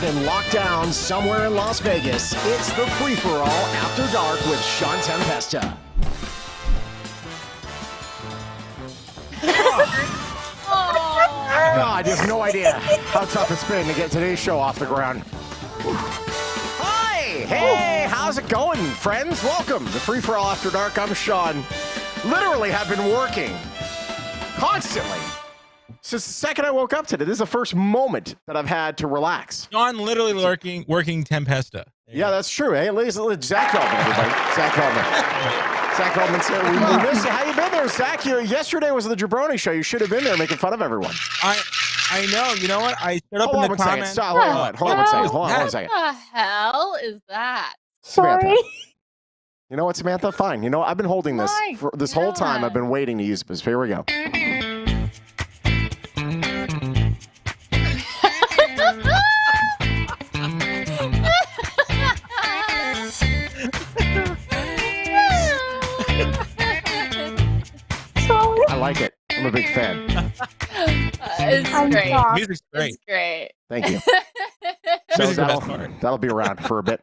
been locked down somewhere in Las Vegas, it's the free-for-all After Dark with Shawn Tempesta. God, you have no idea how tough it's been to get today's show off the ground. Hi! Hey, how's it going, friends? Welcome to Free-for-all After Dark. I'm Shawn. Literally have been working constantly since the second I woke up today. This is the first moment that I've had to relax. Shawn literally working Tempesta. Yeah, that's true. Hey, ladies, Zach Feldman, everybody. Zach Feldman. Zach Feldman's here. We miss you. How you been there, Zach? Yesterday was the Jabroni show. You should have been there making fun of everyone. I know. You know what? I stood up in the comments. Hold on one second. What the hell is that? Samantha. Sorry. You know what, Samantha? Fine. You know, I've been holding this for this whole time. I've been waiting to use this. Here we go. I like it. I'm a big fan. It's great. Music's great. It's great. Thank you. So that'll be around for a bit.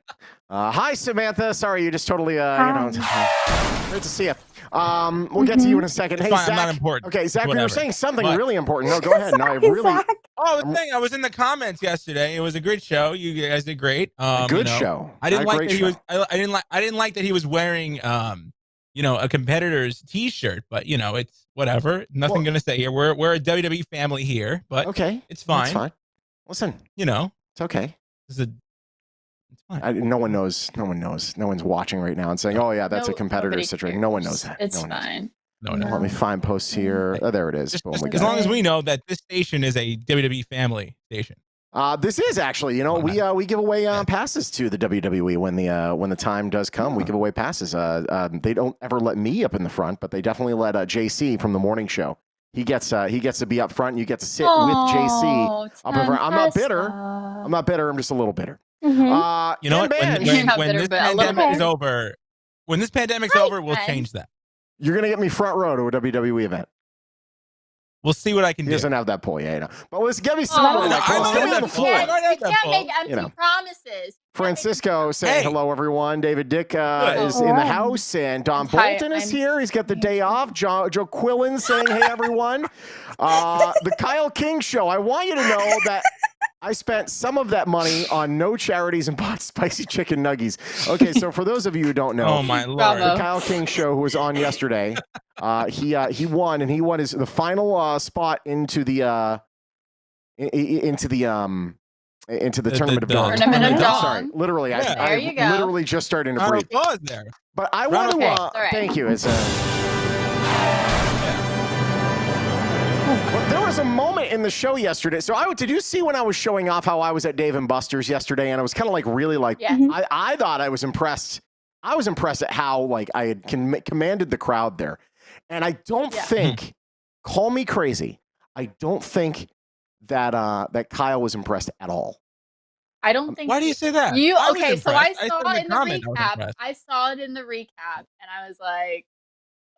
Hi, Samantha. Sorry, you just totally, great to see you. We'll get to you in a second. Hey, fine, Zach. I'm not important. Okay, Zach, Whatever. you were saying something But- really important. No, go ahead. No, I really. Zach. Oh, the thing. I was in the comments yesterday. It was a great show. You guys did great. Good show. I didn't A like great that he show. was. I didn't like that he was wearing a competitor's T-shirt. But it's whatever. Nothing gonna say here. We're a WWE family here. But Okay, it's fine. It's fine. Listen, it's okay. It's fine. No one knows. No one knows. No one's watching right now and saying, "Oh yeah, that's a competitor nobody situation." cares. No one knows that. It's No one knows. fine. No. Let me find posts here. Oh, there it is. Boom, we As got long it. as we know that this station is a WWE family station. This is actually, we give away passes to the WWE when the time does come. We give away passes. They don't ever let me up in the front, but they definitely let JC from the morning show. He gets to be up front. And you get to sit with JC up in front. I'm not bitter. I'm just a little bitter. Mm-hmm. You know what? When this pandemic is over, we'll Ben. change that. You're gonna get me front row to a WWE event. We'll see what I can He do. doesn't have that pull yet, But let's get me some Oh, more. no, Let's get me on the floor. I don't have You that can't fault. make empty promises. Francisco saying Hey. hello, everyone. David Dick is in the house, and Don Hi, Bolton is I'm- here. He's got the day off. Joe Quillen saying, hey, everyone. The Kyle King Show. I want you to know that I spent some of that money on no charities and bought spicy chicken nuggies. Okay, so for those of you who don't know, Oh my lord! Bravo. the Kyle King Show, who was on yesterday, he won, and he won the final spot into the Tournament of Dawn. Tournament of Dawn. Sorry, literally, Yeah. I There you go. literally just starting to Round breathe. of applause there. But I Round want of to. applause. All right. Thank you. Well, there was a moment in the show yesterday. So did you see when I was showing off how I was at Dave & Buster's yesterday, and I was kind of like really like Yeah. I thought I was impressed. I was impressed at how like I had commanded the crowd there, and I don't think. Call me crazy. I don't think that that Kyle was impressed at all. I don't think. Why do you say that? I was saw impressed. it said in the comment I was recap. impressed. I saw it in the recap, and I was like,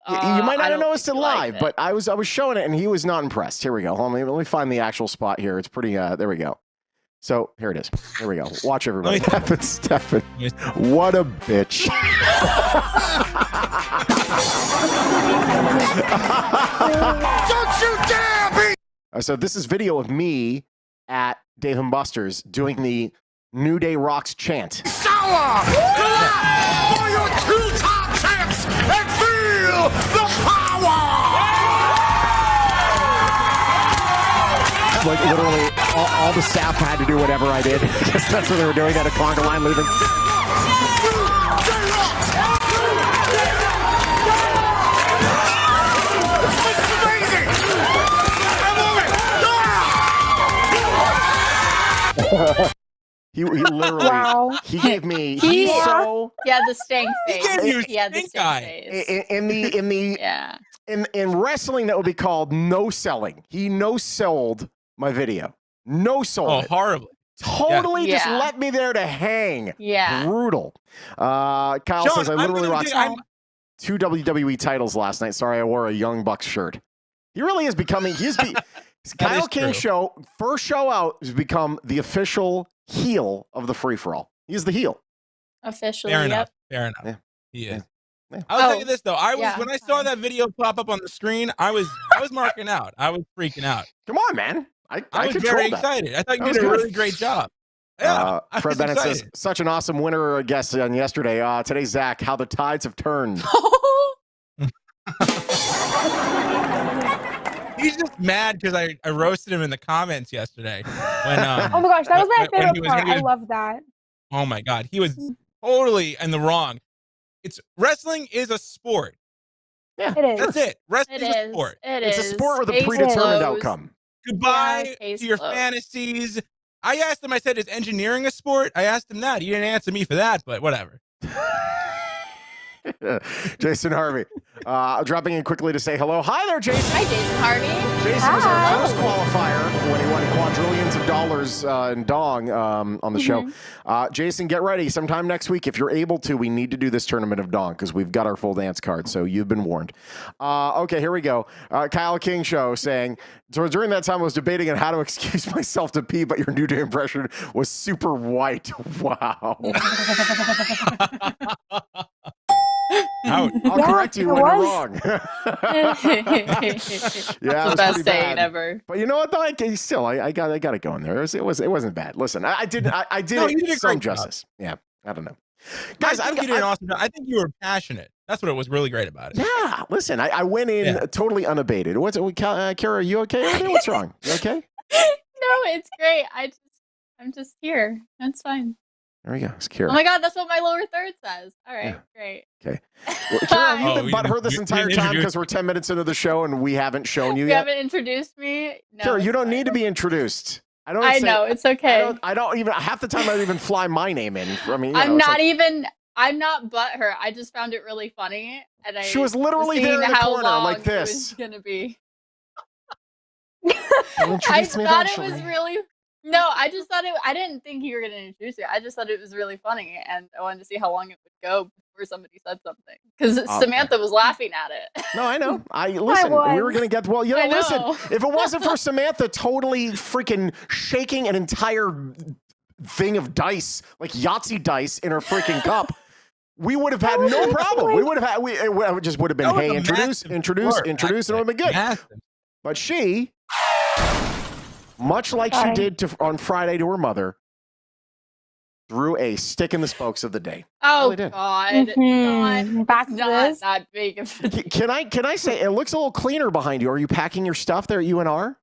You might not I have don't noticed it think he liked live, it. but I was showing it, and he was not impressed. Here we go. Hold on, let me find the actual spot here. It's pretty. There we go. So here it is. Here we go. Watch everybody. Stefan. What a bitch. Don't you dare be. So this is video of me at Dave & Buster's doing the New Day Rocks chant. Sour! For your two-top champs and feel the power! Like literally, all the staff had to do whatever I did. I guess that's what they were doing at a conga line leaving. He literally, he gave me, He had the stank face. gave you He had the stink stank eye. face. Yeah. in wrestling, that would be called no selling. He no sold my video. No sold. Oh, it. horribly. Totally just Yeah. let me there to hang. Yeah. Brutal. Kyle Shawn, says, I I'm literally gonna rocked do- 2 WWE titles last night. Sorry, I wore a Young Bucks shirt. He really is becoming, Kyle King show, first show out, has become the official heel of the free-for-all. He's the heel. Officially, Fair enough. Fair enough. Yeah. He is. Yeah. I'll tell you this though. When I saw fine. that video pop up on the screen, I was marking out. I was freaking out. Come on, man. I was very excited. I thought you did a really great job. Yeah, Fred Bennett says, such an awesome winner guest on yesterday. Today's Zach, how the tides have turned. He's just mad because I roasted him in the comments yesterday. When, oh my gosh, that was my favorite part. I love that. Oh my God, he was totally in the wrong. Wrestling is a sport. Yeah, it is. That's it. Wrestling is a sport. It's a sport with a predetermined outcome. Goodbye to your fantasies. I asked him, I said, is engineering a sport? I asked him that. He didn't answer me for that, but whatever. Jason Harvey dropping in quickly to say hello. Hi there, Jason. Hi, Jason Harvey. Jason was our first qualifier when he won quadrillions of dollars in Dong on the show. Jason, get ready. Sometime next week, if you're able to, we need to do this tournament of Dong because we've got our full dance card, so you've been warned. Okay, here we go. Kyle King show saying, so during that time I was debating on how to excuse myself to pee, but your New Day impression was super white. Wow. I'll correct you when you're wrong. Yeah, the best saying ever. But you know what though? I got it going there. It wasn't bad. Listen, I did some justice. Yeah, I don't know. Guys, I think you did an awesome job. I think you were passionate. That's what was really great about it. Yeah, listen, I went in totally unabated. Kara, are you okay? What's wrong? You okay? No, it's great. I'm just here. That's fine. There we go. It's Kara. Oh my God, that's what my lower third says. All right, great. Okay. Well, Kara, you've been butthurt this entire time because we're 10 minutes into the show and we haven't shown you yet. You haven't introduced me? No. Kara, you don't need to be introduced. I know, it's okay. I don't even, half the time I don't even fly my name in. I mean, I'm not butthurt. I just found it really funny. And she was literally there in the corner like this. It was going to be. I thought it was really... No, I just thought I didn't think you were going to introduce it. I just thought it was really funny, and I wanted to see how long it would go before somebody said something. Because Samantha was laughing at it. No, I know. Listen, we were going to get... Well, listen, if it wasn't for Samantha totally freaking shaking an entire thing of dice, like Yahtzee dice in her freaking cup, we would have had no problem. We would have had... It just would have been, hey, introduce, and it would have been good. Massive. But she... much like she did on Friday to her mother, threw a stick in the spokes of the day. Oh, really God. Back to this. Not big of a... Can I say, it looks a little cleaner behind you. Are you packing your stuff there at UNR?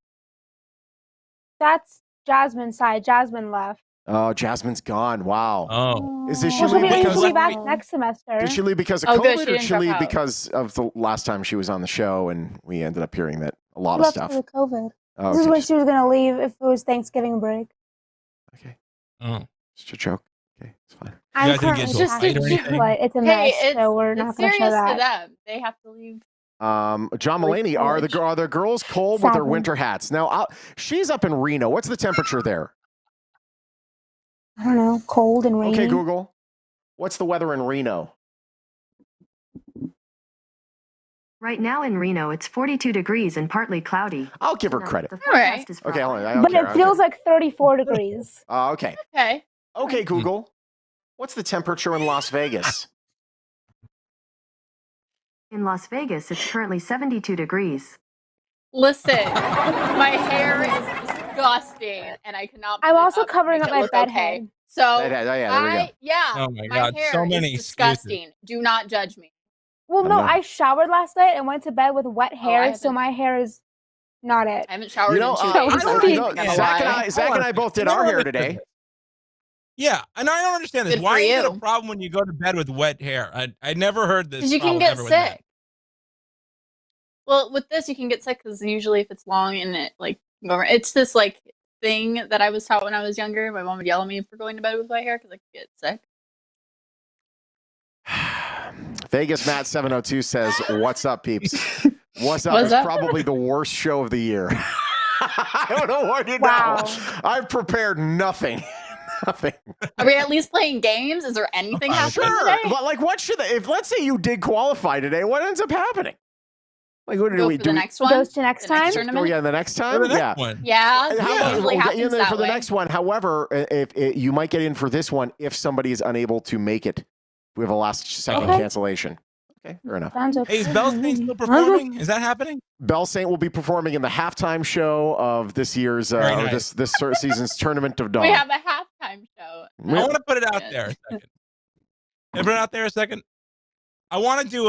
That's Jasmine's side. Jasmine left. Oh, Jasmine's gone. Wow. Oh. Is this she'll be back next semester. Did she leave because of COVID, or did she leave because of the last time she was on the show and we ended up hearing that a lot of stuff? Because of COVID. Oh, this is when she was going to leave if it was Thanksgiving break. Okay. Oh. Just a joke. Okay, it's fine. I'm currently packing, but it's a mess, so we're not going to show that. To them. They have to leave. John Mulaney, are the girls cold with their winter hats? Now, she's up in Reno. What's the temperature there? I don't know. Cold and rainy. Okay, Google. What's the weather in Reno? Right now in Reno, it's 42 degrees and partly cloudy. I'll give her credit. All right. Okay, but it feels like 34 degrees. Okay. Okay. Okay, Google. What's the temperature in Las Vegas? In Las Vegas, it's currently 72 degrees. Listen, my hair is disgusting, and I cannot. I'm also covering up my bed head. So there we go. Oh my God, God, hair so many is disgusting. Do not judge me. Well, no, I showered last night and went to bed with wet hair, so my hair is not it. I haven't showered in 2 days. Zach and I both did our hair today. Yeah, and I don't understand this. Why is it a problem when you go to bed with wet hair? I never heard this. Because you can get sick. Well, with this, you can get sick because usually if it's long and it's this thing that I was taught when I was younger. My mom would yell at me for going to bed with wet hair because I could get sick. Vegas Matt 702 says, "What's up, peeps? What's up? It's probably the worst show of the year." I don't know what you know. I've prepared nothing. Nothing. Are we at least playing games? Is there anything happening today? But what should if let's say you did qualify today? What ends up happening? Like, what do Go we for do? the next one. Goes to next The next time? tournament? Oh, yeah, the next time? For the next Yeah. one. Yeah, How about usually we'll get happens you in there that for the way. next one. However, if you might get in for this one if somebody is unable to make it. We have a last second cancellation. Okay, fair enough. Sounds okay. Hey, is Bell Saint still performing? Is that happening? Bell Saint will be performing in the halftime show of this year's Very nice. this season's Tournament of Dawn. We have a halftime show. I want to put it out there a second. Can I put it out there a second? I want to do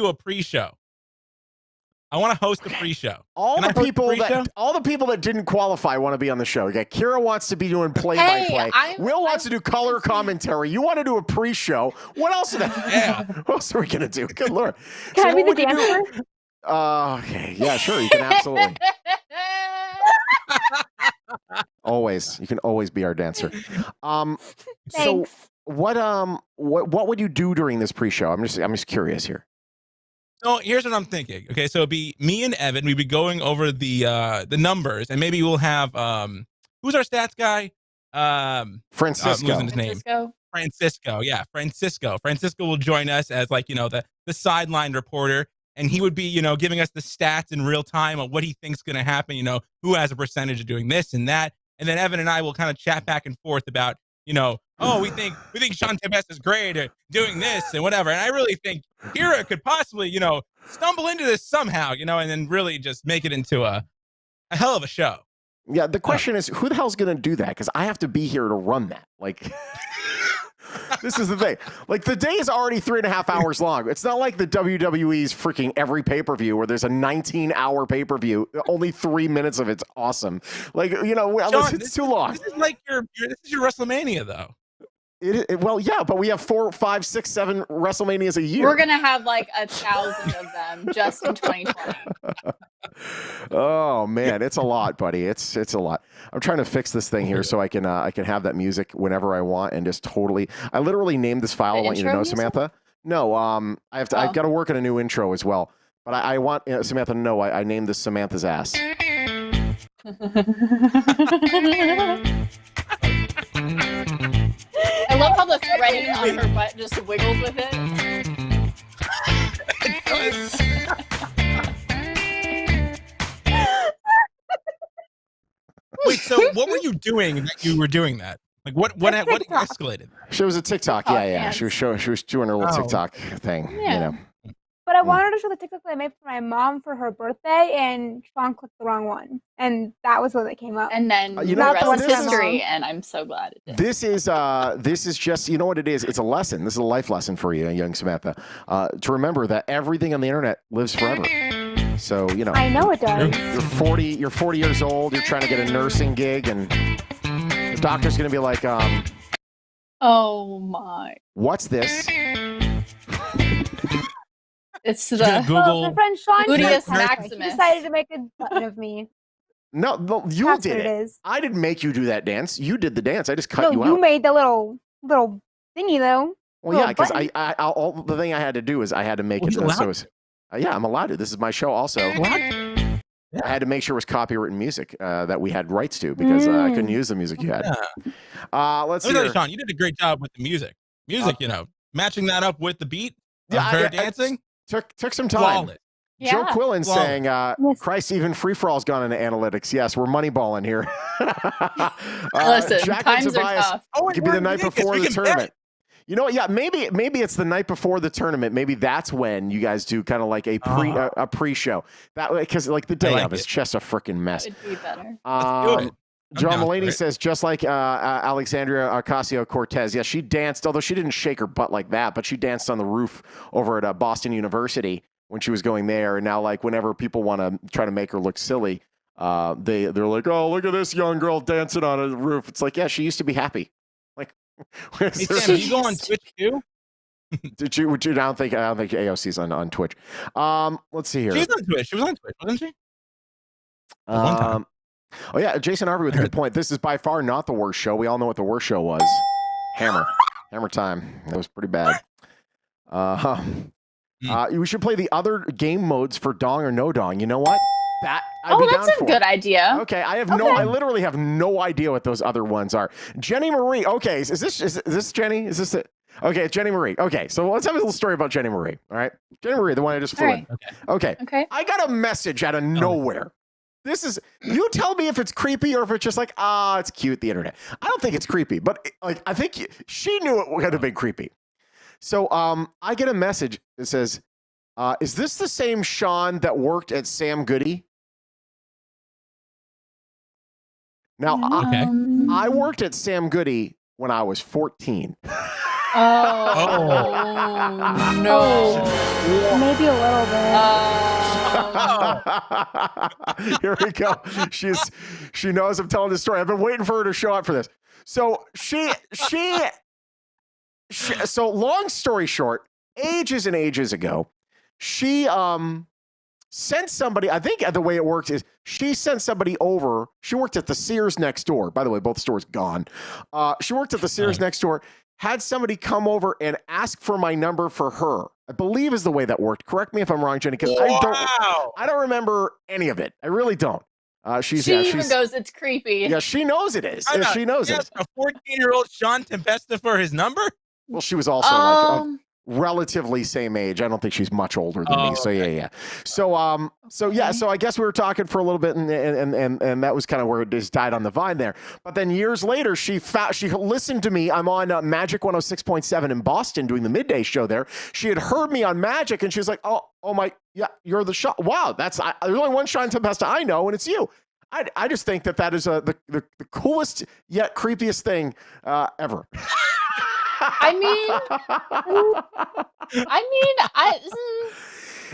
a pre-show. I want to host a pre-show. All the people that didn't qualify want to be on the show. Okay, Kira wants to be doing play-by-play. Will wants to do color commentary. You want to do a pre-show. What else? What else are we gonna do? Good lord. Can I be the dancer? Okay. Yeah, sure. You can absolutely. Always. You can always be our dancer. So Thanks. what would you do during this pre-show? I'm just curious here. So here's what I'm thinking. Okay, so it'd be me and Evan. We'd be going over the numbers, and maybe we'll have who's our stats guy? Francisco. I'm losing his name. Francisco. Yeah, Francisco. Francisco will join us as the sideline reporter, and he would be giving us the stats in real time on what he thinks going to happen. Who has a percentage of doing this and that, and then Evan and I will kind of chat back and forth about we think Shawn Tempesta is great at doing this and whatever. And I really think Kira could possibly, stumble into this somehow, and then really just make it into a hell of a show. Yeah, the question is, who the hell's going to do that? Because I have to be here to run that. Like, this is the thing. Like, the day is already 3.5 hours long. It's not like the WWE's freaking every pay-per-view where there's a 19-hour pay-per-view. Only 3 minutes of it's awesome. Like, Shawn, it's too long. This is like this is your WrestleMania, though. Well, yeah, but we have 4, 5, 6, 7 WrestleManias a year. We're gonna have like 1,000 of them just in 2020. Oh man, it's a lot, buddy. It's a lot. I'm trying to fix this thing here so I can have that music whenever I want and just totally. I literally named this file. I want you to know, music? Samantha. No, I've got to work on a new intro as well. But I want Samantha to know I named this Samantha's ass. I love how the threading on her butt just wiggles with it. Wait, so what were you doing that you were doing that? Like what escalated? She was a TikTok. Yeah. She was doing her little TikTok thing. Yeah. But I wanted to show the TikTok that I made for my mom for her birthday, and Shawn clicked the wrong one, and that was what it came up. And then the rest is history, and I'm so glad it did. This is just, you know what it is? It's a lesson. This is a life lesson for you, young Samantha, to remember that everything on the internet lives forever. So, I know it does. You're 40 years old, you're trying to get a nursing gig, and the doctor's going to be like, oh my. What's this? It's the Google. My friend Shawn Gluteus Maximus. He decided to make a button of me. No, you That's did what it. It is. I didn't make you do that dance. You did the dance. I just cut you out. You made the little thingy though. Well, yeah, because all the thing I had to do is I had to make it. So yeah, I'm allowed to. This is my show also. I had to make sure it was copywritten music that we had rights to because I couldn't use the music you had. Let's see. Shawn, you did a great job with the music. Matching that up with the beat. Her dancing. Took some time. Flawless. Yeah. Joe Quillen saying, Christ, even free-for-all's gone into analytics. Yes, we're moneyballing here. Listen, Jack times and Tobias, are tough. It could be the night before the tournament. You know what? Yeah, maybe it's the night before the tournament. Maybe that's when you guys do kind of like a pre-show. That way, because like the day of is just a freaking mess. It'd be better. John Mulaney says, just like Alexandria Ocasio-Cortez. Yeah, she danced, although she didn't shake her butt like that, but she danced on the roof over at Boston University when she was going there. And now, like, whenever people want to try to make her look silly, they're like, oh, look at this young girl dancing on a roof. It's like, yeah, she used to be happy. Like, hey, Sam, do you go on Twitch too? I don't think AOC's on Twitch. Let's see here. She's on Twitch. She was on Twitch, wasn't she? One time. Oh, yeah, Jason Harvey with a good point. This is by far not the worst show. We all know what the worst show was. Hammer Time. That was pretty bad. We should play the other game modes for Dong or No Dong. You know what? I'd be down that's a for. good idea. Okay, I literally have no idea what those other ones are. Jenny Marie. Okay, is this Jenny? Is this it? Okay, Jenny Marie. Okay, so let's have a little story about Jenny Marie. All right, Jenny Marie, the one I just flew in. Okay. I got a message out of nowhere. This is, you tell me if it's creepy or if it's just like, it's cute, the internet. I don't think it's creepy, but like I think she knew it would have been creepy. So I get a message that says, is this the same Shawn that worked at Sam Goody? Now, I worked at Sam Goody when I was 14. No. Maybe a little bit. Here we go. She knows I'm telling this story. I've been waiting for her to show up for this. So so long story short, ages and ages ago, she sent somebody, I think the way it works is she sent somebody over. She worked at the Sears next door. By the way, both stores gone. She worked at the Sears next door, had somebody come over and ask for my number for her. I believe is the way that worked. Correct me if I'm wrong, Jenny, because I don't remember any of it. I really don't. She even knows it's creepy. Yeah, she knows it is. She knows it. A 14-year-old Shawn Tempesta for his number? Well, she was also like relatively same age. I don't think she's much older than me. So yeah. So I guess we were talking for a little bit, and that was kind of where it just died on the vine there. But then years later, she listened to me. I'm on Magic 106.7 in Boston doing the midday show there. She had heard me on Magic, and she was like, "Oh my, yeah, you're the Shawn. Wow, there's only one Shawn Tempesta I know, and it's you." I just think that is the coolest yet creepiest thing ever.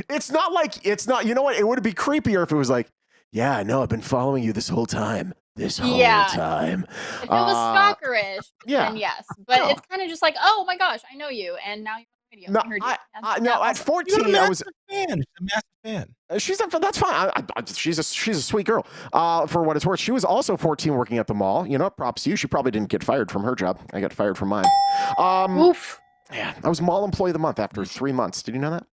It's not like, you know what? It would be creepier if it was like, yeah, I know, I've been following you this whole time. This whole time. If it was stalkerish, then yes. But it's kind of just like, oh my gosh, I know you, and now you're on the radio. No, at 14, I was a massive fan. That's fine. She's a sweet girl. For what it's worth, she was also 14 working at the mall. You know, props to you. She probably didn't get fired from her job. I got fired from mine. Oof. Yeah, I was mall employee of the month after 3 months. Did you know that?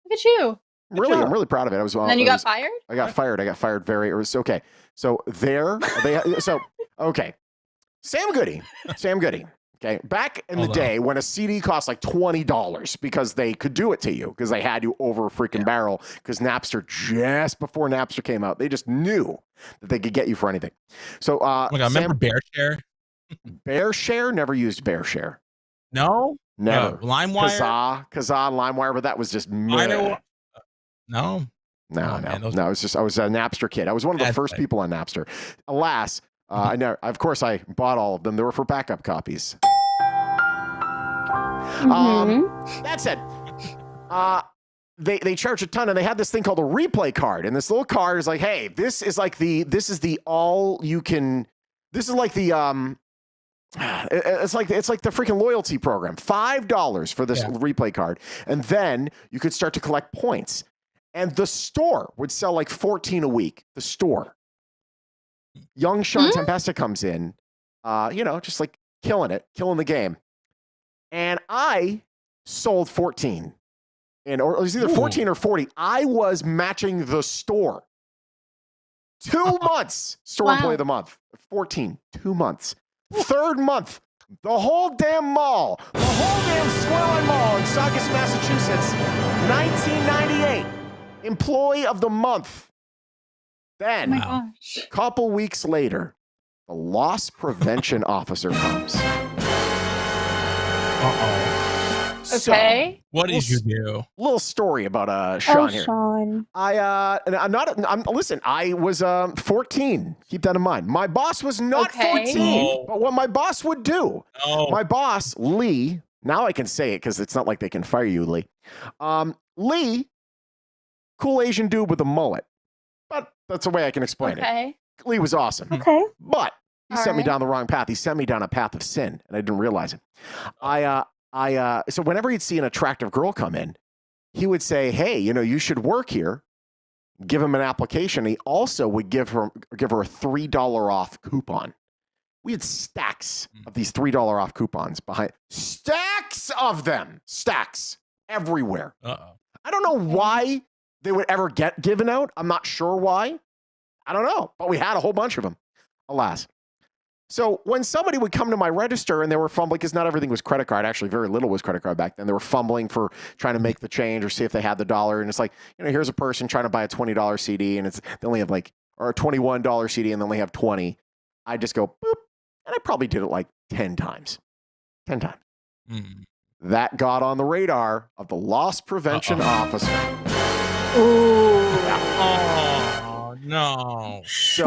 Look at you. I'm really proud of it. I was. And then you got fired? I got fired. I got fired very. It was okay. So okay. Sam Goody. Okay, back in the day when a CD cost like $20 because they could do it to you because they had you over a freaking barrel because Napster, just before Napster came out, they just knew that they could get you for anything. So, remember BearShare? BearShare? Never used BearShare. No? Never. LimeWire? Kazaa, LimeWire, but that was just No. No. I was a Napster kid. I was one of the first people on Napster. Alas, of course, I bought all of them. They were for backup copies. That said, they charge a ton, and they had this thing called a replay card. And this little card is like, hey, this is like the it's like the freaking loyalty program. $5 for this replay card, and then you could start to collect points. And the store would sell like 14 a week. The store. Young Shawn Tempesta comes in, just like killing the game. And I sold 14. Or it was either 14 or 40. I was matching the store. 2 months. Store employee of the month. 14. 2 months. Third month. The whole damn mall. The whole damn Square One Mall in Saugus, Massachusetts. 1998. Employee of the month. Then, a couple weeks later, the loss prevention officer comes. Okay. So, what did you do? Little story about Shawn here. Shawn. Listen, I was 14. Keep that in mind. My boss was not 14, but what my boss would do. My boss, Lee, now I can say it because it's not like they can fire you, Lee. Lee, cool Asian dude with a mullet. But that's the way I can explain it. Lee was awesome. Okay. But he sent me down the wrong path. He sent me down a path of sin, and I didn't realize it. So whenever he'd see an attractive girl come in, he would say, hey, you should work here. Give him an application. He also would give her a $3 off coupon. We had stacks of these $3 off coupons behind. Stacks of them. Stacks everywhere. I don't know why they would ever get given out. I'm not sure why. I don't know. But we had a whole bunch of them. Alas. So when somebody would come to my register and they were fumbling, because not everything was credit card, actually very little was credit card back then. They were fumbling for trying to make the change or see if they had the dollar. And it's like, here's a person trying to buy a $20 CD and they only have or a $21 CD and they only have 20. I just go, boop. And I probably did it like 10 times. 10 times. That got on the radar of the loss prevention officer. Oh no! So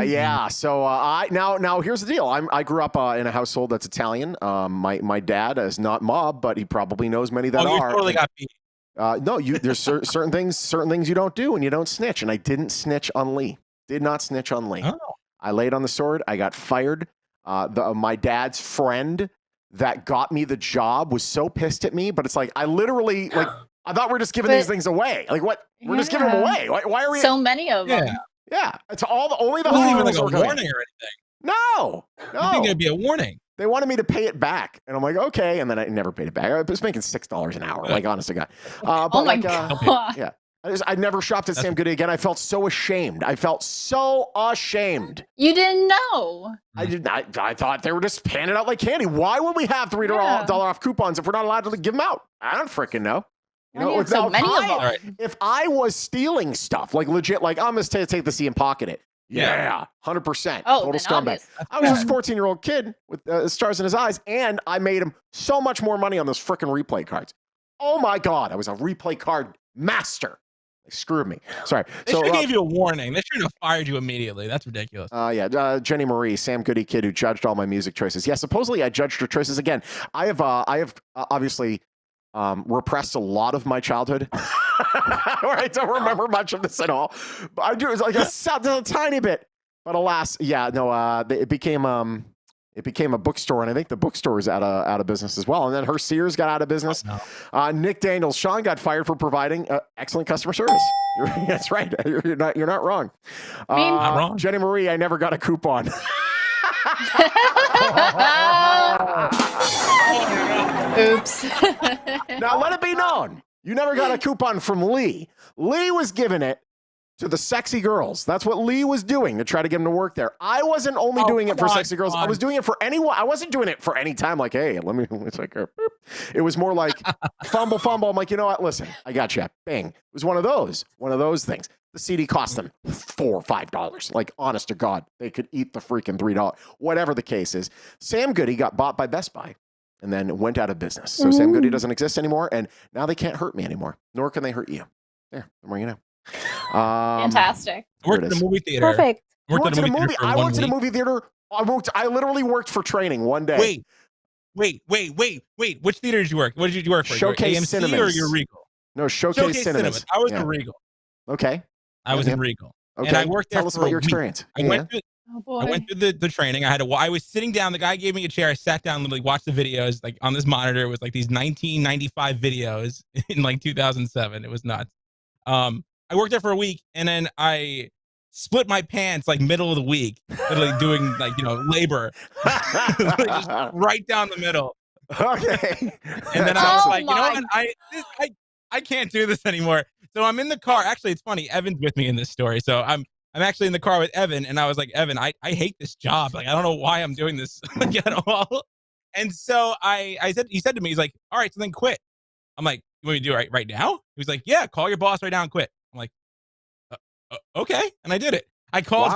yeah. So now here's the deal. I grew up in a household that's Italian. My dad is not mob, but he probably knows many that are. You totally got beat. No, there's certain things you don't do, and you don't snitch. And I didn't snitch on Lee. Did not snitch on Lee. Oh. I laid on the sword. I got fired. My dad's friend that got me the job was so pissed at me, but it's like I literally I thought we're just giving these things away. Like what? We're just giving them away. Why are we? So many of them. Yeah. It's only the wasn't even like a hospitals warning or anything. No. I think it'd be a warning. They wanted me to pay it back, and I'm like, okay. And then I never paid it back. I was making $6 an hour. Like, honest to God. Oh my God. Yeah. I never shopped at Sam Goody again. I felt so ashamed. You didn't know. I did not. I thought they were just handing out like candy. Why would we have $3 off coupons if we're not allowed to give them out? I don't freaking know. So many of them. If I was stealing stuff, like legit, like I'm going to take the C and pocket it. Yeah, 100%. Total scumbag. I was just a 14-year-old kid with stars in his eyes, and I made him so much more money on those freaking replay cards. Oh my God, I was a replay card master. They screwed me. Sorry. They should have gave you a warning. They should have fired you immediately. That's ridiculous. Jenny Marie, Sam Goody kid who judged all my music choices. Yeah, supposedly I judged her choices again. I have obviously repressed a lot of my childhood. I don't remember much of this at all. But I do. It's like a tiny bit. But alas, it became a bookstore, and I think the bookstore is out of business as well. And then her Sears got out of business. Oh, no. Nick Daniels, Shawn got fired for providing excellent customer service. That's right. You're not wrong. Not wrong. Jenny Marie, I never got a coupon. Oops. Now let it be known, you never got a coupon from Lee. Lee was giving it to the sexy girls. That's what Lee was doing to try to get him to work there. I wasn't only doing it for sexy girls. I was doing it for anyone. I wasn't doing it for any time. Like, hey, it's like, it was more like fumble. I'm like, you know what? Listen, I got you. Bang. It was one of those things. The CD cost them $4 or $5. Like, honest to God, they could eat the freaking $3. Whatever the case is. Sam Goody got bought by Best Buy and then went out of business. So Sam Goody doesn't exist anymore, and now they can't hurt me anymore, nor can they hurt you. There, the more you know. Fantastic. I worked in a movie theater. Perfect. I worked in a movie theater. I literally worked for training one day. Wait. Which theater did you work? What did you work for? Showcase AMC Cinemas. or your Regal? No, Showcase Cinemas. I was in Regal. Okay. I was in Regal. Okay. And I worked there. Tell us about your experience. I went through the training. I was sitting down. The guy gave me a chair. I sat down, literally watched the videos. Like on this monitor, it was like these 1995 videos in like 2007. It was nuts. I worked there for a week, and then I split my pants like middle of the week, literally doing labor, like, just right down the middle. Okay. And then I was like, you know what? I can't do this anymore. So I'm in the car. Actually, it's funny. Evan's with me in this story. So I'm actually in the car with Evan, and I was like, Evan, I hate this job. Like, I don't know why I'm doing this at all. And so he said to me, he's like, all right, so then quit. I'm like, you want me to do it right now? He was like, yeah, call your boss right now and quit. I'm like, okay. And I did it. I called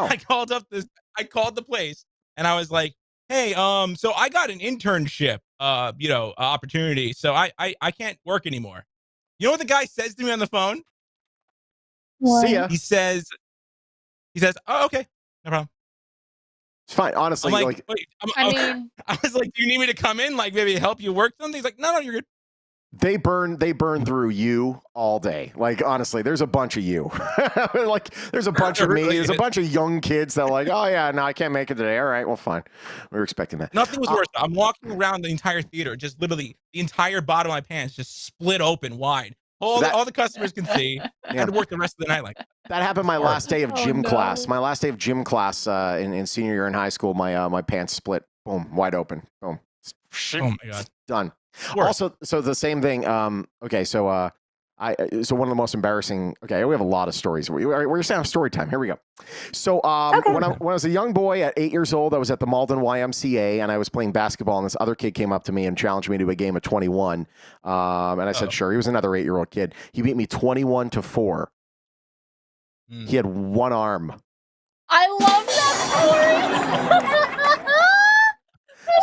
the place, and I was like, hey, so I got an internship, opportunity. So I can't work anymore. You know what the guy says to me on the phone? What? See ya. He says, oh, okay, no problem. It's fine. Honestly, I'm like wait, I was like, do you need me to come in, like maybe help you work something? He's like, no, you're good. They burn through you all day. Like, honestly, there's a bunch of you. Like, there's a bunch of me. There's a bunch of young kids that are like, oh yeah, no, I can't make it today. All right, well, fine. We were expecting that. Nothing was worse. I'm walking around the entire theater, just literally the entire bottom of my pants just split open wide. All the customers can see. I had to work the rest of the night like that. That happened my last day of gym class. My last day of gym class in senior year in high school, my pants split. Boom, wide open. Boom. Oh my God. Done. Also, so the same thing. Okay, so So one of the most embarrassing. Okay, we have a lot of stories. We're gonna have story time. Here we go. So when I was a young boy at 8 years old, I was at the Malden YMCA and I was playing basketball, and this other kid came up to me and challenged me to a game of 21. And I said, sure. He was another 8-year-old kid. He beat me 21-4. He had one arm. I love that story.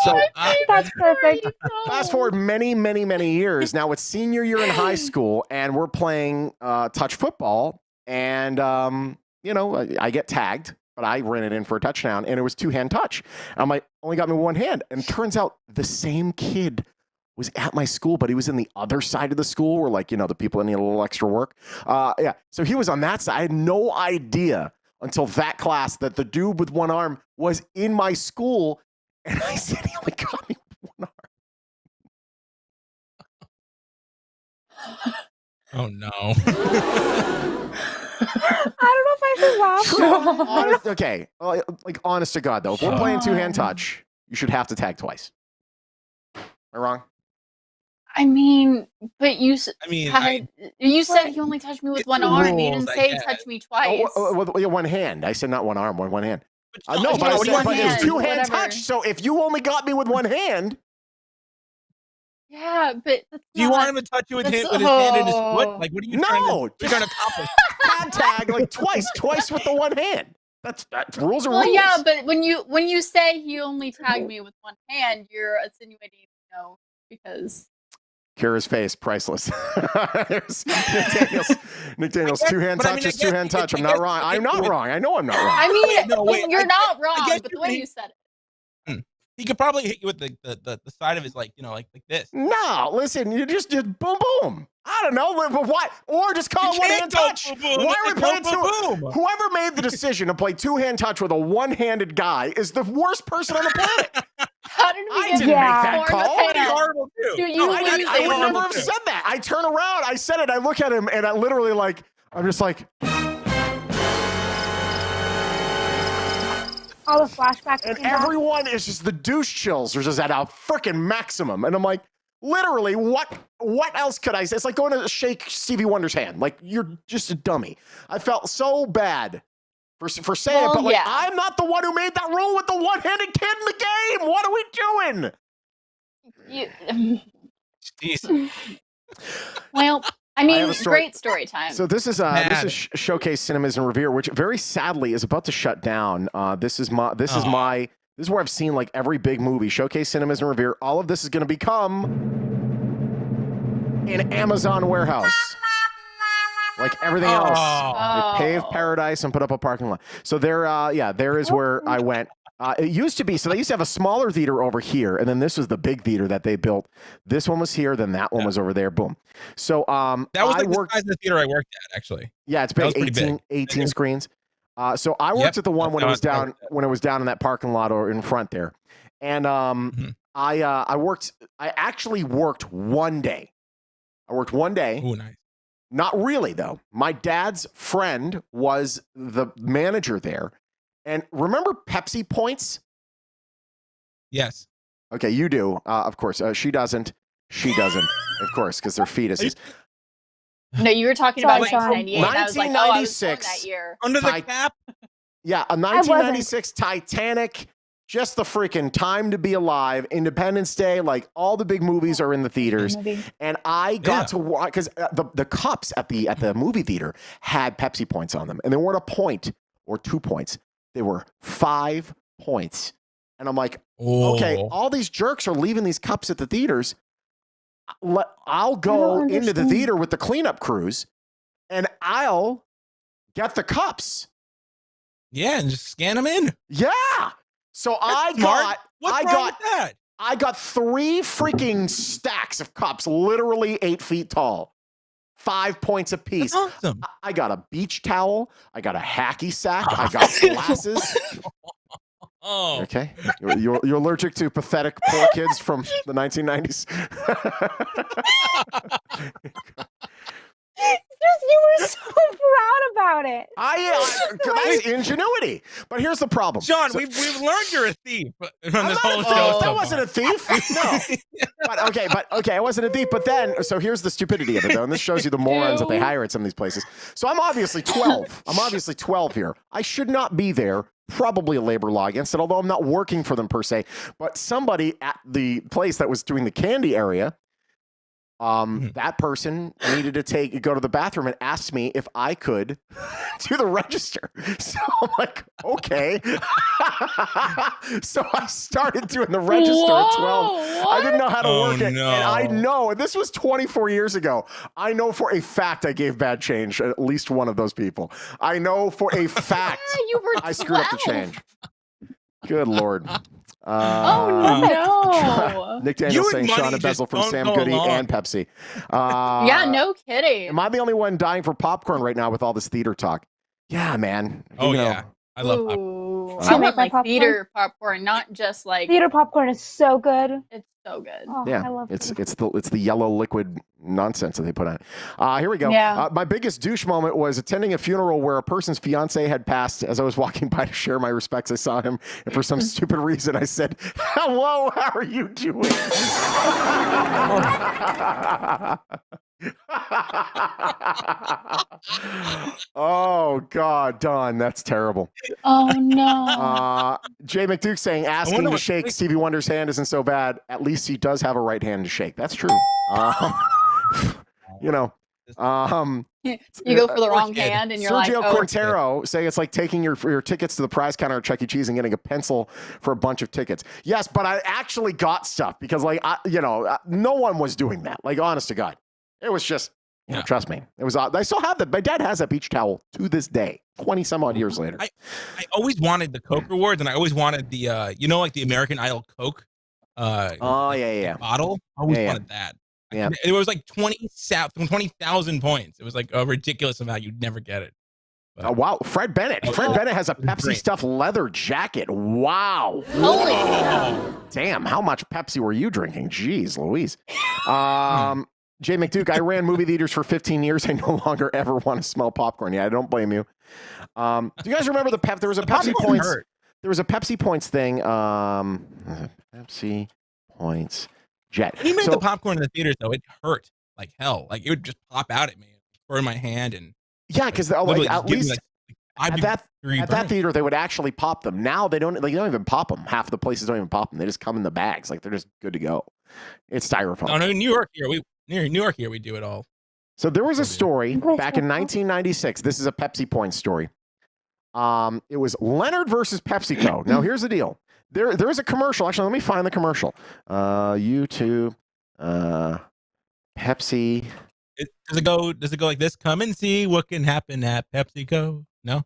So That's perfect. fast forward many, many, many years. Now it's senior year in high school, and we're playing touch football. And, I get tagged, but I ran it in for a touchdown, and it was 2-hand touch. I'm like, only got me one hand. And turns out the same kid was at my school, but he was in the other side of the school where, the people that need a little extra work. So he was on that side. I had no idea until that class that the dude with one arm was in my school. And I said, he only got me one arm. Oh, no. I don't know if I should laugh. Okay. Honest to God, though, if we're playing 2-hand touch, you should have to tag twice. Am I wrong? I mean, but you said you only touched me with one arm. You didn't say touch me twice. One hand. I said not one arm, one hand. No, Okay, but I said, one it was hand, 2-hand whatever. touch. So if you only got me with one hand, Yeah, but that's Do you want him to touch you with his hand and his foot? Like, what are you trying to accomplish? tag twice with the one hand. That's rules are rules. Well, yeah, but when you say he only tagged me with one hand, you're insinuating because. Kira's face, priceless. There's Nick Daniels, 2-hand touch is 2-hand touch. I'm not wrong. I'm not wrong. I know I'm not wrong. I mean, you're not wrong, guess but the way you said it. He could probably hit you with the side of his, like this. No, listen, you just boom, boom. I don't know, but what? Or just call it 1-hand touch. Boom, boom. Why are we playing Boom, boom. Whoever made the decision to play 2-hand touch with a one-handed guy is the worst person on the planet. How did we I get didn't make that call. Pretty horrible too. Dude, I would never have said that. I turn around, I said it, I look at him, and I literally I'm just like. All the flashbacks. And everyone is just, the douche chills are just at a freaking maximum. And I'm like, literally, what else could I say? It's like going to shake Stevie Wonder's hand. Like, you're just a dummy. I felt so bad for saying it, but I'm not the one who made that rule with the one-handed kid in the game. What are we doing? Jeez. Well, I mean, great story time. So this is Showcase Cinemas in Revere, which very sadly is about to shut down. This is where I've seen every big movie. Showcase Cinemas in Revere. All of this is going to become an Amazon warehouse. Like everything else, they paved paradise and put up a parking lot. So there is where I went. It used to be, so they used to have a smaller theater over here, and then this was the big theater that they built. This one was here, then that one was over there. Boom. So that was the size of the theater I worked at, actually. Yeah, it's big, 18 screens. So I worked at the one when it was down in that parking lot or in front there, and I actually worked one day. Ooh, nice. Not really though. My dad's friend was the manager there. And remember Pepsi points? Yes. Okay, you do. Of course. She doesn't. Of course, because they're fetuses. No, you were talking about Shawn. 1998. 1996. That year. Under the cap? Yeah, a 1996 Titanic. Just the freaking time to be alive. Independence Day. All the big movies are in the theaters. And I got to watch, because the cups at the movie theater had Pepsi points on them. And they weren't a point or 2 points. They were 5 points. And I'm like, okay, all these jerks are leaving these cups at the theaters. I'll go into the theater with the cleanup crews and I'll get the cups. Yeah, and just scan them in. Yeah. So What's wrong with that? I got 3 freaking stacks of cups, literally 8 feet tall. 5 points a piece. That's awesome. I got a beach towel. I got a hacky sack. I got glasses. Oh. Okay. You're allergic to pathetic poor kids from the 1990s. You were so proud about it. That's ingenuity. But here's the problem. Shawn, we've learned you're a thief from this whole show. That so wasn't a thief. No. But okay, I wasn't a thief. But then, so here's the stupidity of it, though, and this shows you the morons that they hire at some of these places. So I'm obviously 12. I'm obviously 12 here. I should not be there. Probably a labor law against it, although I'm not working for them per se. But somebody at the place that was doing the candy area, that person needed to go to the bathroom and asked me if I could do the register. So I'm like, okay. So I started doing the register at 12. What? I didn't know how to work it. No. And I know, and this was 24 years ago. I know for a fact I gave bad change, at least one of those people. I know for a fact You were I screwed up the 12. change. Good Lord. Oh no! Nick You Daniels and saying Shawn money and Bezel just from don't Sam go Goody along. and Pepsi. Yeah, no kidding. Am I the only one dying for popcorn right now with all this theater talk? Yeah, man. Oh, You know, yeah. I love popcorn. Ooh, Should I I make want my like popcorn? theater popcorn, not just like Theater popcorn is so good. it's so good. Oh, I Yeah, love it's theater the yellow liquid nonsense that they put on it. Here we go. Yeah. My biggest douche moment was attending a funeral where a person's fiance had passed. As I was walking by to share my respects, I saw him, and for some stupid reason, I said, "Hello, how are you doing?" Oh God, Don, that's terrible. Oh no! Jay McDuke saying asking wonder to what- shake Stevie Wonder's hand isn't so bad. At least he does have a right hand to shake. That's true. You know. You go for the wrong kid. hand, and you're Sergio like, oh, Quintero saying it's like taking your tickets to the prize counter at Chuck E. Cheese and getting a pencil for a bunch of tickets. Yes, but I actually got stuff because, like, no one was doing that. Like, honest to God, it was just, trust me, it was. I still have that. My dad has that beach towel to this day, 20 some odd years later. I always wanted the Coke rewards, and I always wanted the, like the American Idol Coke. Oh yeah. Bottle. I always Yeah. wanted that. Yeah. It was like 20,000 points. It was like a ridiculous amount. You'd never get it. Oh, wow, Fred Bennett. Oh, Fred yeah. Bennett has a It was Pepsi great. stuffed leather jacket. Wow. holy cow. Damn, how much Pepsi were you drinking? Jeez, Louise. Jay McDuke, I ran movie theaters for 15 years. I no longer ever want to smell popcorn. Yeah, I don't blame you. Do you guys remember there was a Pepsi popcorn Points? hurt. There was a Pepsi Points thing. Pepsi Points jet. He made So- the popcorn in the theaters though. It hurt like hell. Like it would just pop out at me, burn my hand, and Yeah, because literally like, just at give me, least like, 5 at that degree at that burn. theater they would actually pop them. Now they don't even pop them. Half the places don't even pop them. They just come in the bags. Like they're just good to go. It's styrofoam. No, New York here. New York here we do it all. So there was a story Glitch back in with 1996. This is a Pepsi Points story. It was Leonard versus PepsiCo. Now here's the deal. There is a commercial. Actually, let me find the commercial. YouTube, Pepsi. Does it go like this? Come and see what can happen at PepsiCo. No.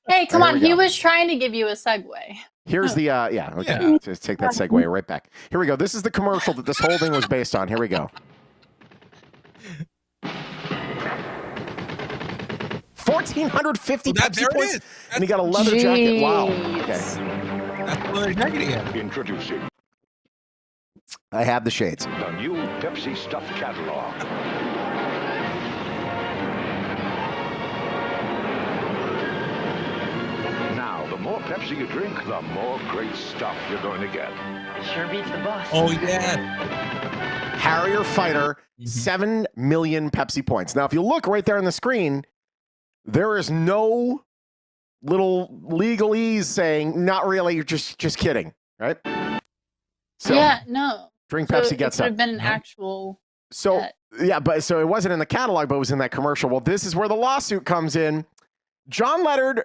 Hey, come There on. we He go. was trying to give you a segue. Here's the yeah. Okay, Yeah. just take that segue right back. Here we go. This is the commercial that this whole thing was based on. Here we go. 1,450 Oh, Pepsi there it points, is. and he got a leather jacket. Wow. Jeez. Okay, That's what they're targeting at. Introducing I have the shades. the new Pepsi Stuff catalog. Now, the more Pepsi you drink, the more great stuff you're going to get. Sure beats the bus. Oh yeah. Harrier Fighter, 7 million Pepsi points. Now, if you look right there on the screen, there is no little legalese saying, not really, you're just kidding, right? So, Yeah, no. drink So Pepsi, it get could some. have been an actual. So, bet. yeah, but so it wasn't in the catalog, but it was in that commercial. Well, this is where the lawsuit comes in. John Leonard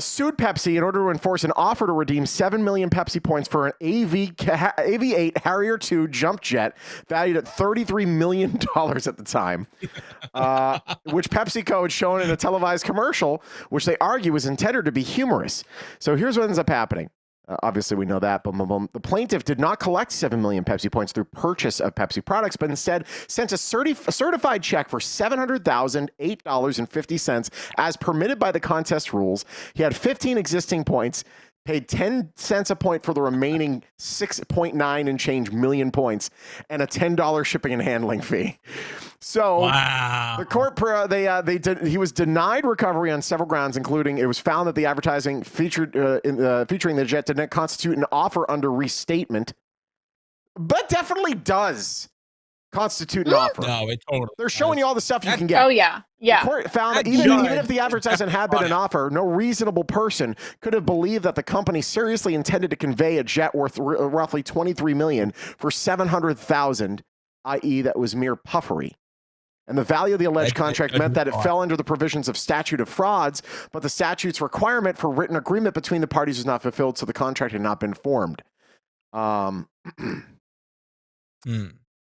sued Pepsi in order to enforce an offer to redeem 7 million Pepsi points for an AV8 Harrier II jump jet valued at $33 million at the time, which PepsiCo had shown in a televised commercial, which they argue was intended to be humorous. So here's what ends up happening. Obviously, we know that. Boom, boom, boom. The plaintiff did not collect 7 million Pepsi points through purchase of Pepsi products, but instead sent a certified check for $700,008.50 as permitted by the contest rules. He had 15 existing points. paid 10 cents a point for the remaining 6.9 and change million points, and a $10 shipping and handling fee. So Wow. the court, he was denied recovery on several grounds, including it was found that the advertising featuring the jet did not constitute an offer under restatement, but definitely does constitute an offer. No, it totally. They're showing you all the stuff you can get. Oh yeah, yeah. The court found that even if the advertisement had been an offer, no reasonable person could have believed that the company seriously intended to convey a jet worth roughly $23 million for $700,000, i.e., that was mere puffery. And the value of the alleged contract meant that it fell under the provisions of statute of frauds, but the statute's requirement for written agreement between the parties was not fulfilled, so the contract had not been formed.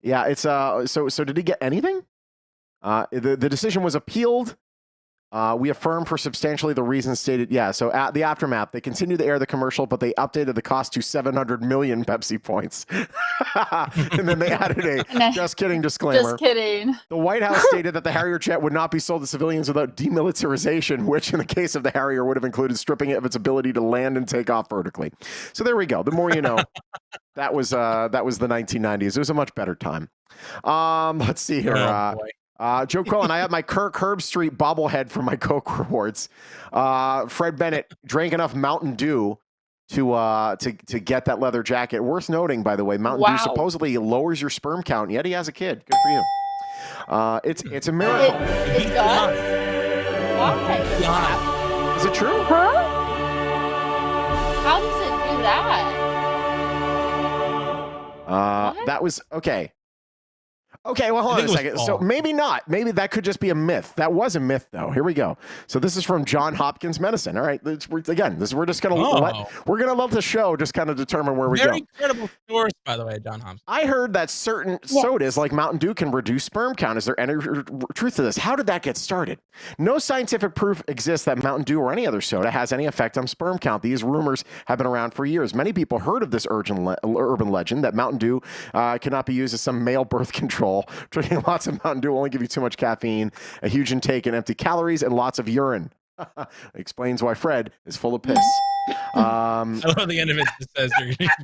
Yeah, it's so did he get anything? The decision was appealed. We affirm for substantially the reasons stated. Yeah, so at the aftermath, they continued to air the commercial, but they updated the cost to 700 million Pepsi points. And then they added a just kidding disclaimer. Just kidding. The White House stated that the Harrier jet would not be sold to civilians without demilitarization, which in the case of the Harrier would have included stripping it of its ability to land and take off vertically. So there we go. The more you know. That was the 1990s. It was a much better time. Let's see here. Joe Quillen, I have my Kirk Herbstreit bobblehead for my Coke rewards. Fred Bennett drank enough Mountain Dew to get that leather jacket. Worth noting, by the way, Mountain Dew supposedly lowers your sperm count, yet he has a kid. Good for you. It's a miracle. It does? Why? Is it true? Huh? How does it do that? That was okay. Okay, well, hold on a second. So maybe not. Maybe that could just be a myth. That was a myth, though. Here we go. So this is from John Hopkins Medicine. All right. We're just going to let the show just kind of determine where we go. Very credible source, by the way, John Hopkins. I heard that certain sodas like Mountain Dew can reduce sperm count. Is there any truth to this? How did that get started? No scientific proof exists that Mountain Dew or any other soda has any effect on sperm count. These rumors have been around for years. Many people heard of this urban legend that Mountain Dew cannot be used as some male birth control. Drinking lots of Mountain Dew will only give you too much caffeine, a huge intake and empty calories, and lots of urine. Explains why Fred is full of piss. I love the end of it. It says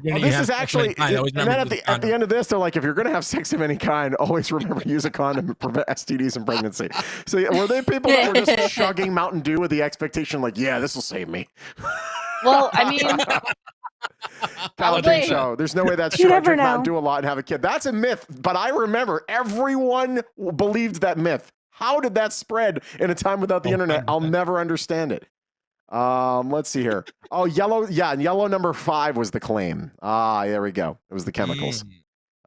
you're this is actually, and then at the end of this, they're like, if you're going to have sex of any kind, always remember to use a condom to prevent STDs and pregnancy. So were they people that were just chugging Mountain Dew with the expectation, like, yeah, this will save me? Well, I mean. Paladin show. There's no way that's true. I drink Mountain Dew a lot and have a kid. That's a myth, but I remember everyone believed that myth. How did that spread in a time without the internet? I'll never understand it. Let's see here. Oh, yellow number 5 was the claim. There we go. It was the chemicals.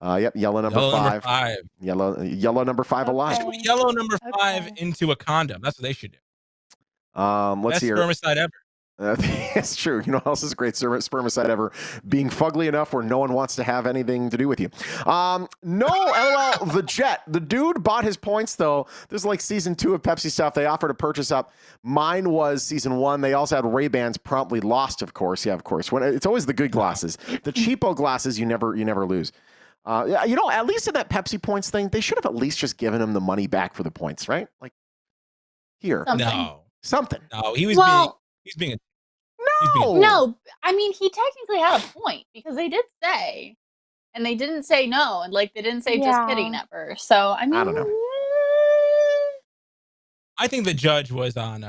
Yep, yellow number five. Yellow number 5 alive. Yellow number 5 into a condom. That's what they should do. Let's see here. Best spermicide ever. It's true. You know what else is a great spermicide ever? Being fugly enough where no one wants to have anything to do with you. No, LOL, the jet. The dude bought his points, though. This is like season 2 of Pepsi stuff. They offered to purchase up. Mine was season 1. They also had Ray-Bans, promptly lost, of course. Yeah, of course. It's always the good glasses. The cheapo glasses, you never lose. At least in that Pepsi points thing, they should have at least just given him the money back for the points, right? Like, here. Something. No, he was being a No, I mean, he technically had a point because they did say, and they didn't say no, and like they didn't say just kidding at first. So I mean, I don't know. I think the judge was on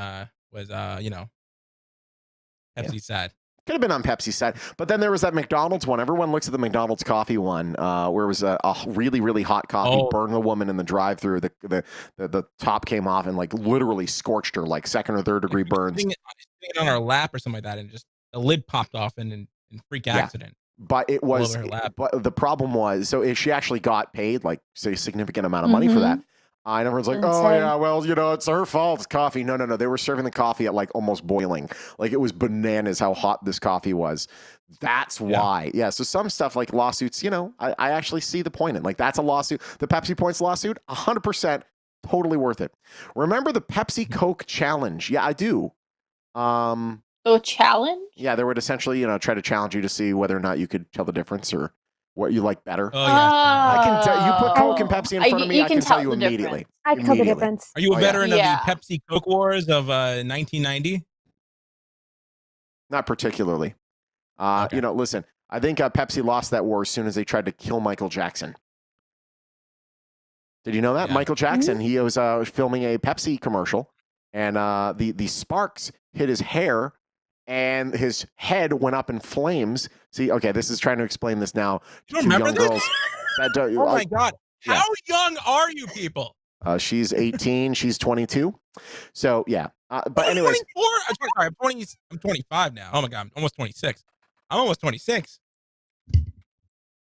Pepsi's side. Could have been on Pepsi's side. But then there was that McDonald's one. Everyone looks at the McDonald's coffee one, where it was a really, really hot coffee, burned the woman in the drive-thru. The top came off and like literally scorched her, like 2nd or 3rd degree burns. Sitting on our lap or something like that, and just the lid popped off in freak accident. But it was, but the problem was, so she actually got paid like a significant amount of money for that. And everyone's like, oh, yeah, well, it's her fault. It's coffee. No. They were serving the coffee at like almost boiling. Like it was bananas how hot this coffee was. That's why. Yeah. So some stuff like lawsuits, I actually see the point in. Like that's a lawsuit. The Pepsi Points lawsuit, 100% totally worth it. Remember the Pepsi Coke challenge? Yeah, I do. The challenge? Yeah, they would essentially, try to challenge you to see whether or not you could tell the difference or what you like better. Oh, yeah. I can tell you put Coke and Pepsi in front of me. I can tell you immediately. I can tell the difference. Are you a veteran of the Pepsi Coke Wars of 1990? Not particularly. Okay. You know, listen, I think Pepsi lost that war as soon as they tried to kill Michael Jackson. Did you know that? Yeah. Michael Jackson, he was filming a Pepsi commercial, and the sparks hit his hair, and his head went up in flames. See, okay, this is trying to explain this now You to remember young this? girls. That Oh my God. yeah. How young are you people? She's 18, she's 22. So, yeah. But I'm anyways, 24. I'm 20. I'm 25 now. Oh my God. I'm almost 26. I'm almost 26.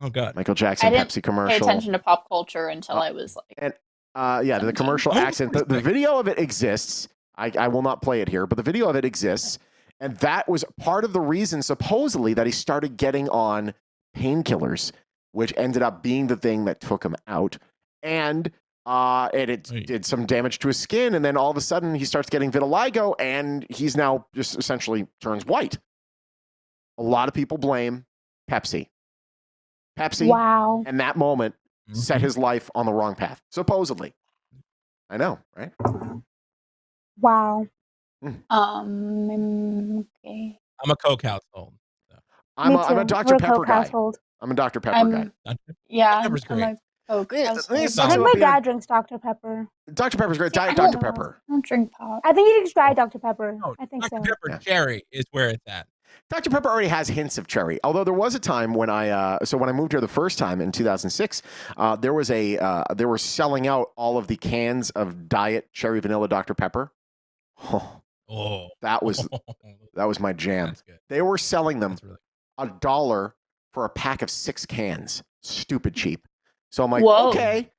Oh God. Michael I Jackson didn't Pepsi pay commercial. attention to pop culture until I was like. And yeah, the 17. commercial Oh, accent. The video of it exists. I will not play it here, but the video of it exists. And that was part of the reason, supposedly, that he started getting on painkillers, which ended up being the thing that took him out. And it did some damage to his skin. And then all of a sudden, he starts getting vitiligo, and he's now just essentially turns white. A lot of people blame Pepsi. Pepsi, Wow. in that moment, set his life on the wrong path, supposedly. I know, right? Wow. Okay. I'm a Coke household. So. I'm a Dr. We're a Pepper Coke guy. household. I'm a Dr. Pepper guy. Yeah, Pepper's I'm great. a Coke. Yeah, household. this I sucks think about my being a- dad drinks Dr. Pepper. Dr. Pepper's great. See, Diet I Dr. don't- Pepper. I don't drink pop. I think he drinks dry Dr. Pepper. No, I think Dr. so. Pepper Yeah. cherry is where it's at. Dr. Pepper already has hints of cherry. Although there was a time when when I moved here the first time in 2006, they were selling out all of the cans of Diet Cherry Vanilla Dr. Pepper. Oh, That was my jam. That's good. They were selling them That's really $1 for a pack of 6 cans. Stupid cheap. So I'm like, Whoa. okay.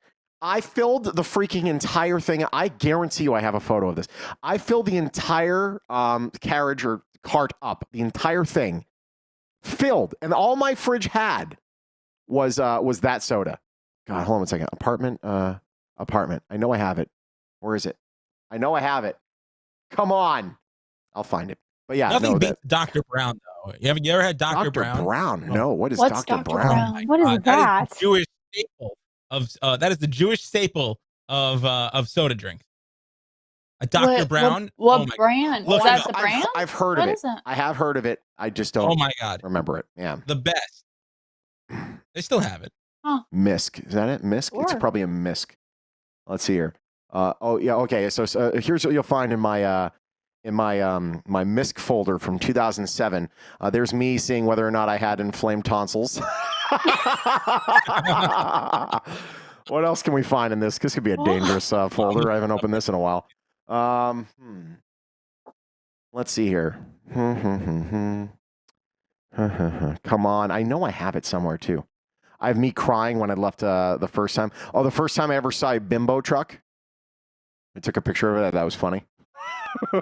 I filled the freaking entire thing. I guarantee you I have a photo of this. I filled the entire carriage or cart up, the entire thing filled. And all my fridge had was that soda. God, hold on one second. Apartment. I know I have it. Where is it? I know I have it. Come on. I'll find it. But yeah, nothing no, beats Dr. Brown though. You ever had Dr. Brown? No, what is What's Dr. Dr. Brown? Brown? My What is God, that? is the Jewish staple of that is the Jewish staple of soda drinks. A Dr. Brown. What oh my, brand? Look Is it that up. the brand? I've heard What of it. is it? I have heard of it. I just don't oh my God, remember it. Yeah. the best. They still have it. Misk. Is that it? Misk? It's Sure. probably a Misk. Let's see here. Oh yeah, okay. So here's what you'll find in my my Misk folder from 2007. There's me seeing whether or not I had inflamed tonsils. What else can we find in this? This could be a dangerous folder. I haven't opened this in a while. Let's see here. Come on. I know I have it somewhere too. I have me crying when I left the first time. Oh, the first time I ever saw a bimbo truck. I took a picture of it. That was funny. Here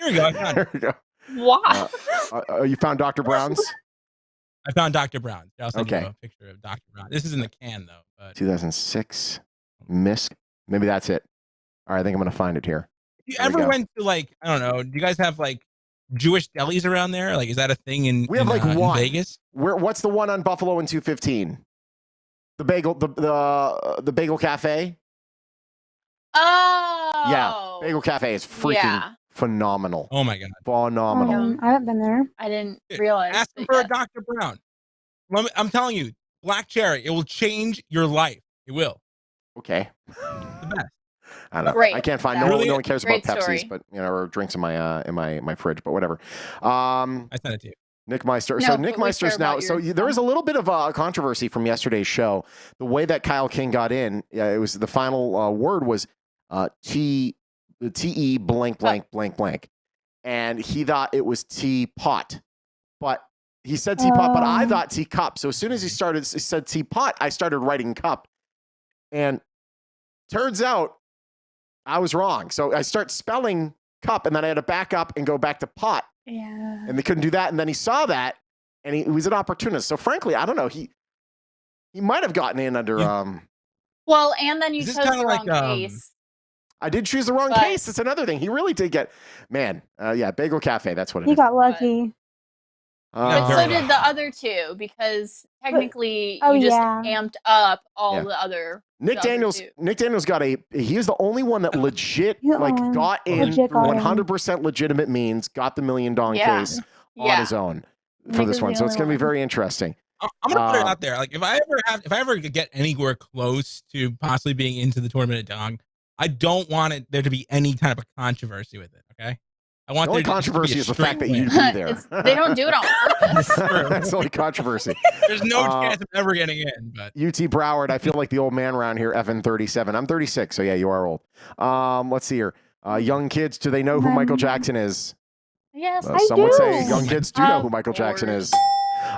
we go. I found it. There we go. Wow. You found Dr. Brown's? I found Dr. Brown. I'll send Okay. you a picture of Dr. Brown. This is in the can though. But 2006. Misk. Maybe that's it. All right, I think I'm going to find it here. you There we ever go. went to like, I don't know, do you guys have like Jewish delis around there? Like, is that a thing in, We have like in one. Vegas? What's the one on Buffalo and 215? The bagel, the bagel cafe? Oh. Yeah. Bagel cafe is freaking Yeah. phenomenal. Oh my God. Phenomenal. I haven't been there. I didn't realize. Ask them that for a yet. Dr. Brown. I'm telling you, black cherry, it will change your life. It will. Okay. The best. I don't know. Great. I can't find That- no Really? one cares Great about Pepsi's, story. but or drinks in my fridge, but whatever. I sent it to you. Nick Meister. No, So Nick but we Meister's care now. about So your there was a little bit of controversy from yesterday's show. The way that Kyle King got in, it was the final word was T-E blank blank blank blank, and he thought it was teapot, but he said teapot, but I thought teacup. So as soon as he said teapot, I started writing cup, and turns out I was wrong. So I start spelling cup, and then I had to back up and go back to pot. Yeah. And they couldn't do that. And then he saw that, and he was an opportunist. So frankly, I don't know. He might have gotten in under. Yeah. Well, and then you Is this chose the kinda wrong like, case. I did choose the wrong But- case. That's another thing. He really did get. Man, yeah, Bagel Cafe. That's what it He is. got lucky. But very so did lucky. the other two, because technically oh, you just yeah. amped up all Yeah. the other. Nick the other Daniels. two. Nick Daniels got a. He is the only one that legit Yeah, got in legit got in. 100% legitimate means got the $1 million Yeah. case on Yeah. his own. for this one. So it's going to be very interesting. I'm gonna put it out there. Like if I ever get anywhere close to possibly being into the Tournament of Dong, I don't want there to be any kind of a controversy with it. Okay. I want the only controversy is the fact that you'd be there. They don't do it on purpose. That's the only controversy. There's no chance of ever getting in. But UT Broward, I feel like the old man around here, Evan 37. I'm 36, so yeah, you are old. Let's see here. Young kids, do they know who Michael Jackson is? Yes, some would say do. young kids do know who Michael Jackson is.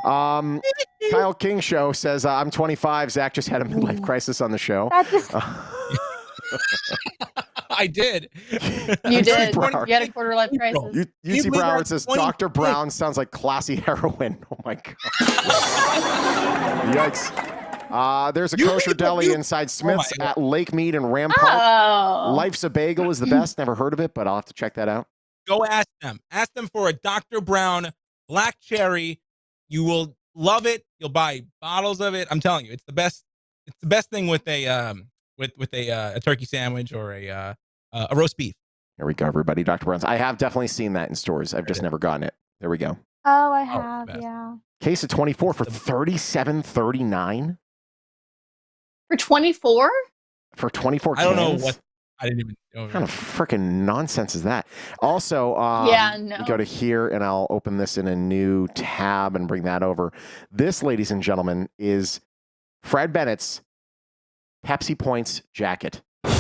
Kyle King Show says, I'm 25. Zach just had a midlife crisis on the show. I did. You did. You had a quarter life crisis. UT Broward says Dr. Brown sounds like classy heroin. Oh my god. Yikes. There's a kosher deli inside Smith's at Lake Mead and Ram Park. Oh. Life's a Bagel is the best. Never heard of it, but I'll have to check that out. Go ask them. Ask them for a Dr. Brown black cherry. You will love it. You'll buy bottles of it. I'm telling you, it's the best. It's the best thing with a a turkey sandwich or a roast beef. Here we go, everybody. Dr. Brown's. I have definitely seen that in stores. I've just never gotten it. There we go. Oh, I have, yeah. Case of 24 for $37.39. For 24? For 24 cans? I don't know what. I didn't even know. What kind of freaking nonsense is that? Also, you go to here, and I'll open this in a new tab and bring that over. This, ladies and gentlemen, is Fred Bennett's Pepsi Points jacket. Hey!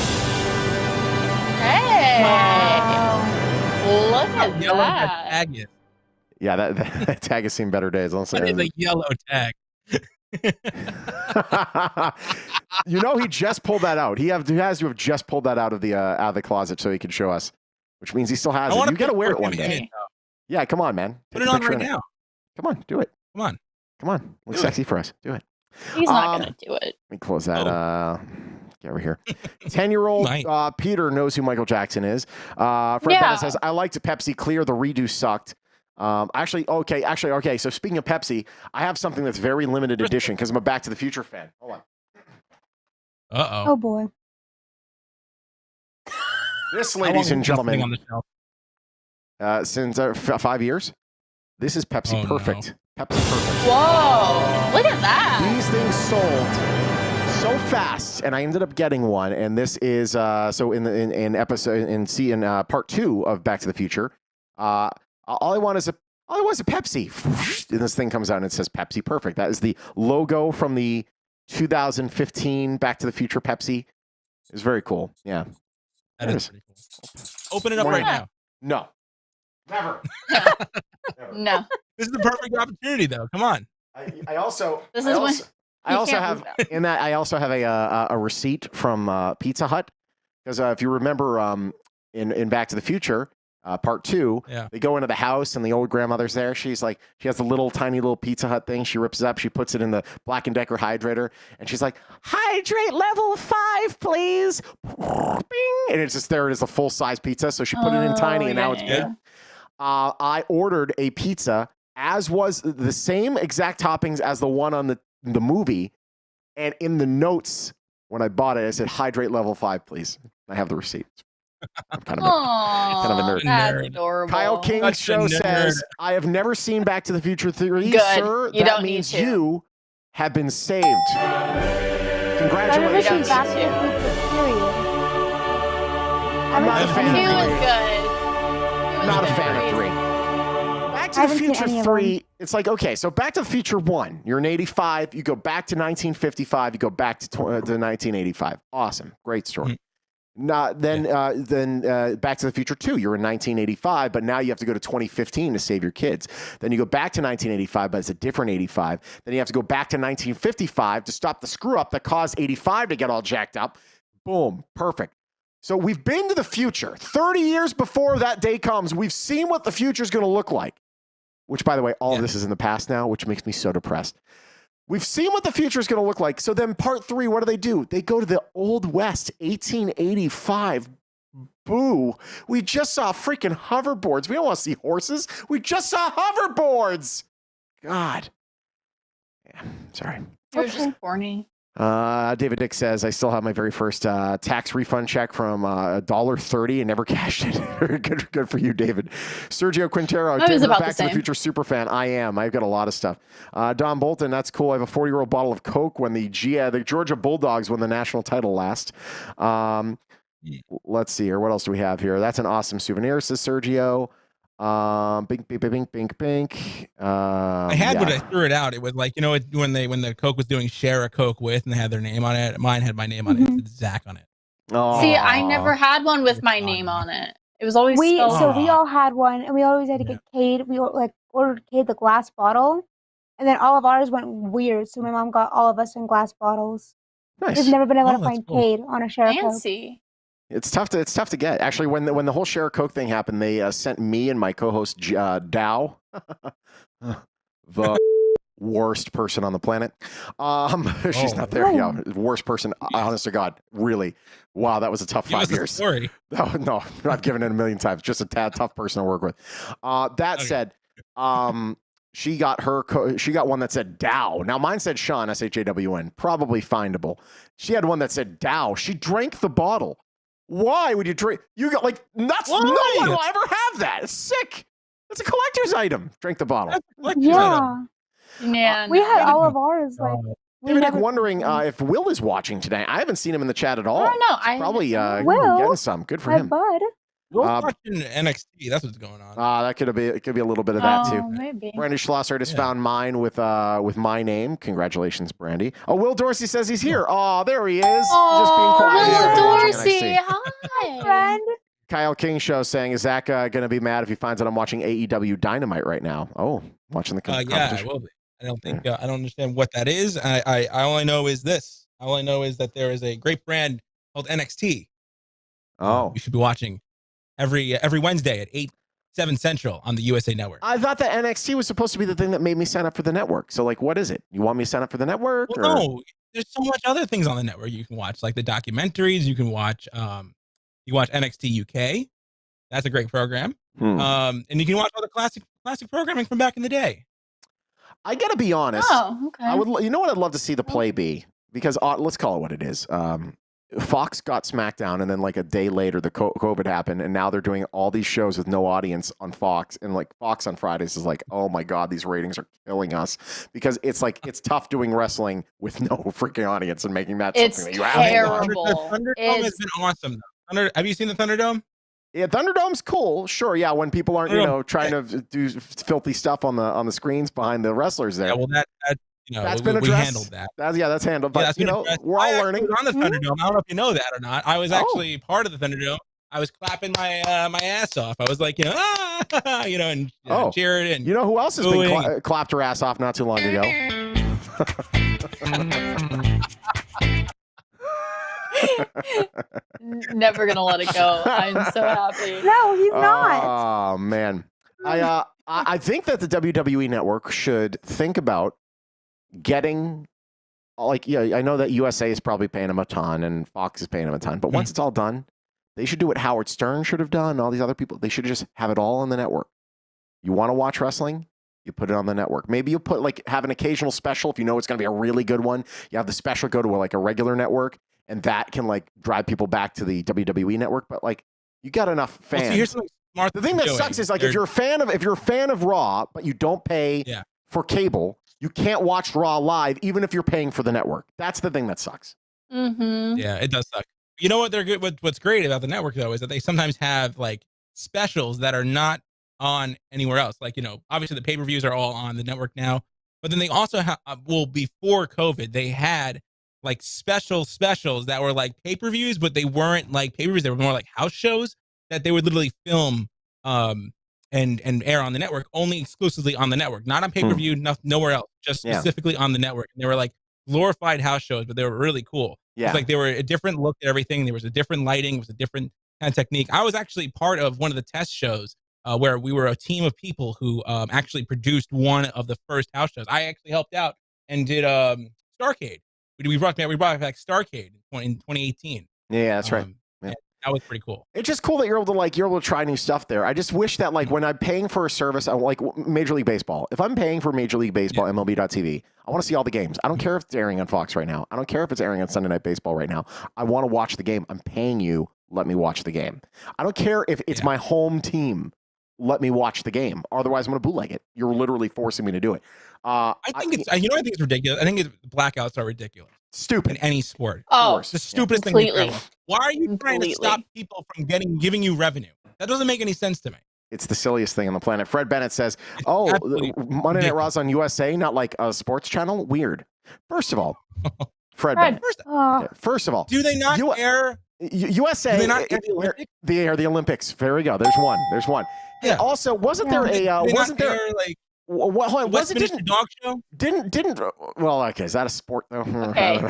Wow. Look at that. Tag is. Yeah, that tag has seen better days. That is a yellow tag. You know, he just pulled that out. He has to have just pulled that out of the closet so he can show us, which means he still has it. You got to wear it one day. Yeah, come on, man. Put it on right now. Come on, do it. Come on. Look sexy for us. Do it. He's not going to do it. Let me close that. Get over here. 10-year-old Peter knows who Michael Jackson is. Fred Bennett says, I liked Pepsi Clear. The redo sucked. Okay. So speaking of Pepsi, I have something that's very limited edition because I'm a Back to the Future fan. Hold on. Oh boy. This, ladies and gentlemen, since 5 years, this is Pepsi Perfect. No. Pepsi Perfect. Whoa! Look at that. These things sold so fast, and I ended up getting one. And this is so in part 2 of Back to the Future. All I want is a Pepsi. And this thing comes out and it says Pepsi Perfect. That is the logo from the 2015 Back to the Future Pepsi. It's very cool. Yeah. That is pretty cool. Open it up right now. No. Never. No. This is the perfect opportunity, though. Come on. I also have a receipt from Pizza Hut because if you remember in Back to the Future. Part 2, they go into the house and the old grandmother's there. She has the little tiny little Pizza Hut thing. She rips it up. She puts it in the Black & Decker hydrator. And she's like, hydrate level 5, please. Bing. And it's just there. It is a full-size pizza. So she put it in tiny and now it's big. I ordered a pizza as was the same exact toppings as the one on the movie. And in the notes, when I bought it, I said, hydrate level 5, please. I have the receipt. I'm kind of a nerd. That's adorable. Kyle King Show says, I have never seen Back to the Future 3. Good. Sir, that means you have been saved. Congratulations. Back to the Future, period. I'm not a fan of 3. He was good. Not a fan of 3. Back to the Future 3, it's like, okay, so Back to the Future 1, you're in 85, you go back to 1955, you go back to 1985. Awesome. Great story. Then Back to the Future 2, you're in 1985, but now you have to go to 2015 to save your kids. Then you go back to 1985, but it's a different 85. Then you have to go back to 1955 to stop the screw up that caused 85 to get all jacked up. Boom, perfect. So we've been to the future. 30 years before that day comes, we've seen what the future is going to look like. Which, by the way, all of this is in the past now, which makes me so depressed. We've seen what the future is going to look like. So then part 3, what do? They go to the Old West, 1885. Boo. We just saw freaking hoverboards. We don't want to see horses. We just saw hoverboards. God. Yeah, sorry. It was just corny. David Dick says, I still have my very first tax refund check from $1.30 and never cashed it. good for you, David. Sergio Quintero, I was David, about Back the to the same. Future superfan. I am. I've got a lot of stuff. Don Bolton, that's cool. I have a 40-year-old bottle of Coke when the Georgia Bulldogs won the national title last. Let's see here. What else do we have here? That's an awesome souvenir, says Sergio. Bink, bink, bink, bink, bink. I had when I threw it out. It was like, when the Coke was doing share a Coke with, and they had their name on it. Mine had my name on it. It said Zach on it. Oh. See, I never had one with my name on it. It was always we spelled. all had one, and we always had to get Cade. We ordered Cade the glass bottle, and then all of ours went weird. So my mom got all of us in glass bottles. Nice. We've never been able to find Cade on a share Coke. Fancy. It's tough to get. Actually, when the whole share a Coke thing happened, they sent me and my co-host Dow, the worst person on the planet. She's not there. Yeah, worst person. Honest to God, really. Wow, that was a tough 5 years. Story. No, I've given it a million times. Just a tough person to work with. That said, she got one that said Dow. Now mine said Shawn, SHAWN, probably findable. She had one that said Dow. She drank the bottle. Why would you drink? You got nuts. Why? No one will ever have that. It's sick. It's a collector's item. Drink the bottle. Yeah. Yeah. We had all of ours. David, wondering if Will is watching today. I haven't seen him in the chat at all. I don't know. He's probably Will, getting some. Good for him. Bud. We're watching NXT. That's what's going on. That could be a little bit of that too. Maybe. Brandy Schlosser just found mine with my name. Congratulations, Brandy. Oh, Will Dorsey says he's here. Oh, there he is. Just being quiet. Will Dorsey, hi. Friend. Kyle King Show saying, is Zach going to be mad if he finds out I'm watching AEW Dynamite right now? Oh, watching the competition. Yeah, I will be. I don't think I don't understand what that is. I all I know is this. All I know is that there is a great brand called NXT. You should be watching every Wednesday at 8/7 Central on the USA Network. I thought that NXT was supposed to be the thing that made me sign up for the network. So, what is it? You want me to sign up for the network? Well, no, there's so much other things on the network you can watch, like the documentaries. You can watch NXT UK. That's a great program. And you can watch all the classic programming from back in the day. I gotta be honest. Oh, okay. I would. You know what I'd love to see the play be, because let's call it what it is. Fox got SmackDown, and then a day later, the COVID happened, and now they're doing all these shows with no audience on Fox, and Fox on Fridays is oh my God, these ratings are killing us, because it's tough doing wrestling with no freaking audience and making that something that you have to watch. The Thunderdome has been awesome. Have you seen the Thunderdome? Yeah, Thunderdome's cool. Sure, yeah. When people aren't, trying to do filthy stuff on the screens behind the wrestlers there. Yeah, well, that's been addressed. We handled that. That's handled. But we're all learning. On the Thunderdome, I don't know if you know that or not. I was actually part of the Thunderdome. I was clapping my ass off. I was and cheering. And you know who else has been clapped her ass off not too long ago? Never gonna let it go. I'm so happy. No, he's not. Oh man, I think that the WWE Network should think about getting I know that USA is probably paying them a ton and Fox is paying them a ton, but once it's all done, they should do what Howard Stern should have done. All these other people, they should just have it all on the network. You want to watch wrestling? You put it on the network. Maybe you put have an occasional special if you know it's going to be a really good one. You have the special go to a regular network, and that can drive people back to the WWE Network. But you got enough fans. Well, see, here's something smart. The thing that sucks is if you're a fan of Raw, but you don't pay for cable, you can't watch Raw live, even if you're paying for the network. That's the thing that sucks. Mm-hmm. Yeah, it does suck. You know what they're good? What's great about the network though is that they sometimes have specials that are not on anywhere else. Obviously the pay-per-views are all on the network now, but then they also have. Before COVID, they had specials that were pay-per-views, but they weren't pay-per-views. They were more house shows that they would literally film and air on the network, only exclusively on the network, not on pay-per-view, nowhere else, just specifically on the network. And they were glorified house shows, but they were really cool. Yeah. It's they were a different look at everything. There was a different lighting, it was a different kind of technique. I was actually part of one of the test shows where we were a team of people who actually produced one of the first house shows. I actually helped out and did Starrcade. We brought back Starrcade in 2018. Yeah, that's right. Yeah. That was pretty cool. It's just cool that you're able to try new stuff there. I just wish that when I'm paying for a service, I'm like Major League Baseball. If I'm paying for Major League Baseball, MLB.TV, I want to see all the games. I don't care if it's airing on Fox right now. I don't care if it's airing on Sunday Night Baseball right now. I want to watch the game. I'm paying you. Let me watch the game. I don't care if it's my home team. Let me watch the game. Otherwise, I'm going to bootleg it. You're literally forcing me to do it. I think it's ridiculous. I think blackouts are ridiculous. Stupid. In any sport. Oh, it's the stupidest completely. thing. Why are you trying to stop people from giving you revenue? That doesn't make any sense to me. It's the silliest thing on the planet. Fred Bennett says, Monday Night Raw's on USA, not like a sports channel? Weird. First of all, Fred Bennett. First of all. Do they not air... USA, do they not air the Olympics? They air the Olympics. There we go. There's one. Yeah. And also, wasn't there a Westminster Dog Show? Didn't well, okay, is that a sport though? Okay, no.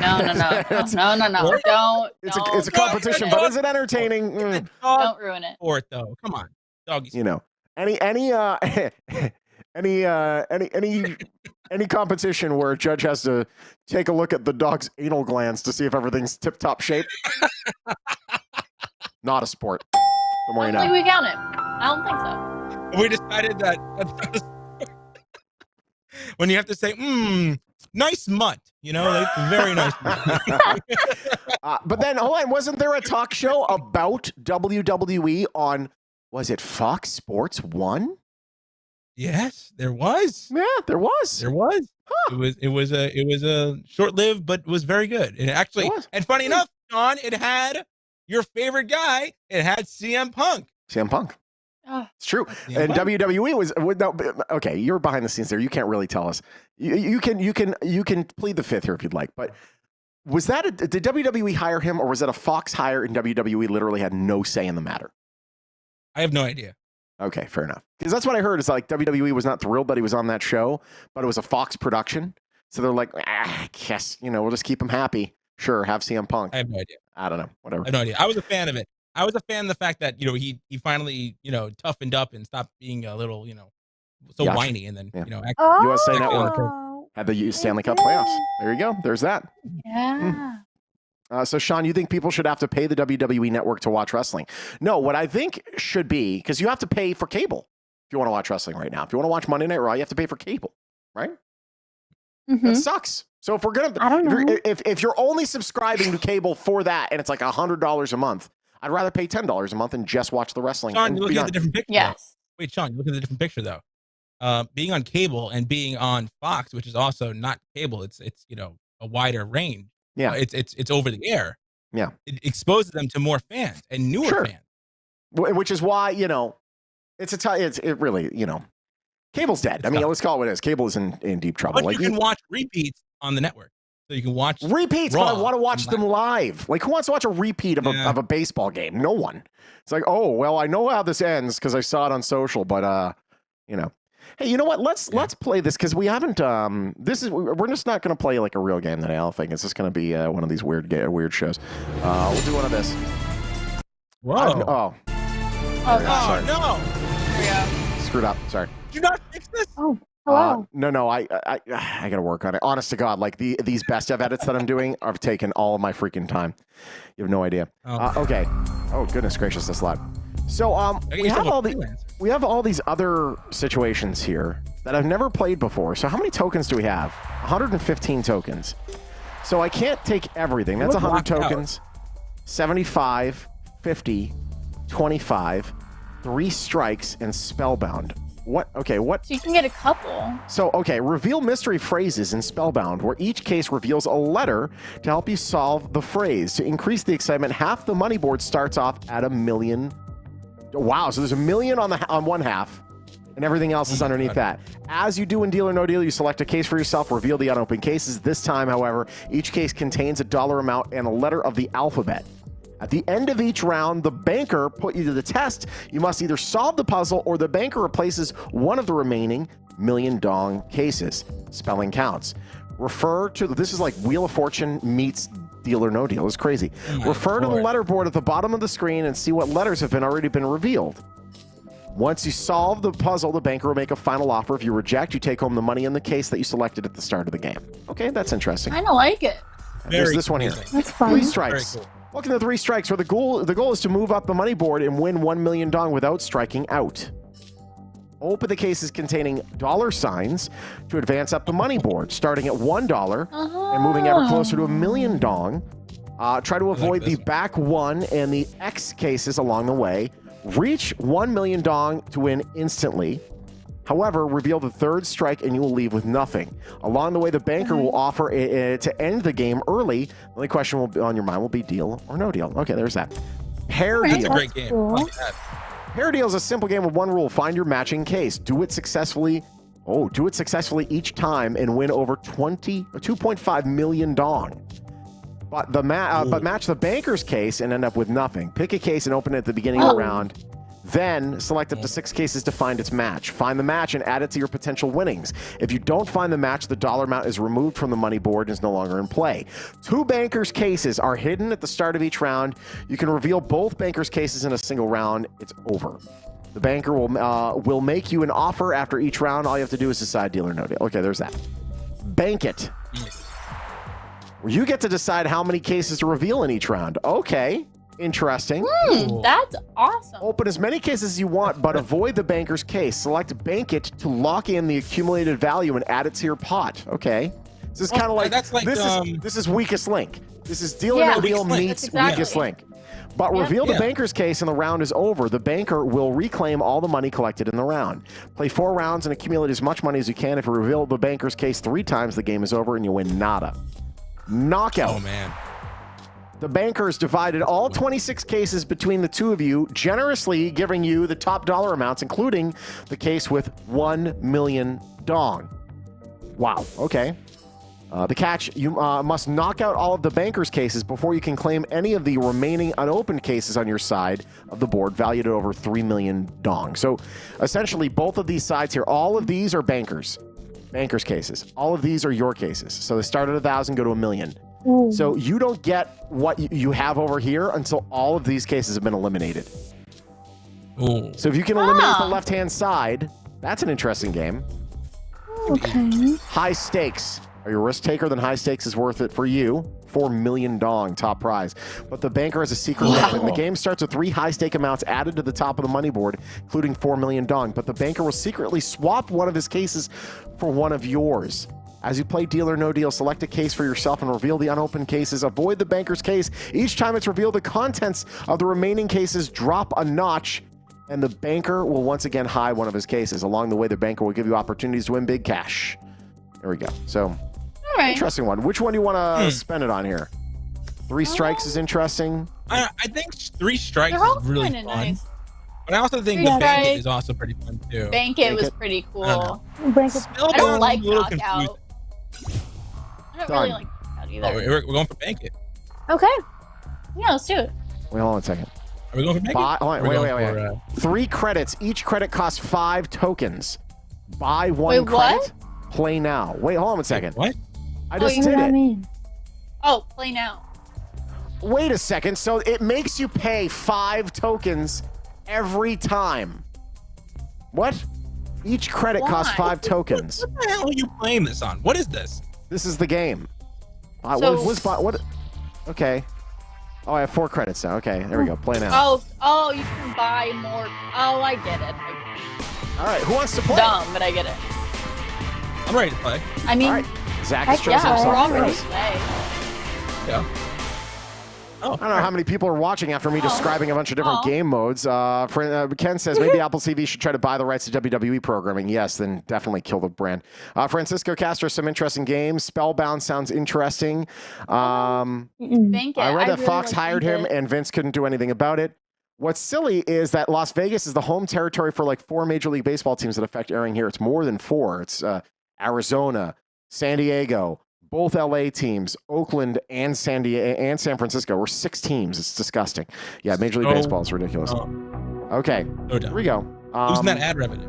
Don't. It's a competition, but is it entertaining? Don't ruin it. Sport though. Come on. Doggy. You know. Any competition where a judge has to take a look at the dog's anal glands to see if everything's tip-top shape? Not a sport. The more you know. I don't think we count it. I don't think so. We decided that when you have to say, nice mutt, like very nice mutt. But then, hold on, wasn't there a talk show about WWE on, was it Fox Sports 1? Yes, there was. Yeah, there was. Huh. It was a short-lived, but was very good. And actually, and funny enough, Shawn, it had your favorite guy. It had CM Punk. It's true. And WWE was okay. You're behind the scenes there. You can't really tell us. You can plead the fifth here if you'd like. But was that did WWE hire him, or was that a Fox hire and WWE literally had no say in the matter? I have no idea. Okay, fair enough. Because that's what I heard is like WWE was not thrilled that he was on that show, but it was a Fox production. So they're like, yes, we'll just keep him happy. Sure, have CM Punk. I have no idea. I don't know. Whatever. I have no idea. I was a fan of it. I was a fan of the fact that, he finally, toughened up and stopped being a little, whiny. And then, USA Network had the Stanley Cup playoffs. There you go. There's that. Yeah. So, Shawn, you think people should have to pay the WWE Network to watch wrestling? No, what I think should be, because you have to pay for cable if you want to watch wrestling right now. If you want to watch Monday Night Raw, you have to pay for cable, right? That sucks. So if we're going to, if you're only subscribing to cable for that and it's like $100 a month, I'd rather pay $10 a month and just watch the wrestling. Shawn, you're looking at the different picture. Yes. Wait, Shawn, you're looking at the different picture though. Being on cable and being on Fox, which is also not cable, it's a wider range. Yeah, it's over the air. Yeah, it exposes them to more fans and newer fans. Which is why it really cable's dead. I mean, let's call it what it is. Cable is in deep trouble. But you can watch repeats on the network, so you can watch repeats. But I want to watch them live. Like, who wants to watch a repeat of a baseball game? No one. It's like, oh well, I know how this ends because I saw it on social. But Hey, you know what? Let's play this because we haven't. We're just not going to play like a real game today. I don't think it's just going to be one of these weird shows. We'll do one of this. Whoa! Sorry. No! Here we go. Screwed up. Sorry. Did you not fix this? Oh, hello. No. I got to work on it. Honest to God, like these best of edits that I'm doing have taken all of my freaking time. You have no idea. Okay. Oh goodness gracious, this loud. So we have all these other situations here that I've never played before. So how many tokens do we have? 115 tokens. So I can't take everything. That's 100 tokens. 75, 50, 25, 3 strikes, and spellbound. What? Okay, what? So you can get a couple. So, okay, reveal mystery phrases in Spellbound, where each case reveals a letter to help you solve the phrase. To increase the excitement, half the money board starts off at $1 million. Wow, so there's $1 million on one half, and everything else is underneath that. As you do in Deal or No Deal, you select a case for yourself, reveal the unopened cases. This time, however, each case contains a dollar amount and a letter of the alphabet. At the end of each round, the banker put you to the test. You must either solve the puzzle or the banker replaces one of the remaining $1 million dong cases. Spelling counts. Refer to, this is like Wheel of Fortune meets Deal or No Deal. It's crazy. Refer to the letter board at the bottom of the screen and see what letters have already been revealed. Once you solve the puzzle, the banker will make a final offer. If you reject, you take home the money in the case that you selected at the start of the game. Okay, that's interesting. I kind of like it. There's this one here. That's fun. 3 strikes. Welcome to 3 Strikes, where the goal is to move up the money board and win 1 million dong without striking out. Open the cases containing dollar signs to advance up the money board, starting at $1 and moving ever closer to 1 million dong. Try to avoid the back 1 and the X cases along the way. Reach 1 million dong to win instantly. However, reveal the 3rd strike and you will leave with nothing. Along the way, the banker will offer to end the game early. The only question on your mind will be deal or no deal. Okay, there's that. Pair deal. That's a great game. I like that. Pair deal is a simple game with one rule. Find your matching case. Do it successfully. Do it successfully each time and win over 2.5 million dong. But match the banker's case and end up with nothing. Pick a case and open it at the beginning of the round. Then select up to 6 cases to find its match. Find the match and add it to your potential winnings. If you don't find the match, the dollar amount is removed from the money board and is no longer in play. 2 bankers' cases are hidden at the start of each round. You can reveal both bankers' cases in a single round. It's over. The banker will make you an offer after each round. All you have to do is decide deal or no deal. Okay, there's that. Bank it. You get to decide how many cases to reveal in each round. Okay. Interesting. That's awesome. Open as many cases as you want, but avoid the banker's case. Select bank it to lock in the accumulated value and add it to your pot. Okay. This is kind of like, this is weakest link. This is deal or no deal meets weakest link. But reveal the banker's case and the round is over. The banker will reclaim all the money collected in the round. Play 4 rounds and accumulate as much money as you can. If you reveal the banker's case 3 times, the game is over and you win nada. Knockout. Oh, man. The bankers divided all 26 cases between the 2 of you, generously giving you the top dollar amounts, including the case with 1 million dong. Wow. Okay. The catch, you must knock out all of the bankers' cases before you can claim any of the remaining unopened cases on your side of the board, valued at over 3 million dong. So essentially, both of these sides here, all of these are bankers' cases. All of these are your cases. So they start at 1,000, go to 1 million. So you don't get what you have over here until all of these cases have been eliminated. So if you can eliminate the left-hand side, that's an interesting game. Okay. High stakes. Are you a risk taker? Then high stakes is worth it for you. 4 million dong, top prize. But the banker has a secret weapon. The game starts with 3 high stake amounts added to the top of the money board, including 4 million dong. But the banker will secretly swap one of his cases for one of yours. As you play deal or no deal, select a case for yourself and reveal the unopened cases. Avoid the banker's case. Each time it's revealed, the contents of the remaining cases drop a notch, and the banker will once again hide one of his cases. Along the way, the banker will give you opportunities to win big cash. There we go. So, interesting one. Which one do you want to spend it on here? 3 strikes is interesting. I think 3 strikes is really fun. Nice. But I also think the Bank It is also pretty fun, too. Bank It was pretty cool. I don't like Knockout. I don't really like Knockout either. We're going for Bank It. Okay. Yeah, let's do it. Wait, hold on a second. Are we going for Bank It? Wait. 3 credits. Each credit costs 5 tokens. Buy 1 credit. Play now. Wait, hold on a second. What? I just did it. Oh, play now. Wait a second. So it makes you pay 5 tokens every time. What? Each credit costs 5 tokens. What the hell are you playing this on? What is this? This is the game. What? Okay. Oh, I have 4 credits now. Okay, there we go. Play now. Oh, you can buy more. Oh, I get it. All right, who wants to play? Dumb, but I get it. I'm ready to play. I mean, all right. Zach is chosen we're all ready himself. to play. Yeah. I don't know how many people are watching after me describing a bunch of different game modes. Ken says maybe Apple TV should try to buy the rights to WWE programming. Yes, then definitely kill the brand. Francisco Castro, some interesting games. Spellbound sounds interesting. I read that Fox hired him and Vince couldn't do anything about it. What's silly is that Las Vegas is the home territory for like 4 Major League Baseball teams that affect airing here. It's more than 4. It's Arizona, San Diego, both LA teams, Oakland and San Francisco. We're 6 teams. It's disgusting. Yeah, Major League Baseball is ridiculous. Okay, here we go. Who's that ad revenue?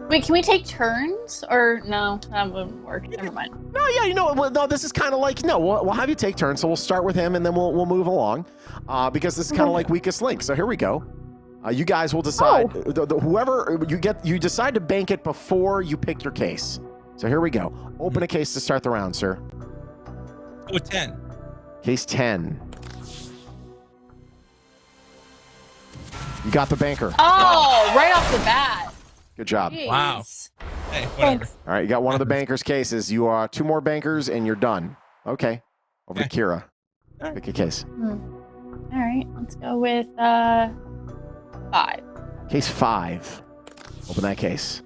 Wait, can we take turns? Or no, that wouldn't work. Never mind. No, yeah, no, this is kind of like, we'll have you take turns. So we'll start with him and then we'll move along because this is kind of like weakest link. So here we go. You guys will decide. Whoever you decide to bank it before you pick your case. So here we go. Open a case to start the round, sir. Oh, 10. Case 10. You got the banker. Oh, right off the bat. Good job. Jeez. Wow. Hey, whatever. All right, you got one of the banker's cases. You are 2 more bankers, and you're done. Okay. Over to Kira. Pick a case. All right, let's go with 5. Case 5. Open that case.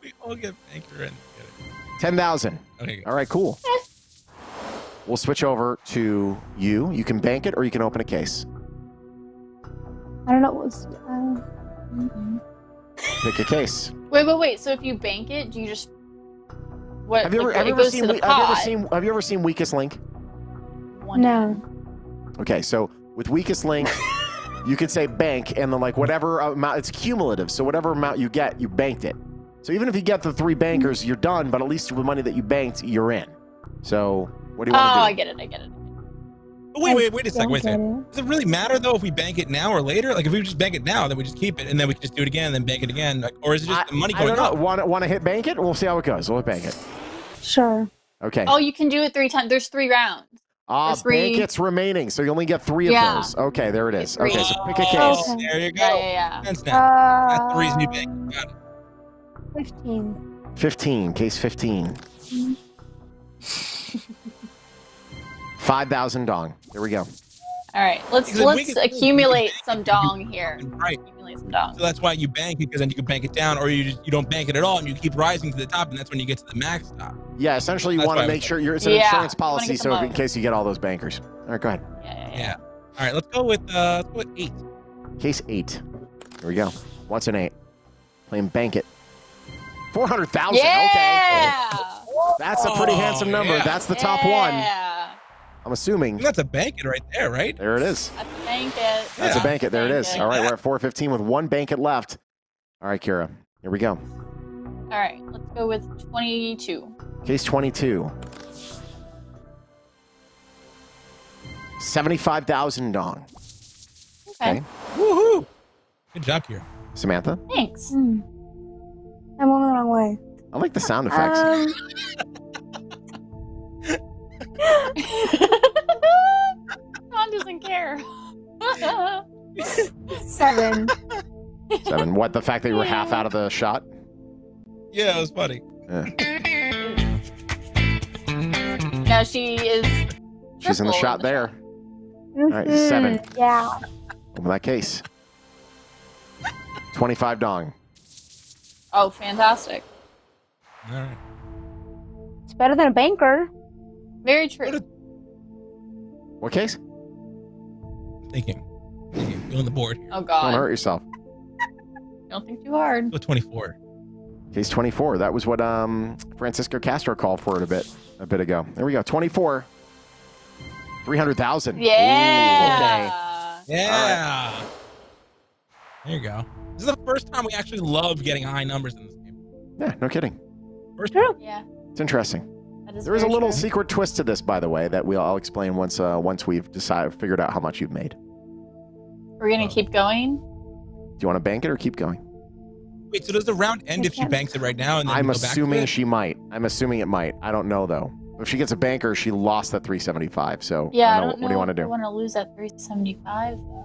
We all get banker in. 10,000. Okay. All right, cool. We'll switch over to you. You can bank it, or you can open a case. I don't know what was. Pick a case. Wait. So if you bank it, do you just what? Have you ever, like, have it you ever goes seen? to the pot. Have you ever seen Weakest Link? No. Okay, so with Weakest Link, you could say bank, and then like whatever amount, it's cumulative. So whatever amount you get, you banked it. So even if you get the 3 bankers, you're done. But at least with money that you banked, you're in. So what do you want to do? Oh, I get it. But wait a second. Does it really matter though if we bank it now or later? Like if we just bank it now, then we just keep it, and then we can just do it again, and then bank it again. Like, or is it just the money going up? Want to hit bank it? We'll see how it goes. We'll hit bank it. Sure. Okay. Oh, you can do it 3 times. There's 3 rounds. Bank it's remaining, so you only get 3 of those. Okay, there it is. Okay, so pick a case. Oh, there you go. Yeah. That's the reason you bank. Got it. 15. 15. Case 15. 5,000 dong. There we go. All right, let's accumulate some dong here. Right. Accumulate some dong. So that's why you bank it, because then you can bank it down, or you don't bank it at all, and you keep rising to the top, and that's when you get to the max top. Yeah, essentially you want to make sure it's an insurance policy, so in case you get all those bankers. All right, go ahead. Yeah. All right, let's go with 8. Case 8. Here we go. What's an 8? Playing bank it. 400,000. Yeah. Okay. That's a pretty handsome number. Yeah. That's the top one. Yeah. I'm assuming. That's a bank it right there, right? There it is. That's a bank it. That's a bank it. There it is. All right, we're at 415 with 1 bank it left. All right, Kira. Here we go. All right, let's go with 22. Case 22. 75,000 dong. Okay. Woohoo! Good job, Kira. Samantha? Thanks. I'm going the wrong way. I like the sound effects. Shawn doesn't care. 7. 7. What, the fact that you were half out of the shot? Yeah, it was funny. Now she is. She's in the shot there. All right, 7. Yeah. Open that case. 25 dong. Oh, fantastic. All right. It's better than a banker. Very true. What case? Thinking. Go on the board. Oh Don't God. hurt yourself. Don't think too hard. Go 24. Case 24. That was what Francisco Castro called for it a bit ago. There we go. 24. 300,000. Yeah. Yeah. Right. There you go. This is the first time we actually love getting high numbers in this game. Yeah, no kidding. First True. Yeah. It's interesting. That is There is a very little true. secret twist to this, by the way, that I'll explain once we've figured out how much you've made. We're gonna keep going. Do you want to bank it or keep going? Wait, so does the round end if she banks it right now? And then I'm we go back to assuming it? she might. I'm assuming it might. I don't know though. If she gets a banker, she lost that 375. So Yeah. I don't know. What do you want to I do? want to lose that 375 though.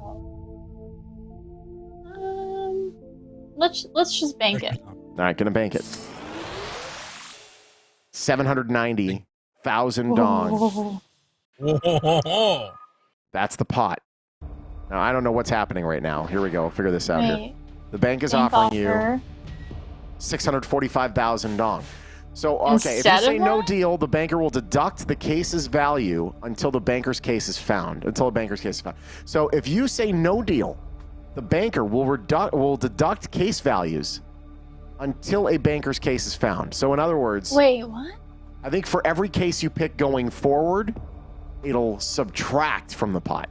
Let's just bank it. All right, gonna bank it. 790,000 dong. Whoa. That's the pot. Now I don't know what's happening right now. Here we go. We'll figure this out here. Wait. The bank is Bank offering you offer. 645,000 dong. So, okay, if you Instead say of no that? deal, the banker will deduct the case's value until the banker's case is found. So, if you say no deal, the banker will deduct case values until a banker's case is found. So, in other words, Wait, what? I think for every case you pick going forward, it'll subtract from the pot.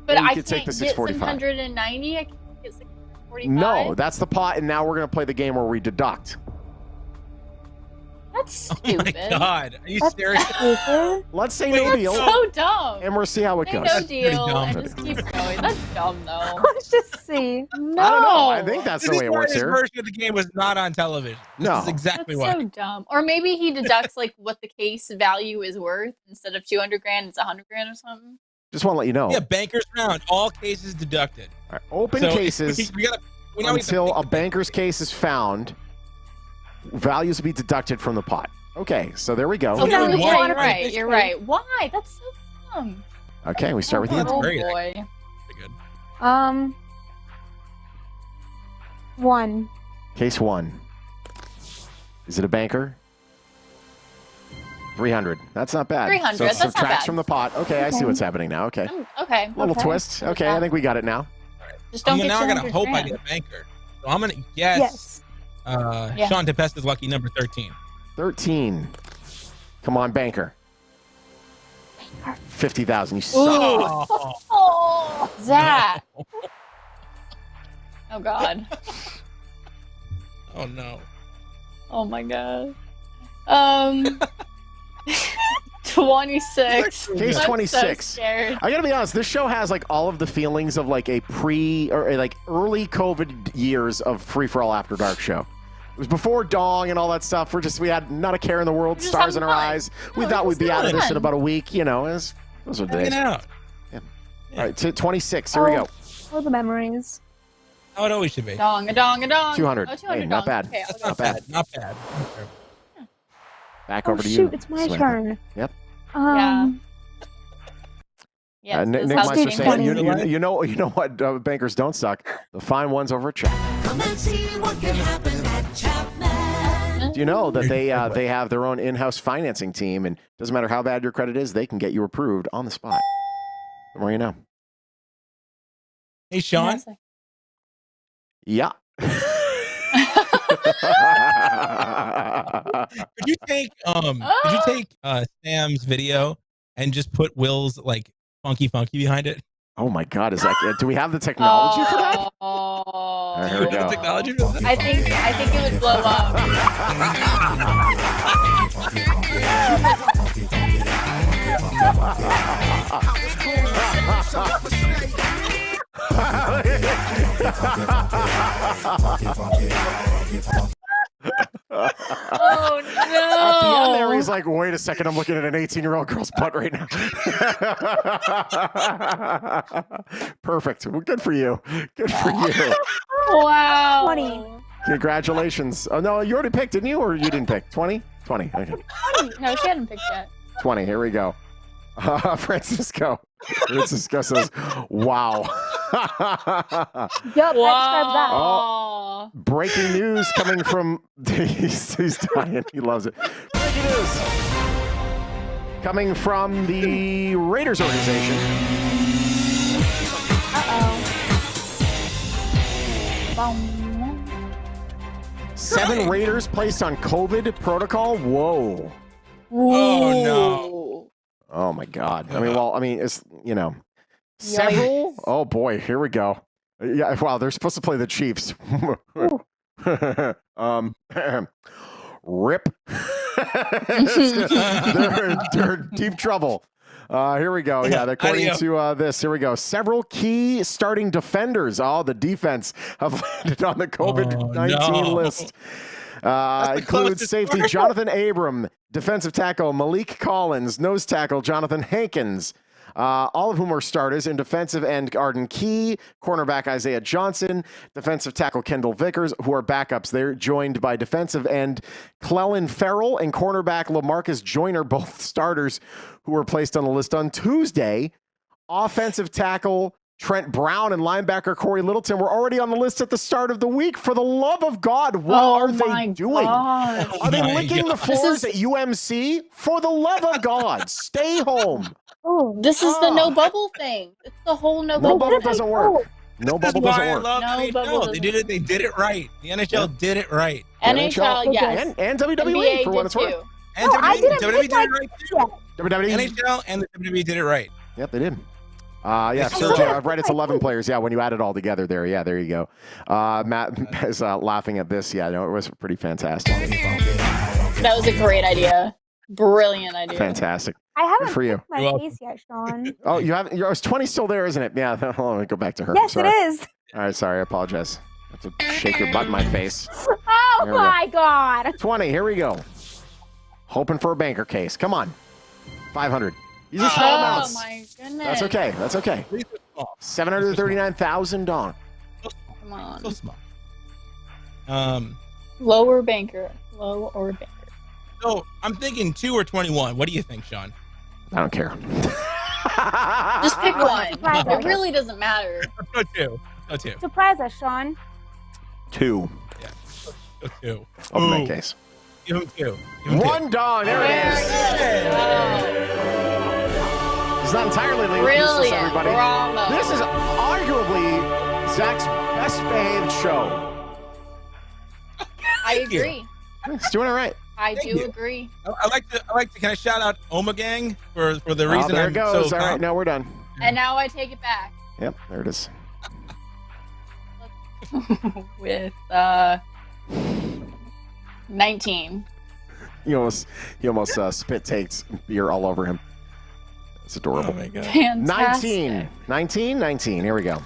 But Or you I could can't take the get 645. 190. I can't get 645. No, that's the pot, and now we're going to play the game where we deduct. That's Oh stupid. my God. Are you That's serious? stupid. Let's say Wait, no that's deal, So dumb. and we'll see how it Say goes. no That's pretty deal dumb. and just keep going. That's dumb though. Let's just see. No. I don't know. I think that's This the is way it why works this here. version of the game was not on television. This No. is exactly That's why. so dumb. Or maybe he deducts like what the case value is worth instead of 200 grand. It's 100 grand or something. Just want to let you know. Yeah, banker's round. All cases deducted. All right, open So cases until a banker's case is found. Values will be deducted from the pot. Okay, so there we go. Oh, Yeah, yeah, why? you're right. You're right. Why? That's so dumb. Okay, we start with you. Oh great. boy. Good. 1. Case 1. Is it a banker? 300. That's not bad. 300, So it that's not subtracts bad. from the pot. Okay, I see what's happening now. Okay. Okay. Little Okay. twist. Okay, I think we got it now. Just don't get Now I gotta 200 hope I grand. get a banker. So I'm gonna guess. Yes. Yeah. Shawn Tempesta's lucky number 13. 13. Come on, banker. 50,000. You suck. Oh, Oh, Zach. Oh God. oh no. Oh my God. 26. Case I'm 26. So scared. I gotta be honest, this show has like all of the feelings of like a like early COVID years of Free for All After Dark show. It was before Dong and all that stuff. We had not a care in the world, We're just stars in having our fun. eyes. No, We we're thought we'd just be out of having this in fun. about a week. You know, those were the days. Hanging out. All right, 26. Here we go. All the memories. How it always should be. Dong, a dong, a dong. 200. Oh, 200 Hey, not dong. bad. Okay, That's I'll not go. bad. Not bad. Back Oh over to shoot, you. it's my Samantha. turn. Yep. Yes, Nick this is how Meister the saying, game you- you know what bankers don't suck? The fine ones over at Chapman. Come and see what can happen at Chapman. Do you know that they have their own in-house financing team, and doesn't matter how bad your credit is, they can get you approved on the spot. The more you know. Hey, Shawn. Yes. Yeah. Could you take Sam's video and just put Will's like funky behind it? Oh my God, is that good? Do we have the technology for that? Oh. Here we Do you have go. the technology for that? I think it would blow up. Oh At the end there, no. he's like, wait a second, I'm looking at an 18-year-old girl's butt right now. Perfect. Well, good for you. Good for you. Wow. 20. Congratulations. Oh, no, you already picked, didn't you? Or you didn't pick? 20? 20. Okay. No, she hadn't picked yet. 20. Here we go. Francisco. Francisco says, wow. Yup, I described that. Wow. Breaking news coming from... he's dying. He loves it. Breaking news coming from the Raiders organization. Bum. 7 Raiders placed on COVID protocol. Whoa. Oh, no. Oh my God. I mean, it's, several. Oh boy, here we go. Yeah, wow, they're supposed to play the Chiefs. Rip. they're in deep trouble. Here we go. Yeah, according to this, here we go. Several key starting defenders. Oh, the defense have landed on the COVID-19 list. Includes safety Jonathan Abram, defensive tackle Malik Collins, nose tackle Jonathan Hankins, all of whom are starters. In defensive end, Arden Key, cornerback Isaiah Johnson, defensive tackle Kendall Vickers, who are backups. They're joined by defensive end Clellan Farrell and cornerback LaMarcus Joyner, both starters who were placed on the list on Tuesday. Offensive tackle Trent Brown and linebacker Corey Littleton were already on the list at the start of the week. For the love of God, what are they doing? God. Are they my licking the God. floors at UMC? For the love of God, stay home. Oh, This is the no bubble thing. It's the whole no No bubble. bubble doesn't work. No That's bubble why doesn't I work. love No NHL. bubble They did it. They did it right. The NHL did it right. NHL, yes. And WWE NBA for did what it's worth. too. And No, I didn't WWE pick did it right too. WWE. NHL and the WWE did it right. Yep, they did. Yeah, Sergio, I've read it's 11 players. Yeah, when you add it all together there. Yeah, there you go. Matt is laughing at this. Yeah, no, it was pretty fantastic. That was a great idea. Brilliant idea. Fantastic. I haven't Good for you. picked my You're face yet, Shawn. Oh, you haven't? It's 20 still there, isn't it? Yeah, hold on, let me go back to her. Yes, Sorry. it is. All right, sorry, I apologize. I have to shake your butt in my face. Oh There we go. my God. 20, here we go. Hoping for a banker case. Come on. 500. These are small Oh amounts. my goodness. That's okay. That's okay. These are small. 739,000 dong. Come on. So small. Lower banker. Low or banker. So I'm thinking 2 or 21. What do you think, Shawn? I don't care. Just pick one. Surprise It us. really doesn't matter. Go 2. Go 2. Surprise us, Shawn. 2. Yeah. Go 2. Open that Ooh. case. Give him 2. Give him 2. 1 dong. There it is. It's not entirely legal. Brilliant. Everybody. Bravo. This is arguably Zach's best behaved show. I Thank you. agree. He's doing it right. I Thank do you. agree. I like to. Can I shout out Oma Gang for the Oh, reason there I'm it goes. so All right, now we're done. And now I take it back Yep, there it is. with 19. He almost spit takes beer all over him. It's adorable. Oh my god. Fantastic. 19. Here we go.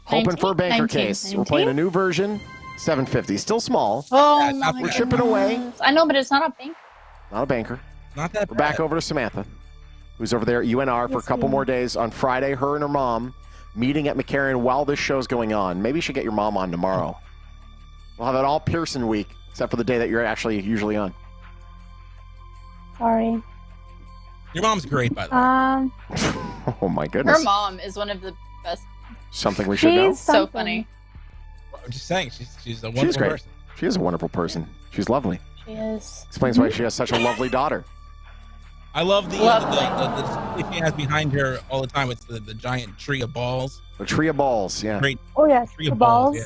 Hoping for a banker 19, case. We're playing a new version. 750. Still small. Oh Yeah, my we're chipping away. goodness. I know, but it's not a bank. Not a banker. Not that We're bad. back over to Samantha, who's over there at UNR for a Yes, couple ma'am. more days. On Friday, her and her mom meeting at McCarran while this show's going on. Maybe you should get your mom on tomorrow. We'll have an all Pearson week, except for the day that you're actually usually on. Sorry. Your mom's great, by the way. Oh my Her goodness. mom is one of the best. Something we should know. She's So something. funny. I'm just saying, she's a wonderful great. person. She is a wonderful person. She's lovely. She is. Explains why she has such a lovely daughter. I love the Love she has behind her all the time. It's the giant tree of balls. A tree of balls, yeah. Great Oh, yes. tree The of balls. Yeah.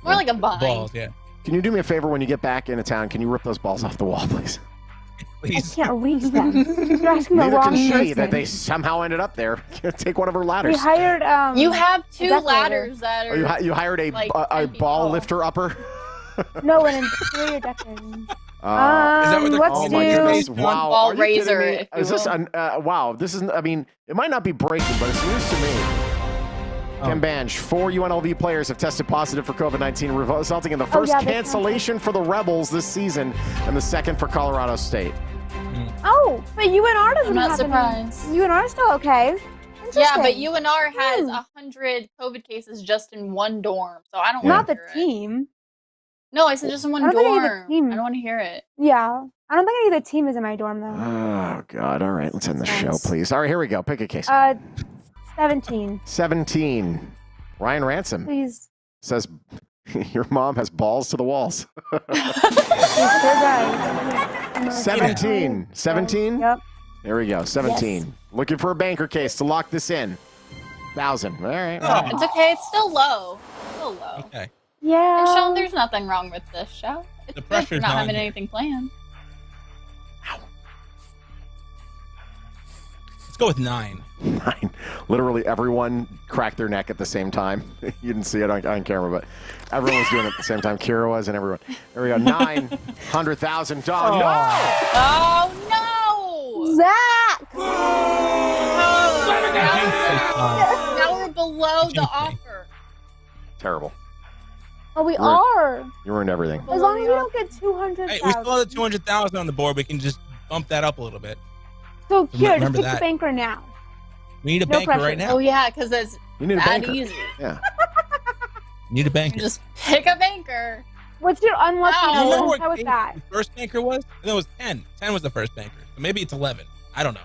More like a vine. Balls, yeah. Can you do me a favor when you get back into town? Can you rip those balls off the wall, please? I Please. can't reach them. You're asking the Neither wrong can she person. that they somehow ended up there. Take one of her We ladders. hired, You have two decorator. ladders that Oh, are. you hired a, like a 10 feet ball tall. lifter upper? no, an interior decorating. Is that what they're Let's called? Oh my do. goodness! One Wow, ball are you kidding razor, me? if you Is this will. an wow? This is. I mean, it might not be breaking, but it's news to me. Ken Bange, 4 UNLV players have tested positive for COVID-19, resulting in the first yeah, they cancellation for the Rebels this season and the second for Colorado State. Oh, but UNR doesn't I'm not have any. surprised. UNR's still okay. Yeah, but Interesting. UNR has Hmm. 100 COVID cases just in one dorm, so I don't. Yeah. wanna Not the hear it. team. No, I said just in one I don't think any of the dorm. team- I don't want to hear it. Yeah. I don't think any of the team is in my dorm, though. Oh God! All right, let's end the show, Sense. please. All right, here we go. Pick a case. 17. 17. Ryan Ransom Please. says your mom has balls to the walls. Yes, they're right. 17. 17? Yep. There we go. 17. Looking for a banker case to lock this in. 1,000. All right. Oh. It's okay. It's still low. Still low. Okay. Yeah. And Shawn, there's nothing wrong with this show. It's The good for pressure's not on having you. anything planned. Let's go with 9. 9. Literally everyone cracked their neck at the same time. You didn't see it on camera, but everyone was doing it at the same time. Kira was and everyone. There we go. 900,000. Oh, no! Oh no! Zach! Now we're below the offer. Terrible. Oh, we We're- are. You ruined everything. As long as we don't get 200,000. Hey, we still have the 200,000 on the board. We can just bump that up a little bit. So, here, just remember pick that. the banker now. We need a No banker pressure. right now. Oh yeah, because it's You need a that banker. easy. Yeah. Need a banker. Just pick a banker. What's your unlucky Oh. You number? remember Let's start with that. the first banker was? And it was 10. 10 was the first banker. So maybe it's 11. I don't know.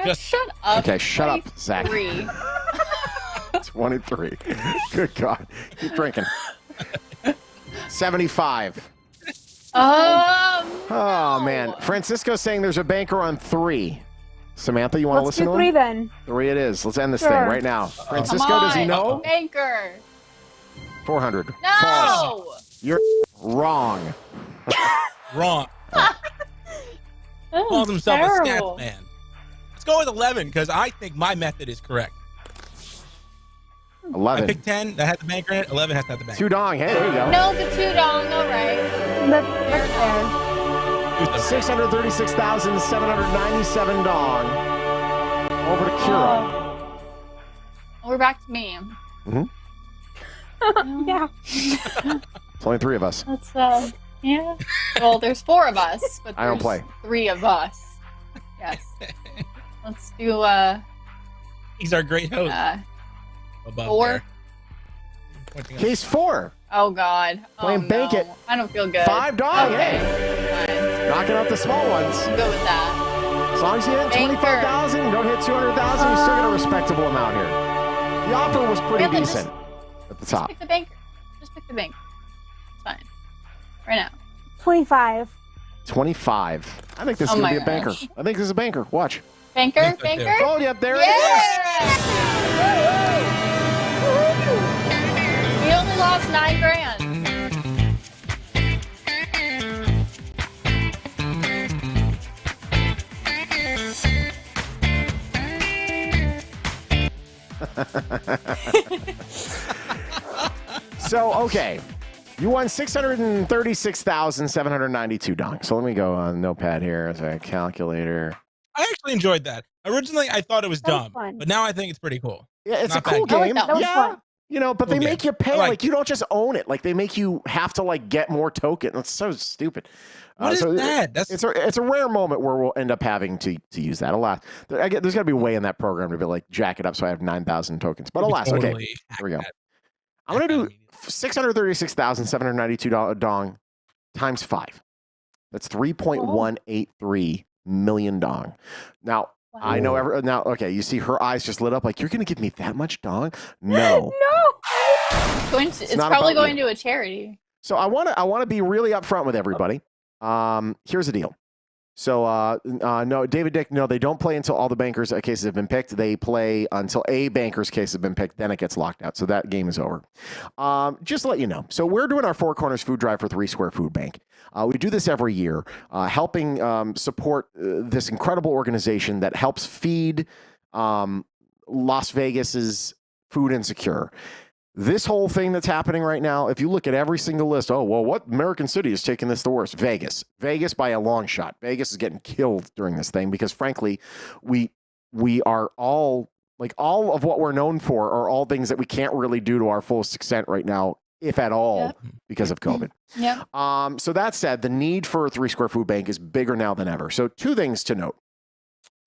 Just- Shut up. Okay, shut up, Zach. 23. 23. Good God. Keep drinking. 75. Oh, man. Francisco's saying there's a banker on 3. Samantha, you want to Let's listen do to 3 him? then. 3 it is. Let's end this Sure. thing right now. Francisco, Come on, does he know? Banker. 400. False. No. You're wrong. Wrong. That Calls was himself terrible. a stats man. Let's go with 11 because I think my method is correct. 11. I picked 10 that had the banker in it. 11 has to have the banker. Two dong. Hey, there you go. No, the two dong. All right. That's fair. 636,797 dong. Over to Kira. We're back to me. Yeah. It's only 3 of us. Let's yeah. Well, there's 4 of us, but I don't there's play. 3 of us. Yes. Let's do He's our great host. Above 4. there. Pointing up. Case 4. Oh God. Playing oh, Bank no. It. I don't feel good. $5, Okay. hey. Knocking out the small ones. I'm good with that. As long as you hit Banker. 25,000, you don't hit 200,000, you still get a respectable amount here. The offer was pretty Yeah, decent at the top. Just pick the banker. Just pick the banker. It's fine. Right now. 25. 25. I think this is Oh going to my be a banker. gosh. I think this is a banker. Watch. Banker? Yes, I do. Banker? Oh, yep, there it is. Yeah! We only lost $9,000. So, okay. You won 636,792 dongs. So let me go on notepad here as a calculator. I actually enjoyed that. Originally, I thought it was That was dumb, fun. but now I think it's pretty cool. Yeah, it's Not a cool bad game. game. That was Yeah. fun. You know, but Cool they game. make you pay. I like Like, you don't just own it. Like, they make you have to, like, get more tokens. It's so stupid. What is so that? That's It's a rare moment where we'll end up having to use that. Alas, there's got to be a way in that program to be like jack it up so I have 9,000 tokens. But alas, okay, totally here we go. hack I'm gonna do that. 636,792 dong times 5. That's 3.183 million dong. Now I know okay. You see her eyes just lit up like you're gonna give me that much dong? No. No. It's not probably about going to a charity. So I want to be really upfront with everybody. Here's the deal. So no, David Dick, no, they don't play until all the bankers' cases have been picked. They play until a banker's case has been picked, then it gets locked out. So that game is over. Just to let you know. So we're doing our Four Corners food drive for 3 Square Food Bank. We do this every year, helping support this incredible organization that helps feed Las Vegas's food insecure. This whole thing that's happening right now, if you look at every single list, oh, well, what American city is taking this the worst? Vegas. Vegas by a long shot. Vegas is getting killed during this thing because, frankly, we are all, like, all of what we're known for are all things that we can't really do to our fullest extent right now, if at all, because of COVID. Yeah. So that said, the need for a 3 Square Food Bank is bigger now than ever. So 2 things to note.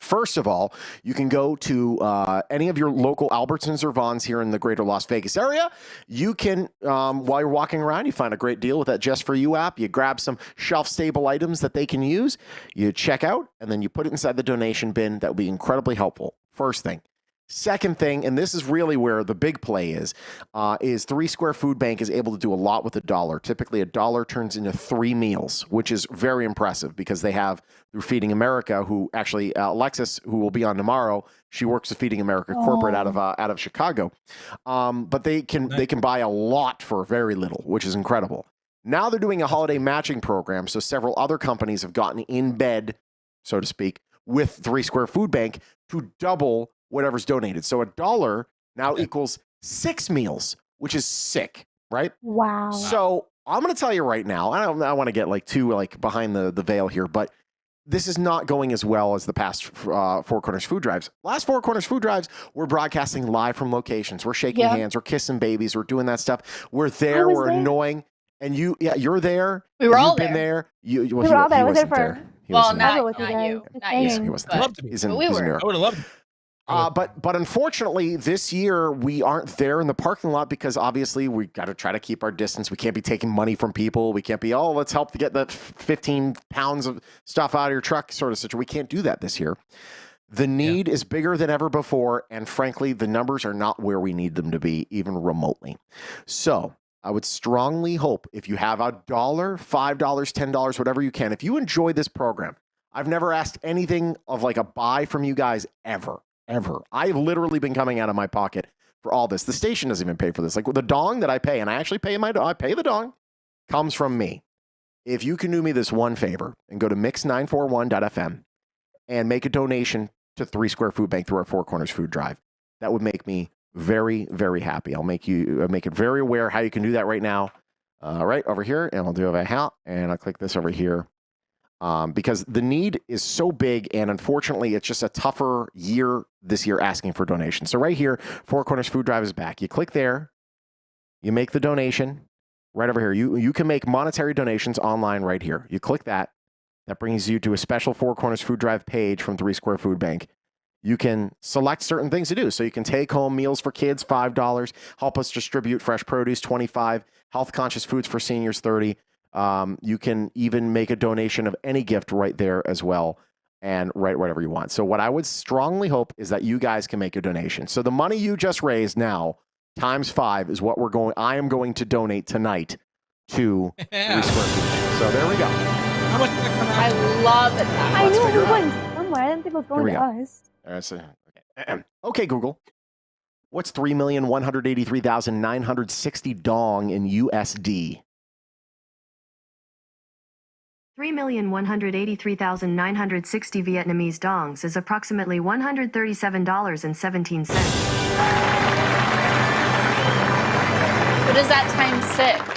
First of all, you can go to any of your local Albertsons or Vons here in the greater Las Vegas area. You can, while you're walking around, you find a great deal with that Just For You app. You grab some shelf-stable items that they can use. You check out, and then you put it inside the donation bin. That would be incredibly helpful. First thing. Second thing, and this is really where the big play is 3 Square Food Bank is able to do a lot with $1. Typically, $1 turns into 3 meals, which is very impressive because they have, through Feeding America, who actually, Alexis, who will be on tomorrow, she works at Feeding America corporate out of Chicago. But they can buy a lot for very little, which is incredible. Now they're doing a holiday matching program, so several other companies have gotten in bed, so to speak, with 3 Square Food Bank to double whatever's donated. So $1 now equals 6 meals, which is sick, right? Wow. So I'm going to tell you right now, I don't want to get like too like behind the veil here, but this is not going as well as the past Four Corners Food Drives. Last Four Corners Food Drives, we're broadcasting live from locations. We're shaking hands. We're kissing babies. We're doing that stuff. We're there. We're annoying. And you're there. We were all You've been there. We were all there. I was there wasn't for. there. He Well, wasn't there. not you. Not He you. wasn't I'd there. love to be. He's in, But we he's in were. New York. I would have loved it. But unfortunately, this year we aren't there in the parking lot because obviously we got to try to keep our distance. We can't be taking money from people. We can't be, let's help to get that 15 pounds of stuff out of your truck sort of situation. We can't do that this year. The need is bigger than ever before. And frankly, the numbers are not where we need them to be, even remotely. So I would strongly hope if you have $1, $5, $10, whatever you can, if you enjoy this program, I've never asked anything of like a buy from you guys ever. I've literally been coming out of my pocket for all this. The station doesn't even pay for this. Like the dong that I pay, and I actually pay I pay the dong, comes from me. If you can do me this one favor and go to mix941.fm and make a donation to 3 Square Food Bank through our Four Corners Food Drive, that would make me very, very happy. I'll make it very aware how you can do that right now. Right over here, and I'll do a hat, and I'll click this over here. Because the need is so big, and unfortunately, it's just a tougher year this year asking for donations. So right here, Four Corners Food Drive is back. You click there, you make the donation right over here. You can make monetary donations online right here. You click that. That brings you to a special Four Corners Food Drive page from 3 Square Food Bank. you can select certain things to do. So you can take home meals for kids, $5, help us distribute fresh produce, $25, health conscious foods for seniors, $30. You can even make a donation of any gift right there as well and write whatever you want. So what I would strongly hope is that you guys can make a donation. So the money you just raised now times 5 is what I am going to donate tonight to 3 Square Feet. So there we go. How much did that come out? I love it. I knew it was going somewhere. I didn't think it was going to us. Okay, Google. What's 3,183,960 dong in USD? 3,183,960 Vietnamese dongs is approximately $137.17. What is that times 6?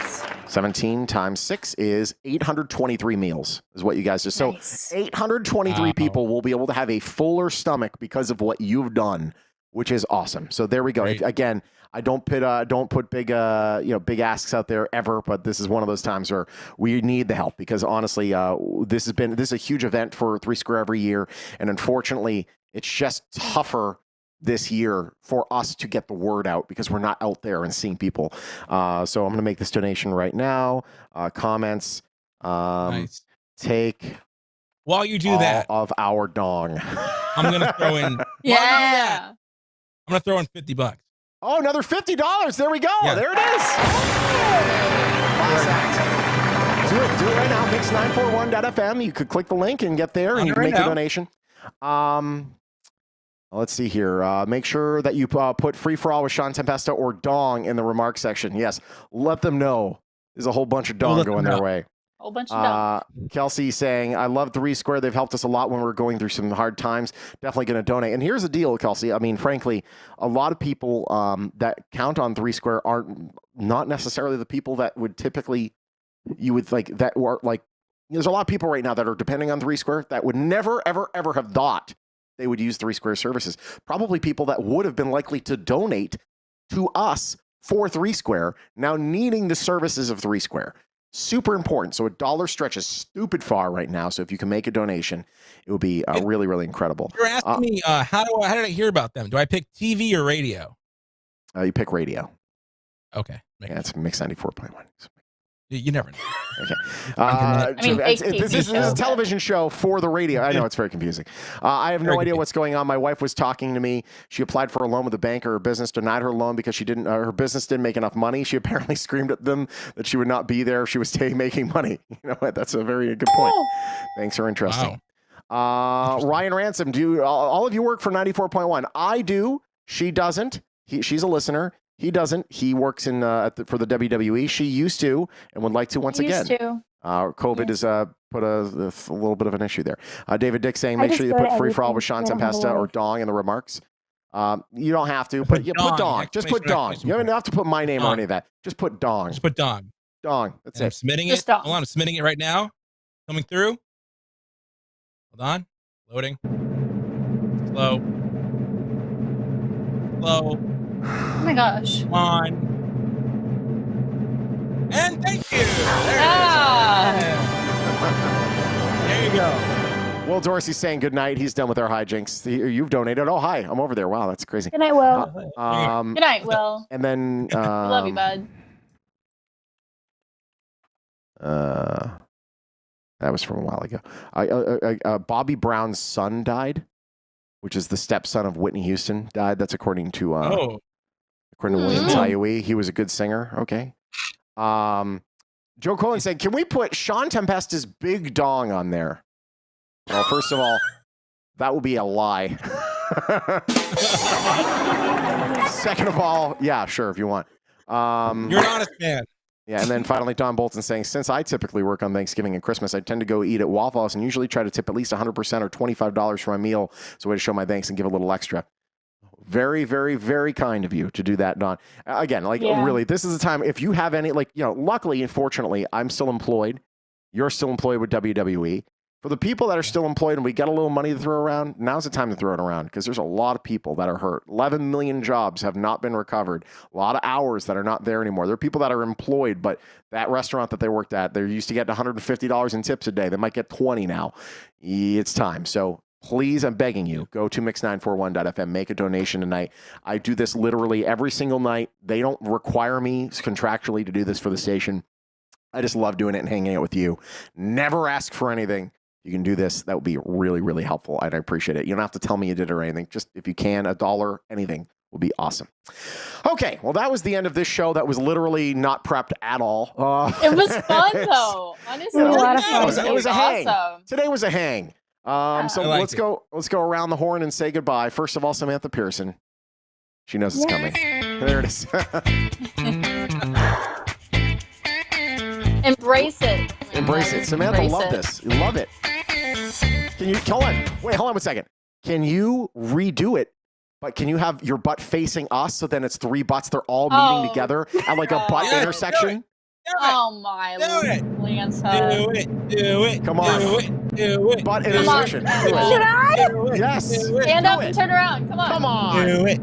17 times 6 is 823 meals is what you guys just. Nice. So 823 people will be able to have a fuller stomach because of what you've done, which is awesome. So there we go. Again, I don't put big big asks out there ever, but this is one of those times where we need the help because honestly, this is a huge event for 3 Square every year, and unfortunately, it's just tougher this year for us to get the word out because we're not out there and seeing people. So I'm going to make this donation right now. Comments. Nice. Take. While you do that, of our dong. I'm going to throw in. Yeah. I'm going to throw in $50. Oh, another $50. There we go. Yeah. There it is. Do it right now. Mix941.fm. You could click the link and get there, and you can make a donation. Let's see here. Make sure that you put free for all with Shawn Tempesta or dong in the remarks section. Yes, let them know. There's a whole bunch of dong going their way. A whole bunch of dong. Kelsey saying, I love 3 Square. They've helped us a lot when we're going through some hard times. Definitely going to donate. And here's the deal, Kelsey. I mean, frankly, a lot of people that count on 3 Square aren't not necessarily the people that would typically you would like that were like. There's a lot of people right now that are depending on 3 Square that would never, ever, ever have thought they would use 3 Square services. Probably people that would have been likely to donate to us for 3 Square now needing the services of 3 Square. Super important. So $1 stretches stupid far right now. So if you can make a donation, it would be really, really incredible. You're asking me how did I hear about them? Do I pick TV or radio? You pick radio. Okay. Yeah, it's Mix 94.1. You never know. Okay. This is a television show for the radio. I know it's very confusing. I have no idea what's going on. My wife was talking to me. She applied for a loan with a bank. Her business denied her loan because her business didn't make enough money. She apparently screamed at them that she would not be there if she was making money. You know what? That's a very good point. Thanks for interesting. Wow. Ryan Ransom, do all of you work for 94.1? I do. She doesn't. She's a listener. He doesn't. He works for the WWE. She used to and would like to once again. COVID has put a little bit of an issue there. David Dick saying, make sure you put free for all with Shawn Tempesta or dong in the remarks. You don't have to, but put dong. Just put dong. You don't have to put my name or any of that. Just put dong. Just put dong. Dong. That's it. I'm submitting it. Hold on. I'm submitting it right now. Coming through. Hold on. Loading. Slow. Oh my gosh. Come on. And thank you. There you go. Will Dorsey's saying good night. He's done with our hijinks. You've donated. Oh, hi. I'm over there. Wow, that's crazy. Good night, Will. Good night, Will. And then... love you, bud. That was from a while ago. Bobby Brown's son died, which is the stepson of Whitney Houston, died. That's according to William Taiwi. He was a good singer. Okay. Joe Colin said, can we put Shawn Tempesta's big dong on there? Well, first of all, that will be a lie. Second of all, yeah, sure, if you want. You're an honest man. Yeah, and then finally, Don Bolton saying, since I typically work on Thanksgiving and Christmas, I tend to go eat at Waffle House and usually try to tip at least 100% or $25 for my meal. It's a way to show my thanks and give a little extra. Very, very, very kind of you to do that, Don. Again, really, this is the time. If you have any, luckily and fortunately, I'm still employed. You're still employed with WWE. For the people that are still employed and we got a little money to throw around, now's the time to throw it around because there's a lot of people that are hurt. 11 million jobs have not been recovered. A lot of hours that are not there anymore. There are people that are employed, but that restaurant that they worked at, they used to get $150 in tips a day. They might get 20 now. It's time. So please, I'm begging you, go to mix941.fm, make a donation tonight. I do this literally every single night. They don't require me contractually to do this for the station. I just love doing it and hanging out with you. Never ask for anything. You can do this. That would be really, really helpful. And I appreciate it. You don't have to tell me you did it or anything. Just if you can, $1, anything will be awesome. Okay. Well, that was the end of this show. That was literally not prepped at all. It was fun though. Honestly, It was a lot of fun. It was a hang. Awesome. Today was a hang. So let's go around the horn and say goodbye. First of all, Samantha Pearson. She knows it's coming. There it is. Embrace it. Embrace it. Samantha, love this. You love it. Can you, hold on. Wait, hold on 1 second. Can you redo it? But can you have your butt facing us so then it's 3 butts? They're all meeting together at like a butt intersection? Oh my Lance. Do it. Come on. Do it. Butt intersection. Do it. Should I? Yes. Stand up and turn around. Come on. Come on. Do it.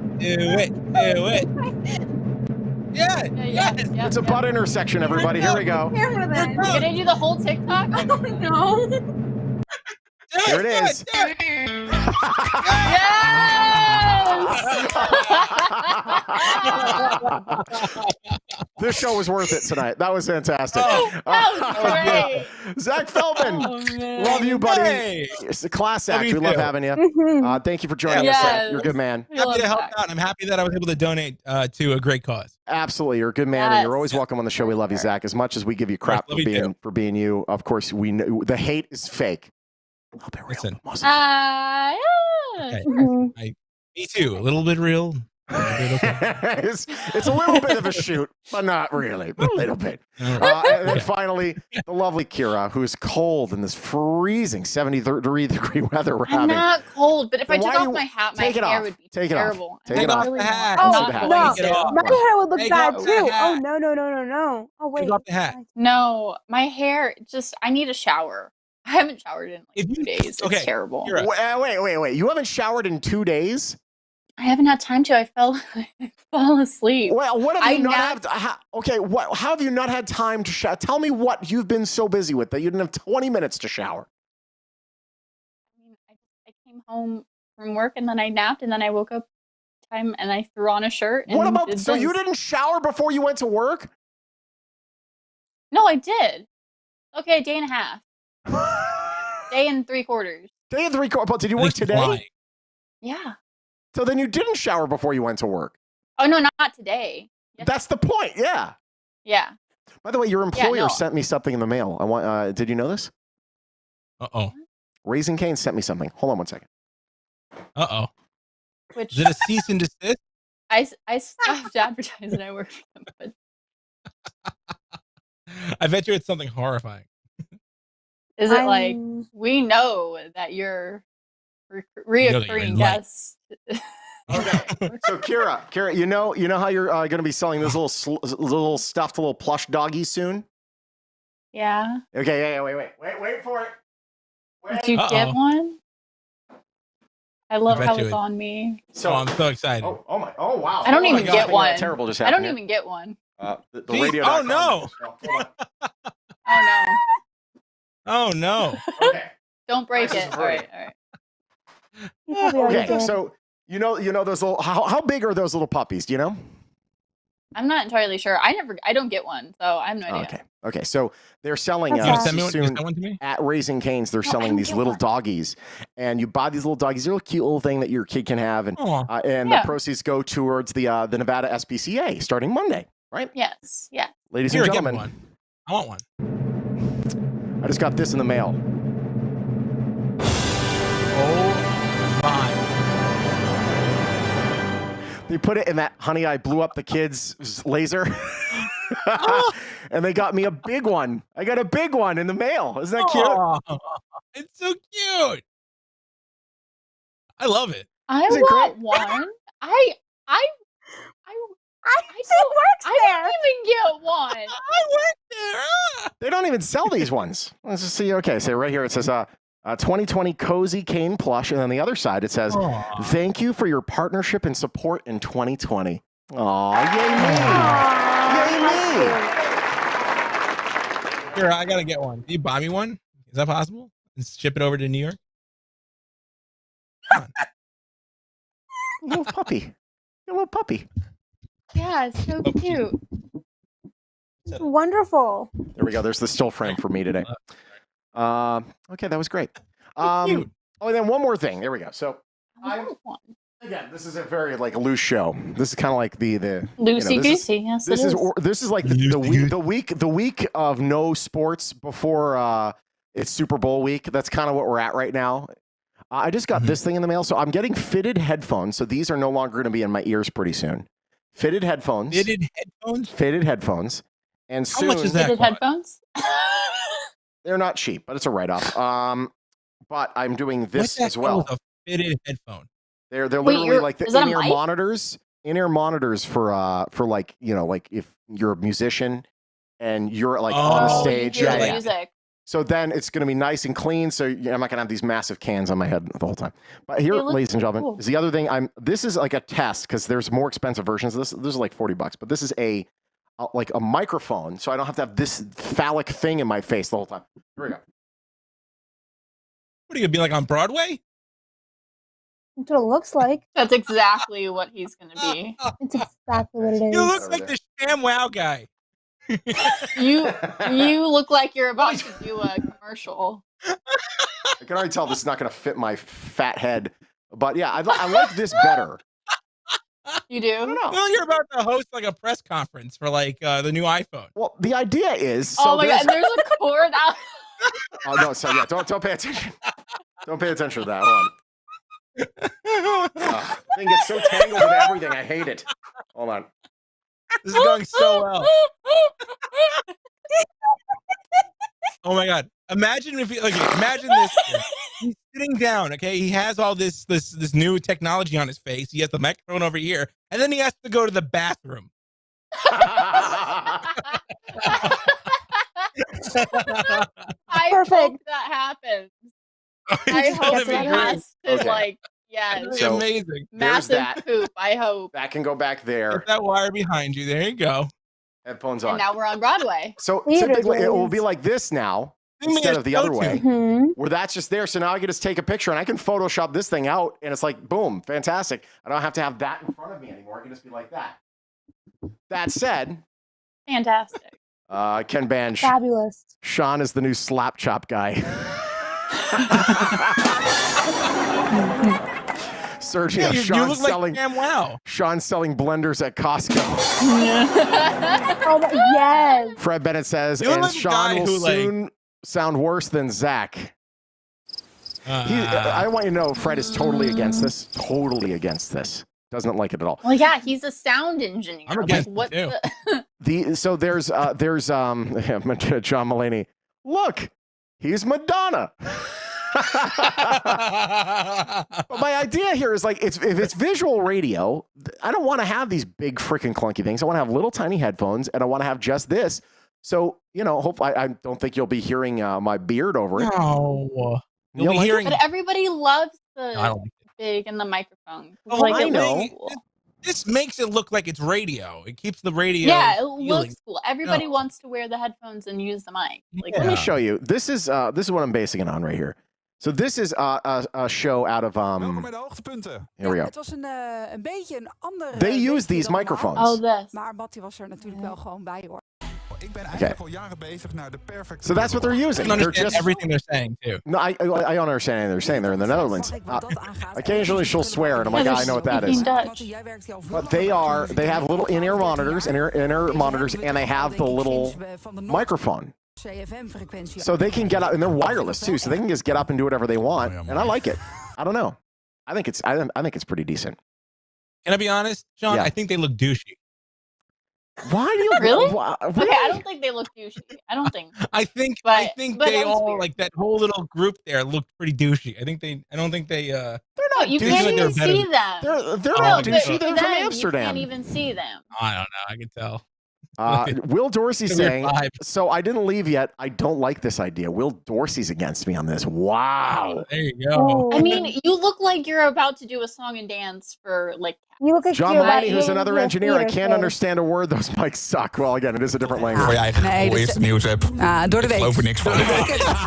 Yeah. Yes. It's a butt intersection, everybody. Here we go. Camera then. You're gonna do the whole TikTok? Oh no. Here it is. This show was worth it tonight. That was fantastic. That was great. Zach Feldman. Love you, buddy. Hey. It's a class Love act. you We love too. having you. Mhm. Thank you for joining Yes. us. You're a good man. We Happy love to help Zach. out. I'm happy that I was able to donate to a great cause. Absolutely. You're a good man, and you're Yes. always welcome on the show. We love you, Zach. As much as we give you crap Love you for being you, of course, we know the hate is fake. A little bit real. Listen. Most of it. Yeah. Okay. Mhm. Me too. A little bit real. A little bit okay. it's a little bit of a shoot, but not really. But a little bit. All right. And then finally, the lovely Kira, who is cold in this freezing 73-degree weather we're I'm having. not cold, but if I Then took why off you- my hat, my take it hair off. would be Take it off. terrible. Take And it I off. really The want- hat. I'm Oh, not Take going no. Take it to. off. My hair would look Take bad off the too. hat. Oh no. Oh wait. off the hat. No, my hair just I need a shower. I haven't showered in like If you- 2 days. okay, It's terrible. Kira. Wait. You haven't showered in 2 days? I haven't had time to. I fell asleep. Well, what have I you not napped- have? How have you not had time to shower? Tell me what you've been so busy with that you didn't have 20 minutes to shower. I mean, I came home from work and then I napped and then I woke up time and I threw on a shirt. And What about? did So you this. didn't shower before you went to work? No, I did. Okay, a day and a half. Day and 3/4. Day and 3/4. But did you I work think she's today? lying. Yeah. So then you didn't shower before you went to work. Oh no, not today. Yes. That's the point. Yeah. Yeah. By the way, your employer no. sent me something in the mail. I want. Did you know this? Uh-oh. Raising Cane sent me something. Hold on 1 second. Uh-oh. Which Is it a cease and desist? I stopped advertising. I work for them, but I bet you it's something horrifying. is it like I'm- we know that you're know that you're reoccurring in light. guests? Okay. So Kira, you know how you're going to be selling those little stuffed little plush doggies soon? Yeah. Okay. Yeah. Wait for it. Did you get Uh-oh. one? I love bet how you it's would. on me. So I'm so excited. Oh my. Oh wow. I don't Oh, even God, get something one. Terrible just I happened. don't even get one. The Jeez, radio. oh, no. Hold on. Oh Oh no. Okay. no! Don't break This is it. All right. You probably already Okay. did. So you know those little. How big are those little puppies? Do you know? I'm not entirely sure. I don't get one, so I have no idea. Okay. So they're selling You That's gonna awesome. send me one? You soon gonna send one to me? at Raising Cane's. They're No, I selling don't these get little one. doggies, and you buy these little doggies. They're a cute little thing that your kid can have, and Aw. and Yeah. the proceeds go towards the Nevada SPCA starting Monday. Right, Yes. Yeah. ladies Here, and get me gentlemen. one. I want one. I just got this in the mail. Oh my. They put it in that Honey, I Blew Up the Kids laser. And they got me a big one. I got a big one in the mail. Isn't that cute? Aw. It's so cute. I love it. I Is it want great? one. I It works I there. didn't even get one. I work there. They don't even sell these ones. Let's just see. Okay, so right here it says 2020 Cozy Cane Plush. And on the other side it says, Aw. thank you for your partnership and support in 2020. Aw, yay me. Yay me. Here, I gotta get one. Do you buy me one? Is that possible? And ship it over to New York? Little puppy. Your little puppy. Yeah, it's so cute. It's wonderful. There we go. There's the still frame for me today. Okay, that was great. Cute. Oh, and then one more thing. There we go. So, Another one. again, this is a very like loose show. This is kind of like the Loosey goosey. Yes, this it is is. this is like the week of no sports before it's Super Bowl week. That's kind of what we're at right now. I just got this thing in the mail, so I'm getting fitted headphones. So these are no longer going to be in my ears pretty soon. Fitted headphones. Fitted headphones. Fitted headphones. And How soon, much is that? Fitted headphones? they're not cheap, but it's a write-off. But I'm doing this What as the well. hell is a fitted headphone. They're Wait, literally like the is that a in-ear mic? monitors. In-ear monitors for like, you know, like if you're a musician and you're like on the Oh, stage. You hear Yeah, the music. So then it's going to be nice and clean. So I'm not going to have these massive cans on my head the whole time. But here, They look ladies and gentlemen, cool. is the other thing. This is like a test because there's more expensive versions of this. This is like $40, but this is like a microphone, so I don't have to have this phallic thing in my face the whole time. Here we go. What are you gonna be like on Broadway? That's what it looks like. That's exactly what he's gonna be. It's exactly what it is. You look like the ShamWow guy. You look like you're about to do a commercial. I can already tell this is not going to fit my fat head, but yeah, I like this better. You I do? don't know. Well, you're about to host like a press conference for like the new iPhone. Well, the idea is. So Oh my god, and there's a cord out. Oh no! So yeah, don't pay attention. Don't pay attention to that. Hold on. Thing gets so tangled with everything. I hate it. Hold on. This is going so well. Oh my god! Imagine if imagine this. He's sitting down. Okay, he has all this new technology on his face. He has the microphone over here, and then he has to go to the bathroom. I Perfect. hope that happens. I It's hope gonna it be great. has to Okay. like yes. It's So, amazing. there's Massive that. poop, I hope. That can go back there. Put that wire behind you. There you go. Headphones And on. now we're on Broadway. So Theater typically it will days. be like this now Give me instead a of the other show way, tune. where that's just there. So now I can just take a picture and I can Photoshop this thing out, and it's like boom, fantastic. I don't have to have that in front of me anymore. I can just be like that. That said, Fantastic. Ken Banj, Fabulous. Shawn is the new slap chop guy. Sergio, Yeah, you Shawn look selling. like ShamWow. Shawn's selling blenders at Costco. Oh my, yes. Fred Bennett says, You look and like the Shawn guy will who, like- soon sound worse than Zach. I want you to know Fred is totally against this. Totally against this. Doesn't like it at all. Well, yeah, he's a sound engineer. I'm Like, against what it, the There's John Mulaney. Look, he's Madonna. But my idea here is like if it's visual radio, I don't want to have these big freaking clunky things. I want to have little tiny headphones, and I want to have just this. So hopefully I don't think you'll be hearing my beard over it. No. You You'll don't be like hearing. but everybody loves I the don't like it. big and the microphone. Oh, Like I it know. looks cool. This makes it look like it's radio. It keeps the radio. Yeah, it feeling. looks cool. Everybody No. wants to wear the headphones and use the mic. Like, Let me Yeah. show you. This is what I'm basing it on right here. So this is a show out of Welkom bij de hoogtepunten. here we go. Het was een beetje een ander. They use these microphones. oh, this. Maar Mattie was er natuurlijk wel gewoon bij hoor. Ik ben eigenlijk al jaren bezig naar de perfecte. So that's what they're I using. can They're understand just everything they're saying too. no, I don't understand anything they're saying. They're in the Netherlands. Occasionally she'll swear, and I'm like, I know what that is. But they have little in-ear monitors, inner monitors, and they have the little microphone. So they can get up, and they're wireless too, so they can just get up and do whatever they want. And I like it. I don't know. I think it's pretty decent. Can I be honest, Shawn? Yeah. I think they look douchey. Why do you Really? Why, Okay, I don't think they look douchey. I don't think. I think But they that was all weird. like that whole little group there looked pretty douchey. I don't think they they're Oh, not you douchey. can't like they're even better see than- them. They're Oh, not but douchey. for They're from them, You Amsterdam. can't even see them. I don't know. I can tell. Will Dorsey It's a weird saying, vibe. so I didn't leave yet. I don't like this idea. Will Dorsey's against me on this. Wow. There you go. I mean, you look like you're about to do a song and dance for like You look like John you're Mulaney, about who's in another your engineer. I theater can't kid. understand a word. Those mics suck. Well, again, it is a different language. Voor je eigen Nee, dus- eerste nieuwsapp. Door de Ik week. geloof er niks van.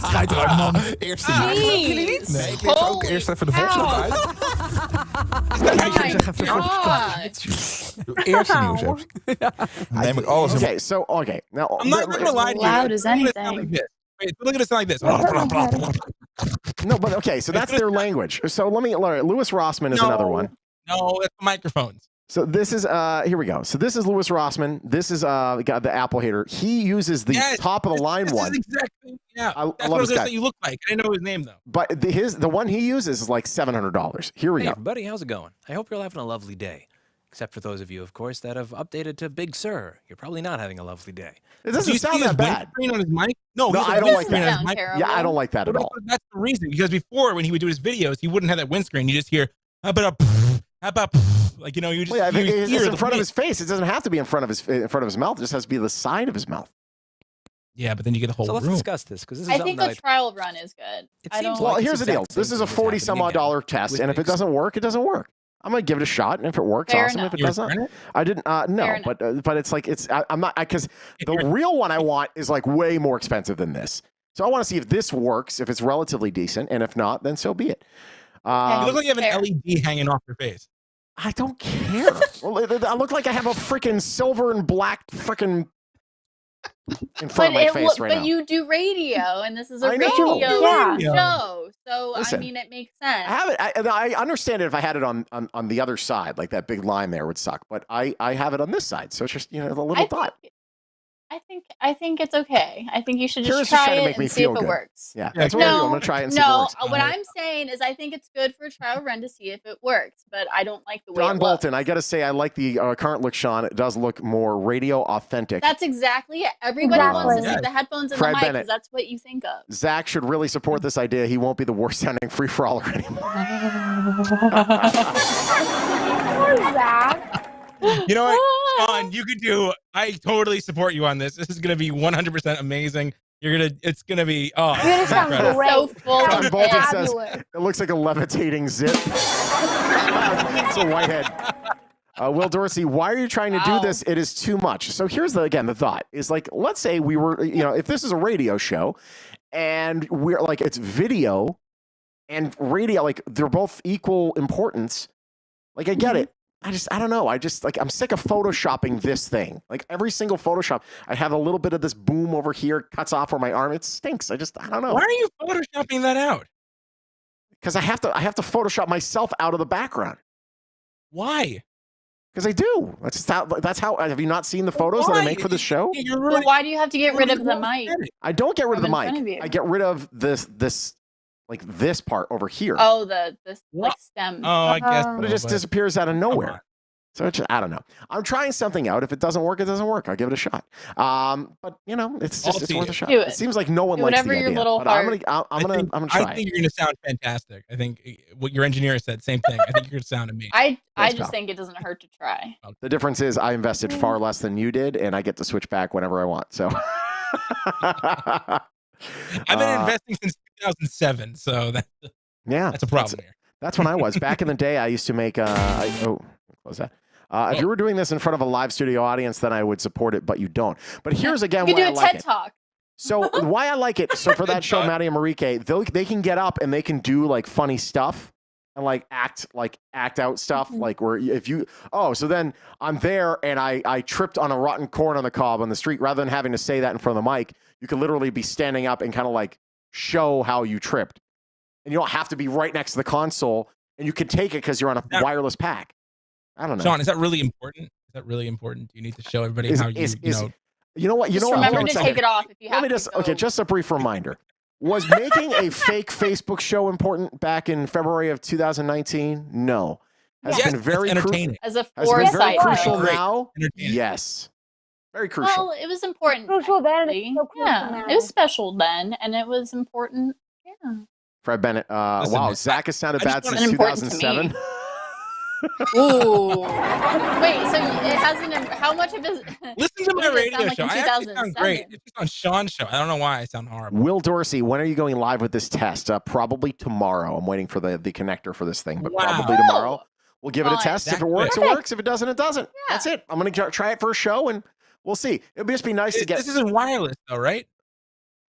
Schijt eruit, man. Eerste nieuws. Jullie niet? Nee, ik lees ook eerst even de Volkskrant uit. Doe eerste nieuwsapp. Dan neem ik alles in. Okay. Now, I'm not gonna lie to you. Loud as Look at it sound anything. like this. Wait, look at it sound like this. no, but okay, so that's their language. So let me learn. Louis Rossman is another one. No, it's the microphones. So this is here we go. So this is Louis Rossman. This is the Apple hater. He uses the top of the line this one. Is exactly. Yeah. I That's love what I was this gonna guy. say you look like. I didn't know his name though. But the one he uses is like $700. Here we Hey go. everybody, how's it going? I hope you're all having a lovely day. Except for those of you, of course, that have updated to Big Sur. You're probably not having a lovely day. It doesn't sound that bad. On his mic? No, No, I don't like that. Sound terrible. Yeah, I don't like that at all. That's the reason. Because before, when he would do his videos, he wouldn't have that windscreen. You just hear, how about like, you know, you just Well, yeah, you it's hear in the front of wind. his face. It doesn't have to be in front of his mouth. It just has to be the side of his mouth. Yeah, but then you get the whole So let's room. discuss this because this is I something think that a trial run is good. It I seems don't. Well, like here's the it's deal. exact This same is a thing that's 40 some happening odd dollar again test, with and if it Big doesn't work, it doesn't work. I'm gonna give it a shot, and if it works, Fair awesome. enough. If it You doesn't, return it? I didn't. No, Fair but it's like I'm not because the real one I want is like way more expensive than this. So I want to see if this works, if it's relatively decent, and if not, then so be it. You look like you have an Fair. LED hanging off your face. I don't care. Well, I look like I have a freaking silver and black freaking in front of my face right now. But you do radio, and this is a I know. radio Yeah. show. So Listen, I mean, it makes I sense. have it. I understand it if I had it on the other side, like that big line there would suck. But I have it on this side, so it's just a little dot. I think it's okay. I think you should Kira's just just try trying to it make me and see feel if it good. works. Yeah, that's what I'm gonna do. I'm gonna try it and see if it No, works. what I'm saying is I think it's good for a trial run to see if it works, but I don't like the way John it Bolton, looks. I gotta say, I like the current look, Sean. It does look more radio authentic. That's exactly it. Everybody wants to Exactly. see the headphones and Fred the mic Bennett. because that's what you think of. Zach should really support this idea. He won't be the worst sounding free for aller anymore. Poor Zach. You know what, Sean? You could do. I totally support you on this. This is gonna be 100% amazing. It's gonna be. Oh, You're gonna it's sound incredible. great. So full John of Bolton it. says Fabulous. it looks like a levitating zip. It's a whitehead. Will Dorsey, why are you trying to do Wow. this? It is too much. So here's the thought is like, let's say we were, if this is a radio show and we're like, it's video and radio, like they're both equal importance. Like I get it. I don't know. I'm sick of photoshopping this thing. Like every single Photoshop, I have a little bit of this boom over here, cuts off where my arm. It stinks. I don't know. Why are you photoshopping that out? Because I have to Photoshop myself out of the background. Why? Because I do. That's how. Have you not seen the photos that I make for the show? You're But ruining. why do you have to get rid of the mic? I don't get rid of the From in front of mic. you. I get rid of this like this part over here. Oh, this What? like stem. Oh, I guess. But it just disappears out of nowhere. So it's just, I don't know. I'm trying something out. If it doesn't work, it doesn't work. I'll give it a shot. But it's I'll worth a shot. Do It it. seems like no one Do likes whatever the your idea. little But I'm heart- gonna try. I think you're gonna sound fantastic. I think what your engineer said, same thing. I think you're gonna sound amazing. I Thanks, just pal. think it doesn't hurt to try. The difference is I invested far less than you did, and I get to switch back whenever I want. So I've been investing since 2007, so that's a problem here. That's when I was. Back in the day, I used to make. What was that? If you were doing this in front of a live studio audience, then I would support it, but you don't. But here's again You why do I a like TED it. Talk. So why I like it. So for that show, Maddie and Marike, they can get up and they can do like funny stuff and like act out stuff. Like where if you so then I'm there and I tripped on a rotten corn on the cob on the street. Rather than having to say that in front of the mic, you could literally be standing up and kind of like show how you tripped. And you don't have to be right next to the console, and you can take it because you're on a wireless pack. I don't know. Sean, is that really important? Is that really important? Do you need to show everybody how you know? You know what? Just what? remember Hold to on a take second. it off if you have Let me to. just just a brief reminder. Was making a fake Facebook show important back in February of 2019? No. Has Yes, been very that's entertaining. As a has been very foresight. crucial Great. now. Entertaining. Yes. Very crucial. Well, it was important. Crucial then. actually. It's so crucial Yeah, now. it was special then, and it was important. Yeah. Fred Bennett. Listen, Wow, man, Zach has sounded I bad just since wanna- Important to 2007. Ooh. Wait, so it hasn't. How much of his? Listen to what my did it sound radio like show. in I actually sound great. 2007? It's just on Sean's show. I don't know why I sound horrible. Will Dorsey, when are you going live with this test? Probably tomorrow. I'm waiting for the connector for this thing, but Wow. probably tomorrow. We'll give it a Fine. test. If it works, it works. If it doesn't, it doesn't. That's it. I'm going to try it for a show, and we'll see. It'd just be nice to get. This isn't wireless, though, right?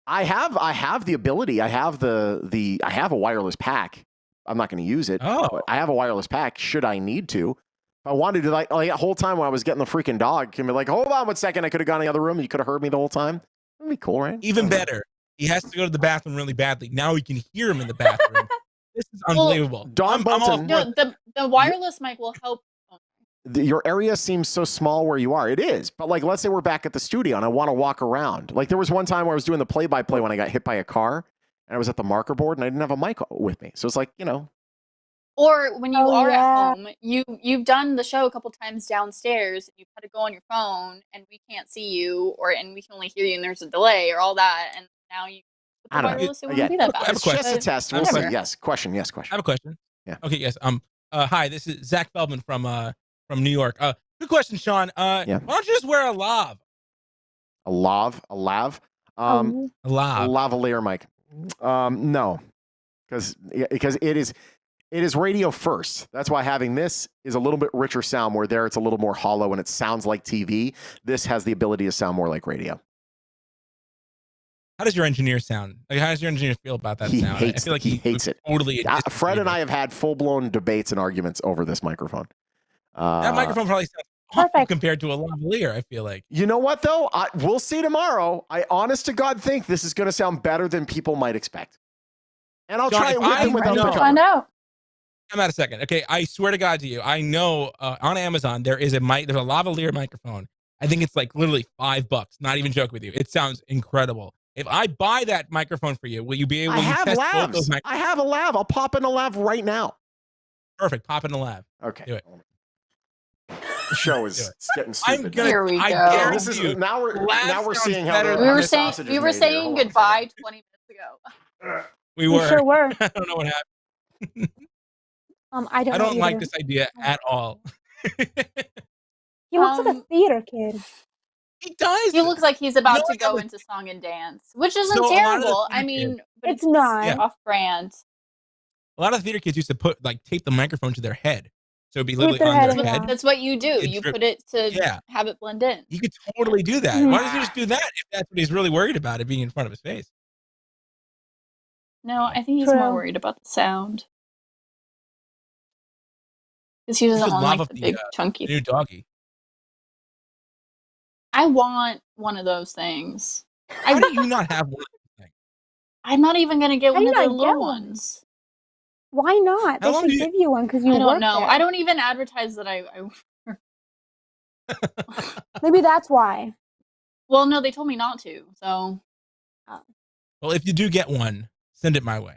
I have the ability. I have I have a wireless pack. I'm not going to use it. But I have a wireless pack. Should I need to? If I wanted to, like the whole time when I was getting the freaking dog, can be like, hold on 1 second. I could have gone in the other room. And you could have heard me the whole time. That'd be cool, right? Even better. He has to go to the bathroom really badly. Now we can hear him in the bathroom. This is unbelievable. Don Bolton. No, the wireless mic will help. Your area seems so small where you are. It is. But like, let's say we're back at the studio and I want to walk around. Like there was one time where I was doing the play-by-play when I got hit by a car and I was at the marker board and I didn't have a mic with me. So it's like, Or when you are at home, you've done the show a couple times downstairs. And you've had to go on your phone, and we can't see you, and we can only hear you, and there's a delay, or all that. And now you with the wireless, it wouldn't be that bad. It's just a test. We'll see. Yes. Question. Yes. Question. I have a question. Yeah. Okay. Yes. Hi. This is Zach Feldman from New York. Good question, Shawn. Why don't you just wear a lav? A lav? A lav? A lav. A lavalier mic. No, because it is radio first. That's why having this is a little bit richer sound, where there it's a little more hollow and it sounds like TV. This has the ability to sound more like radio. How does your engineer sound? Like, how does your engineer feel about that sound? I feel like he hates it. Totally. Fred and I have had full-blown debates and arguments over this microphone. That microphone probably sounds awful compared to a lavalier, I feel like. You know what, though? We'll see tomorrow. I honest to God think this is going to sound better than people might expect. And I'll try it with and without the cover. Find out. Come out a second. Okay, I swear to God to you, I know on Amazon there's a lavalier microphone. I think it's like literally $5. Not even joking with you. It sounds incredible. If I buy that microphone for you, will you be able to test both those microphones? I have a lav. I'll pop in a lav right now. Perfect. Pop in the lav. Okay. Do it. The show is getting stupid. Here we go. Now we're seeing how we were saying goodbye 20 minutes ago. We were. Sure were. I don't know what happened. I don't like this idea at all. He looks like a theater kid. He does. He looks like he's about to go into song and dance, which isn't terrible. I mean, but it's not off-brand. A lot of theater kids used to tape the microphone to their head, so it'd be literally on their head. That's what you do. You put it to have it blend in. You could totally do that. Why doesn't he just do that if that's what he's really worried about, it being in front of his face? No, I think he's more worried about the sound. Because he doesn't want like the big chunky new doggy. I want one of those things. How do you not have one of those things? I'm not even going to get one of the little ones. Why not? They should give you one because you I don't work know. there. I don't even advertise that I Maybe that's why. Well, no, they told me not to. So. Well, if you do get one, send it my way.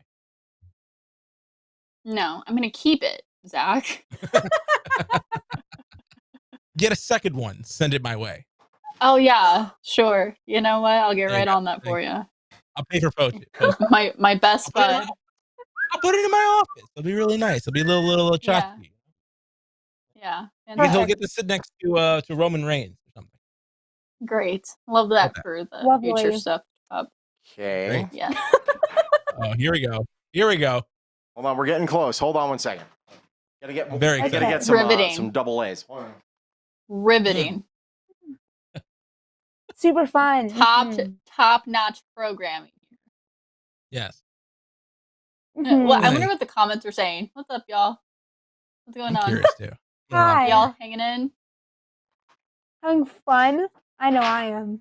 No, I'm going to keep it, Zach. Get a second one. Send it my way. Oh, yeah, sure. You know what? I'll get right on that for you. I'll pay for postage. my best bud. I'll put it in my office. It'll be really nice. It'll be a little tchotchke. Yeah. He'll get to sit next to Roman Reigns or something. Great. Love that for the future stuff. Okay. Yeah. Oh, here we go. Here we go. Hold on, we're getting close. Hold on 1 second. Gotta get some double A's. Riveting. Super fun. Top notch programming. Yes. Well, I wonder what the comments are saying. What's up, y'all? What's going on? Curious too. Hi. Y'all hanging in? Having fun? I know I am.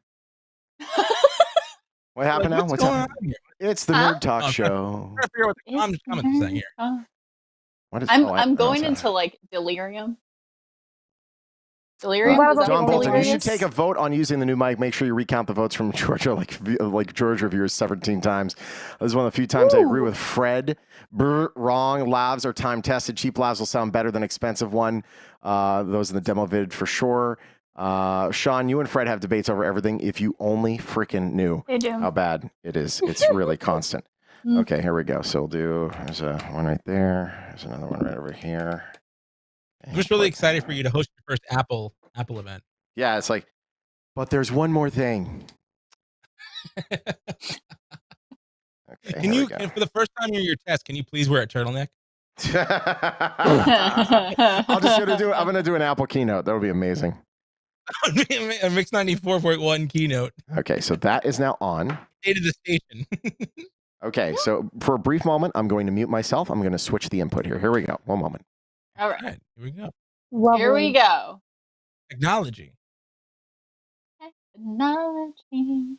What happened now? What's going happening? It's the Nerd Talk Show. I'm trying to figure out what the comments are saying here. I'm going into like delirium. Delirium? John Bolton, you should take a vote on using the new mic. Make sure you recount the votes from Georgia, like George reviewers 17 times. This is one of the few times I agree with Fred. Wrong. Lavs are time tested. Cheap lavs will sound better than expensive one. Those in the demo vid for sure. Shawn, you and Fred have debates over everything. If you only freaking knew how bad it is. It's really constant. Okay, here we go. So we'll do, there's one right there. There's another one right over here. I'm just really excited for you to host your first Apple event. Yeah, it's like, but there's one more thing. Okay, Can you, for the first time in your test, can you please wear a turtleneck? I'm gonna do an Apple keynote. That would be amazing. A Mix 94.1 keynote. Okay, so that is now on. State of the station. Okay, so for a brief moment, I'm going to mute myself. I'm going to switch the input here. Here we go. One moment. All right. Here we go. Lovely. Here we go. Technology. Technology.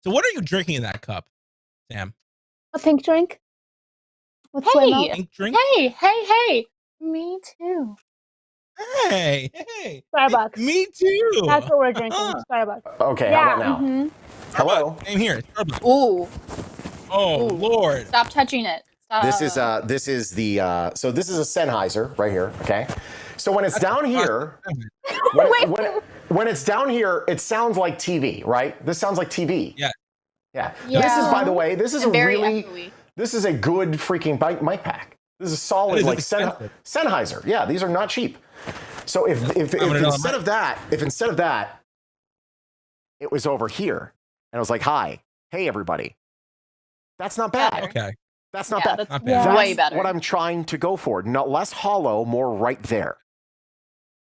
So what are you drinking in that cup, Sam? A pink drink with soy Hey, milk. Pink drink? hey. Me too. Hey. Starbucks. Me too. That's what we're drinking. Starbucks. Okay, Yeah. how about now? mhm. Hello. Same here. Starbucks. Ooh. Oh, Ooh. Lord. Stop touching it. Stop. This is a Sennheiser right here. Okay, so when it's down here, when it's down here, it sounds like TV, right? This sounds like TV. Yeah. Yeah. Yeah. This is, by the way, this is And a very really, echoey. this is a good freaking mic pack. This is a solid It is like expensive. Sennheiser. Yeah, these are not cheap. So if instead of that, it was over here, and I was like, "Hi, hey everybody," that's not bad. Okay. That's not Yeah, bad. Not that's bad. way better. What I'm trying to go for. Not less hollow, more right there.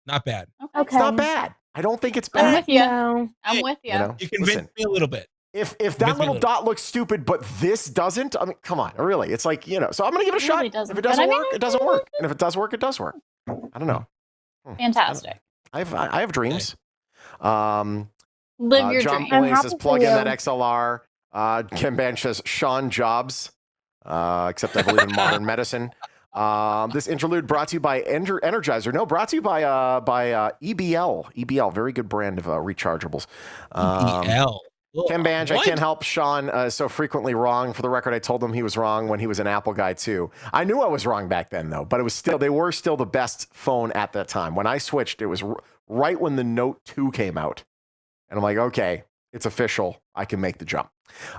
Not bad. Okay. It's not bad. I don't think it's I'm bad. with you. No. I'm with you. You know? You convinced Listen, me a little bit. if Convince that me a little little. dot looks stupid, but this doesn't, I mean, come on, really. It's like, so I'm gonna give it a It shot. really doesn't, If it but doesn't I mean, work, it doesn't work. And if it does work, it does work. I don't know. Fantastic. I have dreams. Live your John dream. Blaine I'm says happy plug for in that you. XLR. Ken Ban says Shawn Jobs, except I believe in modern medicine. This interlude brought to you by Energizer. No, brought to you by EBL. EBL, very good brand of rechargeables. EPL. Ken Banj, I What? can't help Shawn so frequently wrong. For the record, I told him he was wrong when he was an Apple guy too. I knew I was wrong back then though, but they were still the best phone at that time. When I switched, it was right when the Note 2 came out. And I'm like, okay, it's official. I can make the jump.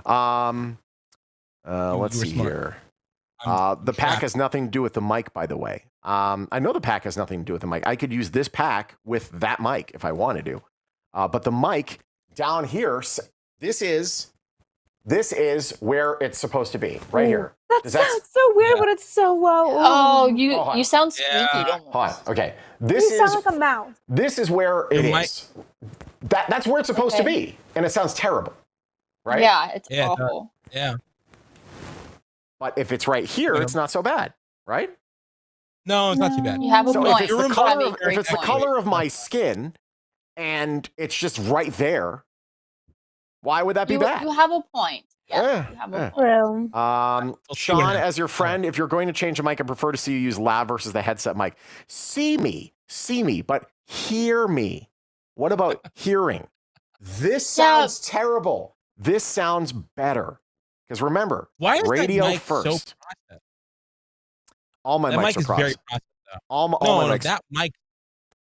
Let's were see smart. here. I'm The pack trapped. has nothing to do with the mic, by the way. I know the pack has nothing to do with the mic. I could use this pack with that mic if I wanted to. But the mic down here, this is where it's supposed to be, right here. That Does that- sounds so weird, but it's so well. Oh, Hold you on. sound squeaky Yeah. almost. Hold on. Okay. You This sound is like a mouse. this is where it The mic- is. That's where it's supposed to Okay. be, and it sounds terrible, right? Yeah, it's Yeah, it does. awful. Yeah. But if it's right here, it's not so bad, right? No, it's not too bad. You have a So point. if it's Your the room's color, Have a if great it's the point. color of my skin, and it's just right there, why would that be You bad? have a point. Yeah, Yeah, you have yeah. a point. True. We'll see Sean, what happens. as your friend, if you're going to change a mic, I prefer to see you use lav versus the headset mic. See me, but hear me. What about hearing? This sounds terrible. This sounds better. Because remember, Why is radio that mic first. so processed? All my That mics mic are is very processed. processed. Though. All my No, mics. that mic.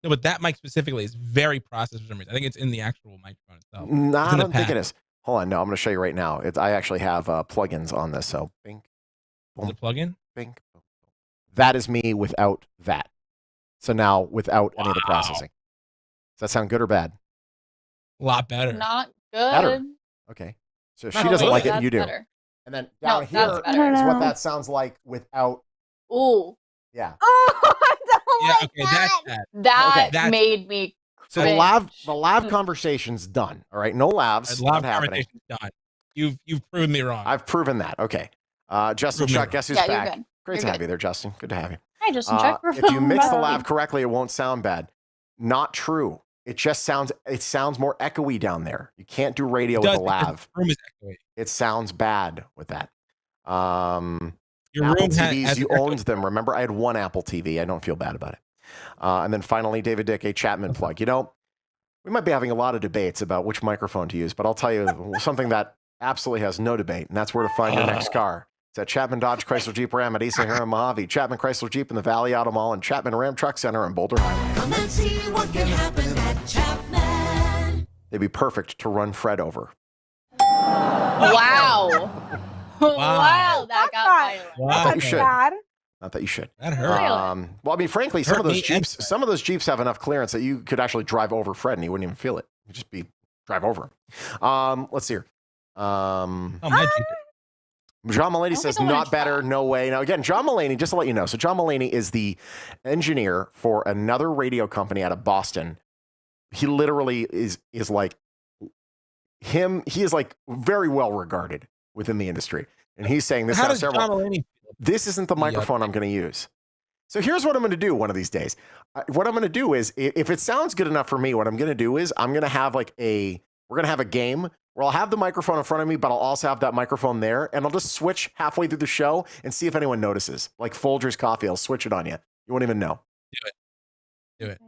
No, but that mic specifically is very processed for some reason. I think it's in the actual microphone itself. No, It's I in the don't think it pack. is. Hold on. No, I'm going to show you right now. I actually have plugins on this. So, bing, Is it plug-in? bing, boom. That is me without that. So now without any of the Wow. processing. Does that sound good or bad? A lot better. Not good. Better. Okay. So if she Not doesn't good. like it, That's you do. better. And then No, down that's here better. is what No. that sounds like without. Ooh, Yeah. Oh, I don't Yeah, like okay, that. that's bad. that Okay. That's- made me. So the cringe. lav conversation's done. All right. No lavs. A lot Not of happening. conversation's done. You've proven me wrong. I've proven that. Okay. Justin Prove me Chuck, wrong. guess who's Yeah, you're back? good. Great You're to have good. you there, Justin. Good to have you. Hi, Justin Chuck. If you mix the Bye. lav correctly, it won't sound bad. Not true. It just sounds more echoey down there. You can't do radio It with does a because lav. the room is echoey. It sounds bad with that. Your Apple room TVs, has you an echo. owned them. Remember, I had one Apple TV. I don't feel bad about it. And then finally, David Dick, a Chapman plug. We might be having a lot of debates about which microphone to use, but I'll tell you something that absolutely has no debate, and that's where to find your next car. It's at Chapman Dodge Chrysler Jeep Ram at Isa Hira Mojave, Chapman Chrysler Jeep in the Valley Auto Mall, and Chapman Ram Truck Center in Boulder Highway. Come and see what can happen at Chapman. They'd be perfect to run Fred over. Wow. Wow, that got violent. Wow. That's You should. bad. Not that you should. That hurt. Well, I mean, frankly, some Hurt of those me and Jeeps, have enough clearance that you could actually drive over Fred and he wouldn't even feel it. You'd just drive over him. Let's see here. Oh, my Jeep. John Mulaney says not better, no way. Now, again, John Mulaney, just to let you know, so John Mulaney is the engineer for another radio company out of Boston. He literally is like him. He is like very well regarded within the industry. And he's saying this. How does John Mulaney? This isn't the microphone I'm going to use. So here's what I'm going to do one of these days. What I'm going to do is, if it sounds good enough for me, what I'm going to do is I'm going to have we're going to have a game where I'll have the microphone in front of me, but I'll also have that microphone there, and I'll just switch halfway through the show and see if anyone notices. Like Folger's Coffee, I'll switch it on you. You won't even know. Do it.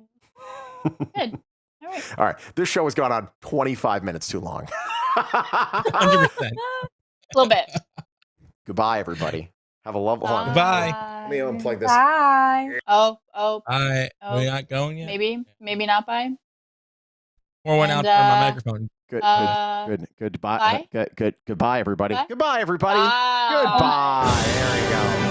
Good. All right. This show has gone on 25 minutes too long. 100%. A little bit. Goodbye, everybody. Have a lovely one. Goodbye. Let me unplug this. Bye. Oh. We're not going yet. Maybe not bye. Pour one out for my microphone. Good. Goodbye. Bye? Good. Goodbye, everybody. Bye? Goodbye, everybody. Bye. Goodbye. There you go.